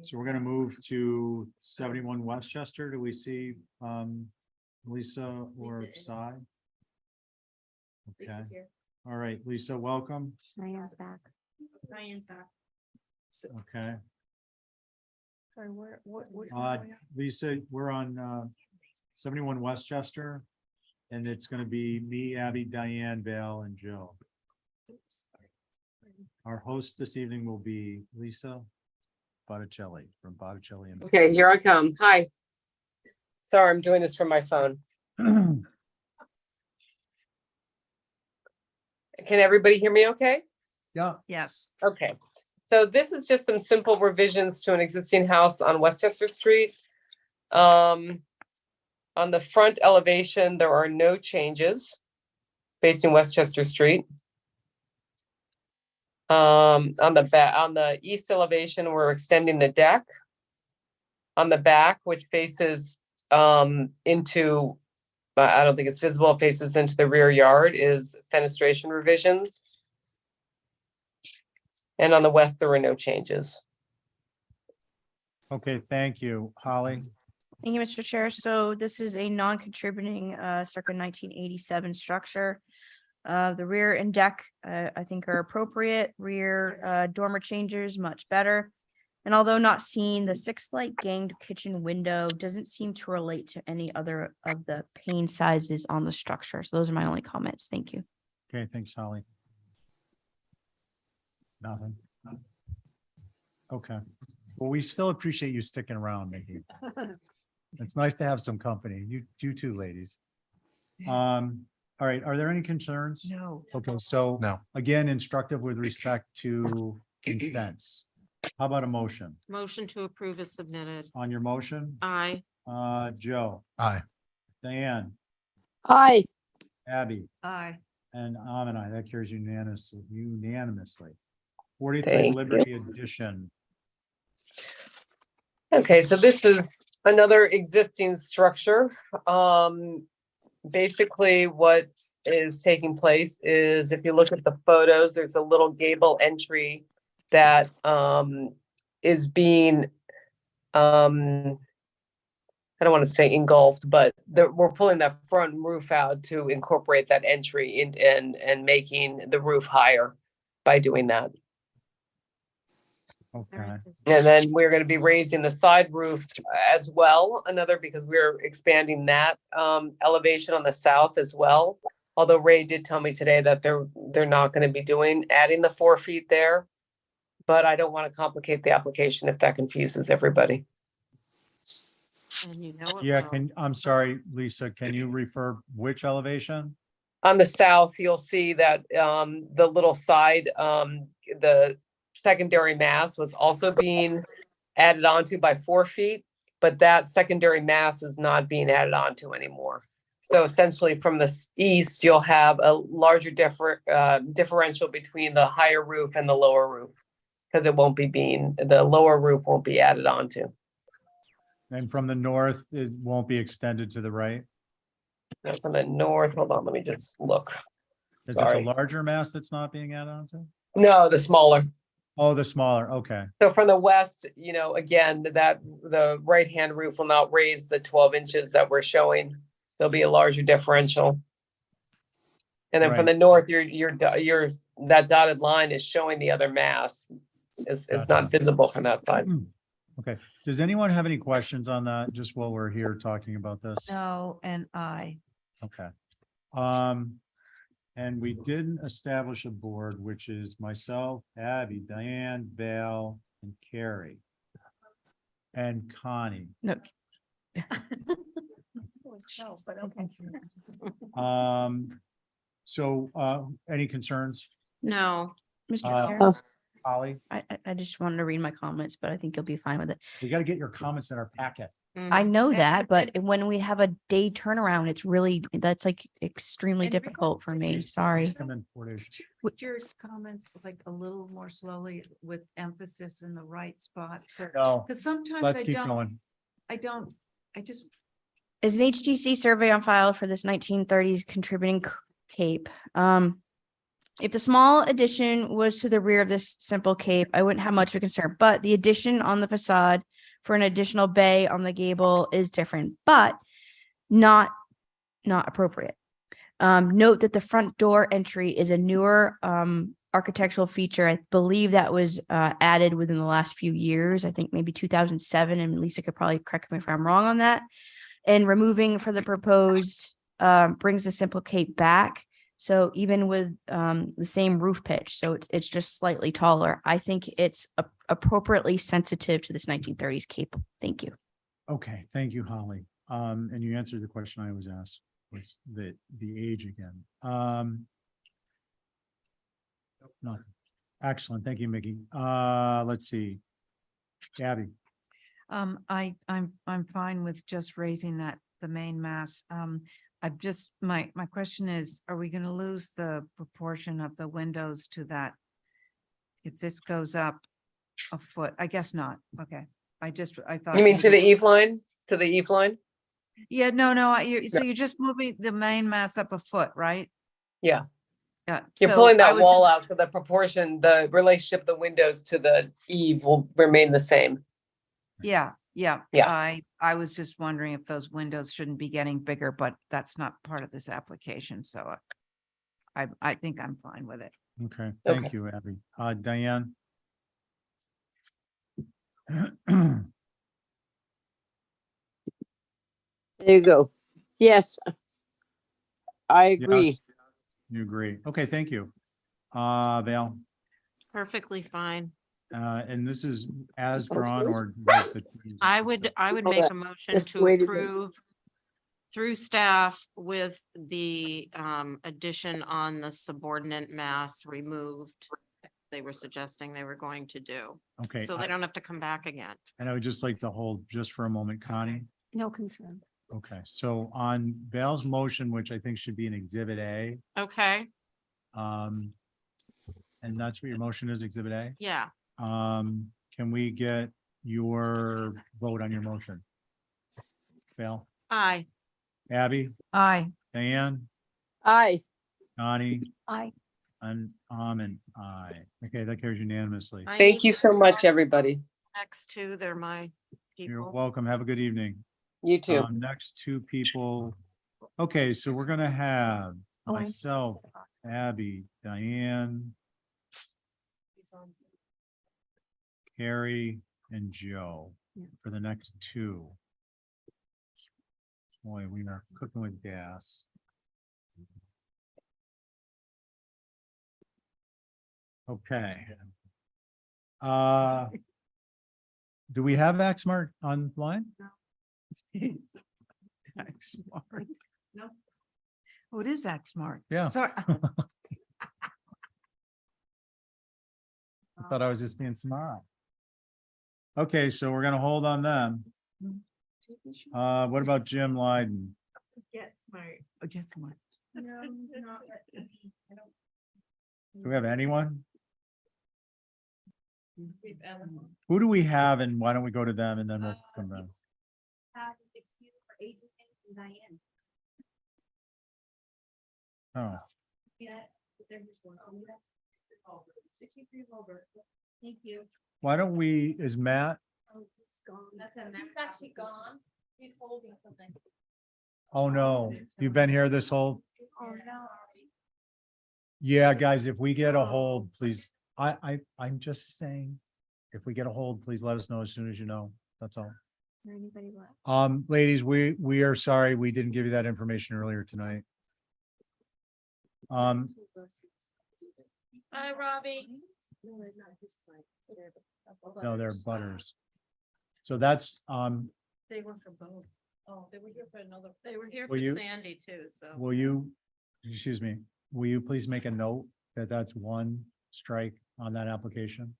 Speaker 3: So we're gonna move to 71 Westchester. Do we see Lisa or Cy? Okay. All right, Lisa, welcome.
Speaker 15: Diane's back.
Speaker 3: Okay.
Speaker 15: Sorry, what?
Speaker 3: Lisa, we're on 71 Westchester. And it's gonna be me, Abby, Diane, Val, and Joe. Our host this evening will be Lisa Botticelli from Botticelli. and-
Speaker 19: Okay, here I come. Hi. Sorry, I'm doing this from my phone. Can everybody hear me okay?
Speaker 3: Yeah.
Speaker 18: Yes.
Speaker 19: Okay. So this is just some simple revisions to an existing house on Westchester Street. On the front elevation, there are no changes facing Westchester Street. On the east elevation, we're extending the deck. On the back, which faces into, I don't think it's visible, it faces into the rear yard, is fenestration revisions. And on the west, there were no changes.
Speaker 3: Okay, thank you. Holly?
Speaker 5: Thank you, Mr. Chair. So this is a non-contributing circa 1987 structure. The rear and deck, I think are appropriate. Rear dormer changers, much better. And although not seen, the 6-light ganged kitchen window doesn't seem to relate to any other of the pane sizes on the structure. So those are my only comments. Thank you.
Speaker 3: Okay, thanks, Holly. Nothing. Okay. Well, we still appreciate you sticking around, Mickey. It's nice to have some company. You too, ladies. All right, are there any concerns?
Speaker 18: No.
Speaker 3: Okay, so
Speaker 17: No.
Speaker 3: again, instructive with respect to consents. How about a motion?
Speaker 2: Motion to approve is submitted.
Speaker 3: On your motion,
Speaker 2: Aye.
Speaker 3: Joe,
Speaker 17: Aye.
Speaker 3: Diane,
Speaker 15: Aye.
Speaker 3: Abby,
Speaker 18: Aye.
Speaker 3: and an aye. That carries unanimously. 43
Speaker 19: Thank
Speaker 3: Liberty Edition.
Speaker 19: Okay, so this is another existing structure. Basically what is taking place is if you look at the photos, there's a little gable entry that is being I don't want to say engulfed, but we're pulling that front roof out to incorporate that entry in and making the roof higher by doing that.
Speaker 3: Okay.
Speaker 19: And then we're going to be raising the side roof as well, because we're expanding that elevation on the south as well. Although Ray did tell me today that they're not going to be adding the 4 feet there. But I don't want to complicate the application if that confuses everybody.
Speaker 2: And you know it
Speaker 3: Yeah,
Speaker 2: will.
Speaker 3: I'm sorry, Lisa, can you refer which elevation?
Speaker 19: On the south, you'll see that the little side, the secondary mass was also being added onto by 4 feet, but that secondary mass is not being added onto anymore. So essentially from the east, you'll have a larger differential between the higher roof and the lower roof, because the lower roof won't be added onto.
Speaker 3: And from the north, it won't be extended to the right?
Speaker 19: Now from the north, hold on, let me just look.
Speaker 3: Is it
Speaker 19: Sorry.
Speaker 3: the larger mast that's not being added onto?
Speaker 19: No, the smaller.
Speaker 3: Oh, the smaller, okay.
Speaker 19: So from the west, again, that the right-hand roof will not raise the 12 inches that we're showing. There'll be a larger differential. And then from
Speaker 3: Right.
Speaker 19: the north, that dotted line is showing the other mass. It's
Speaker 3: Gotcha.
Speaker 19: not visible from that side.
Speaker 3: Okay, does anyone have any questions on that, just while we're here talking about this?
Speaker 18: No, and I.
Speaker 3: Okay. And we didn't establish a board, which is myself, Abby, Diane, Val, and Carrie. And Connie.
Speaker 5: No.
Speaker 3: Any concerns?
Speaker 2: No,
Speaker 5: Mr. Chair,
Speaker 3: Holly,
Speaker 5: I just wanted to read my comments, but I think you'll be fine with it.
Speaker 3: we got to get your comments in our packet.
Speaker 5: I know
Speaker 6: And-
Speaker 5: that, but when we have a day turnaround, that's like extremely
Speaker 6: And we-
Speaker 5: difficult for me. Sorry.
Speaker 3: Come in 4 days.
Speaker 6: Put your comments like a little more slowly with emphasis in the right spot. So,
Speaker 3: No,
Speaker 6: because sometimes
Speaker 3: let's
Speaker 6: I
Speaker 3: keep
Speaker 6: don't,
Speaker 3: going.
Speaker 6: I just,
Speaker 5: Is an HTC survey on file for this 1930s contributing cape? If the small addition was to the rear of this simple cape, I wouldn't have much of a concern, but the addition on the facade for an additional bay on the gable is different, but not appropriate. Note that the front door entry is a newer architectural feature. I believe that was added within the last few years. I think maybe 2007, and Lisa could probably correct me if I'm wrong on that. And removing for the proposed brings the simple cape back. So even with the same roof pitch, so it's just slightly taller. I think it's appropriately sensitive to this 1930s cape. Thank you.
Speaker 3: Okay, thank you, Holly. And you answered the question I was asked, was the age again. Nothing. Excellent. Thank you, Mickey. Let's see. Gabby,
Speaker 18: I'm fine with just raising the main mass. I've just, my question is, are we gonna lose the proportion of the windows to that? If this goes up a foot, I guess not. Okay. I thought.
Speaker 19: You mean to the
Speaker 18: maybe-
Speaker 19: eve line? To the eve line?
Speaker 18: Yeah, no, so you're just moving the main mass up a foot, right?
Speaker 19: Yeah.
Speaker 18: Yeah.
Speaker 19: You're
Speaker 18: so
Speaker 19: pulling
Speaker 18: I
Speaker 19: that
Speaker 18: was
Speaker 19: wall
Speaker 18: just-
Speaker 19: out, so the proportion, the relationship of the windows to the eave will remain the same.
Speaker 18: Yeah.
Speaker 19: Yeah.
Speaker 18: I was just wondering if those windows shouldn't be getting bigger, but that's not part of this application, so I think I'm fine with it.
Speaker 3: okay, thank
Speaker 19: Okay.
Speaker 3: you, Abby. Diane?
Speaker 4: There you go. Yes. I agree.
Speaker 3: You agree. Okay, thank you. Val,
Speaker 2: Perfectly fine.
Speaker 3: and this is as drawn or? like the-
Speaker 2: I would make a motion
Speaker 4: Just
Speaker 2: to
Speaker 4: wait a minute.
Speaker 2: approve through staff with the addition on the subordinate mass removed. They were suggesting they were going to do,
Speaker 3: Okay,
Speaker 2: so they don't have to come back again.
Speaker 3: and I would just like to hold just for a moment, Connie.
Speaker 15: No concerns.
Speaker 3: Okay, so on Val's motion, which I think should be an exhibit A,
Speaker 2: Okay,
Speaker 3: and that's what your motion is, exhibit A?
Speaker 2: yeah.
Speaker 3: Can we get your vote on your motion? Val,
Speaker 2: Aye.
Speaker 3: Abby,
Speaker 18: Aye.
Speaker 3: Diane,
Speaker 4: Aye.
Speaker 3: Connie,
Speaker 15: Aye.
Speaker 3: and I. Okay, that carries unanimously.
Speaker 2: I
Speaker 19: Thank
Speaker 2: need
Speaker 19: you
Speaker 2: to
Speaker 19: so much,
Speaker 2: call
Speaker 19: everybody.
Speaker 2: Next two, they're my
Speaker 3: You're
Speaker 2: people.
Speaker 3: welcome. Have a good evening.
Speaker 19: You too.
Speaker 3: Next two people. Okay, so we're gonna have
Speaker 15: Oh, I'm-
Speaker 3: myself, Abby, Diane, Carrie, and Joe for the next two. Boy, we are cooking with gas. Okay. Do we have Axmart online? Axmart.
Speaker 18: Oh, it is Act Smart.
Speaker 3: Yeah.
Speaker 18: Sorry.
Speaker 3: I thought I was just being smart. Okay, so we're gonna hold on them. What about Jim Lyden?
Speaker 14: Get smart.
Speaker 18: Oh, Get Smart.
Speaker 14: No, not.
Speaker 3: Do we have anyone? Who do we have and why don't we go to them and then we'll come back? Oh,
Speaker 15: Thank you.
Speaker 3: why don't we, is Matt?
Speaker 15: Oh, it's gone. He's actually gone. He's holding something.
Speaker 3: Oh, no, you've been here this whole,
Speaker 15: Oh, no.
Speaker 3: yeah, guys, if we get a hold, please, I'm just saying. If we get a hold, please let us know as soon as you know. That's all.
Speaker 15: Is there anybody left?
Speaker 3: Ladies, we are sorry, we didn't give you that information earlier tonight.
Speaker 2: Hi, Robbie.
Speaker 3: No, they're butters. So that's,
Speaker 2: They were for both. Oh, they were here for another, they were here
Speaker 3: Will
Speaker 2: for
Speaker 3: you-
Speaker 2: Sandy too, so.
Speaker 3: will you, excuse me, will you please make a note that that's one strike on that application?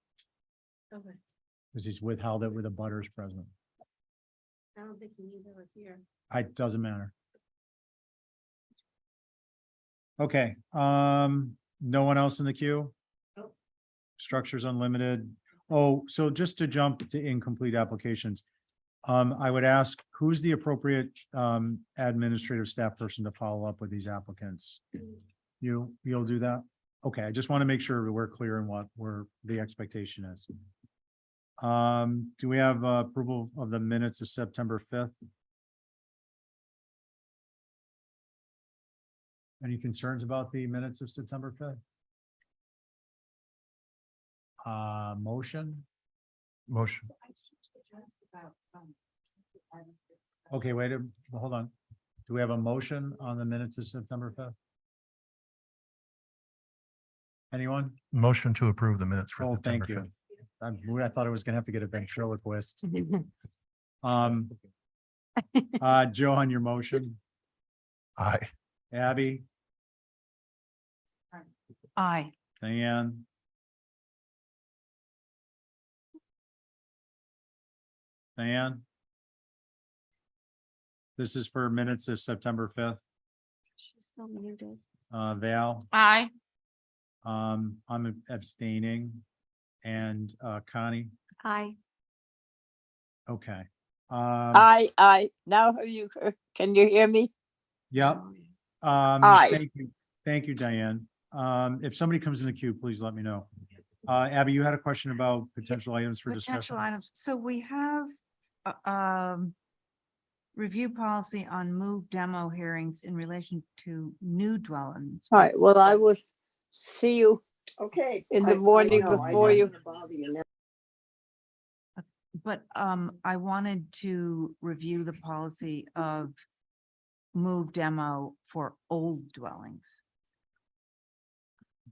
Speaker 2: Okay.
Speaker 3: Because he's withheld it with a butters present.
Speaker 2: I don't think you need them here.
Speaker 3: It doesn't matter. Okay, no one else in the queue?
Speaker 2: Nope.
Speaker 3: Structures Unlimited. Oh, so just to jump to incomplete applications. I would ask, who's the appropriate administrative staff person to follow up with these applicants? You'll do that? Okay, I just want to make sure we're clear in what the expectation is. Do we have approval of the minutes of September 5th? Any concerns about the minutes of September 5th? Motion?
Speaker 17: Motion.
Speaker 3: Okay, wait, hold on. Do we have a motion on the minutes of September 5th? Anyone?
Speaker 17: Motion to approve the minutes for
Speaker 3: Oh,
Speaker 17: September
Speaker 3: thank
Speaker 17: 5th.
Speaker 3: you. I thought I was gonna have to get a ventriloquist. Joe, on your motion,
Speaker 17: Aye.
Speaker 3: Abby,
Speaker 18: Aye.
Speaker 3: Diane. Diane? This is for minutes of September 5th.
Speaker 15: She's still muted.
Speaker 3: Val,
Speaker 2: Aye.
Speaker 3: I'm abstaining. And Connie,
Speaker 15: Aye.
Speaker 3: okay.
Speaker 4: Aye. Now can you hear me?
Speaker 3: Yep.
Speaker 4: Aye.
Speaker 3: Thank you, Diane. If somebody comes in the queue, please let me know. Abby, you had a question about potential items for
Speaker 18: Potential
Speaker 3: discussion?
Speaker 18: items. So we have review policy on move demo hearings in relation to new dwellings.
Speaker 4: All right, well, I will see you
Speaker 12: Okay.
Speaker 4: in the morning before you.
Speaker 18: But I wanted to review the policy of move demo for old dwellings.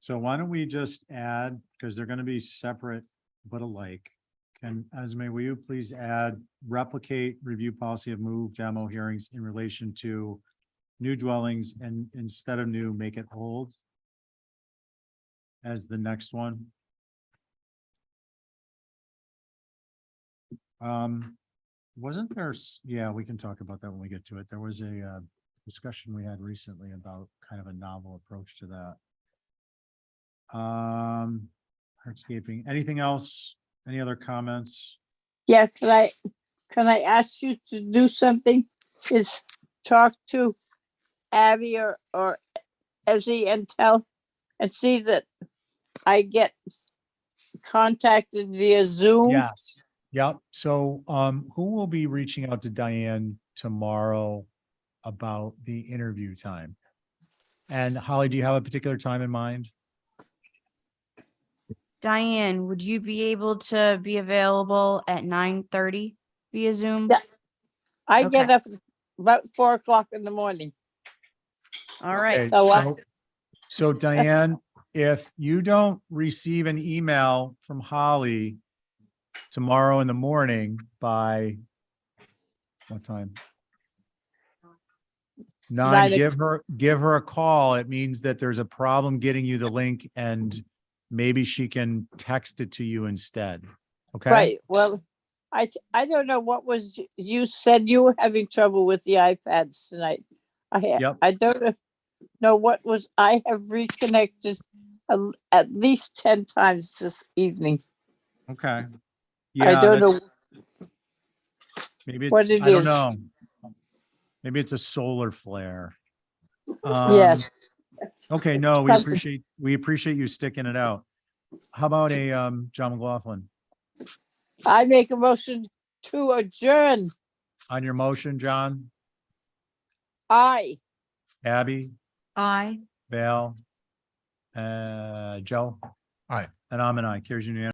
Speaker 3: So why don't we just add, because they're gonna be separate but alike. Can, Esme, will you please add replicate review policy of move demo hearings in relation to new dwellings and instead of new, make it old as the next one? Wasn't there, yeah, we can talk about that when we get to it. There was a discussion we had recently about kind of a novel approach to that. Hardscaping, anything else? Any other comments?
Speaker 4: Yeah, can I ask you to do something? is talk to Abby or Ezzy and see that I get contacted via Zoom.
Speaker 3: Yes. Yep. So, who will be reaching out to Diane tomorrow about the interview time? And Holly, do you have a particular time in mind?
Speaker 5: Diane, would you be able to be available at 9:30 via Zoom?
Speaker 4: Yeah. I get
Speaker 5: Okay.
Speaker 4: up about 4 o'clock in the morning.
Speaker 5: All right.
Speaker 3: Okay,
Speaker 4: So,
Speaker 3: so Diane, if you don't receive an email from Holly tomorrow in the morning by what time? 9,
Speaker 4: 9
Speaker 3: give her a call. It means that there's a problem getting you the link and maybe she can text it to you instead. Okay?
Speaker 4: Right. Well, I don't know what was, you said you were having trouble with the iPads tonight.
Speaker 3: Yep.
Speaker 4: I don't know what was, I have reconnected at least 10 times this evening.
Speaker 3: Okay.
Speaker 4: I
Speaker 3: Yeah,
Speaker 4: don't know
Speaker 3: that's maybe,
Speaker 4: what it
Speaker 3: I don't
Speaker 4: is.
Speaker 3: know. Maybe it's a solar flare.
Speaker 4: Yes.
Speaker 3: Okay, no,
Speaker 4: Something.
Speaker 3: we appreciate you sticking it out. How about a John McLaughlin?
Speaker 4: I make a motion to adjourn.
Speaker 3: On your motion, John,
Speaker 4: Aye.
Speaker 3: Abby,
Speaker 18: Aye.
Speaker 3: Val, Joe?
Speaker 17: Aye.
Speaker 3: And I'm an aye. Carries unanimously.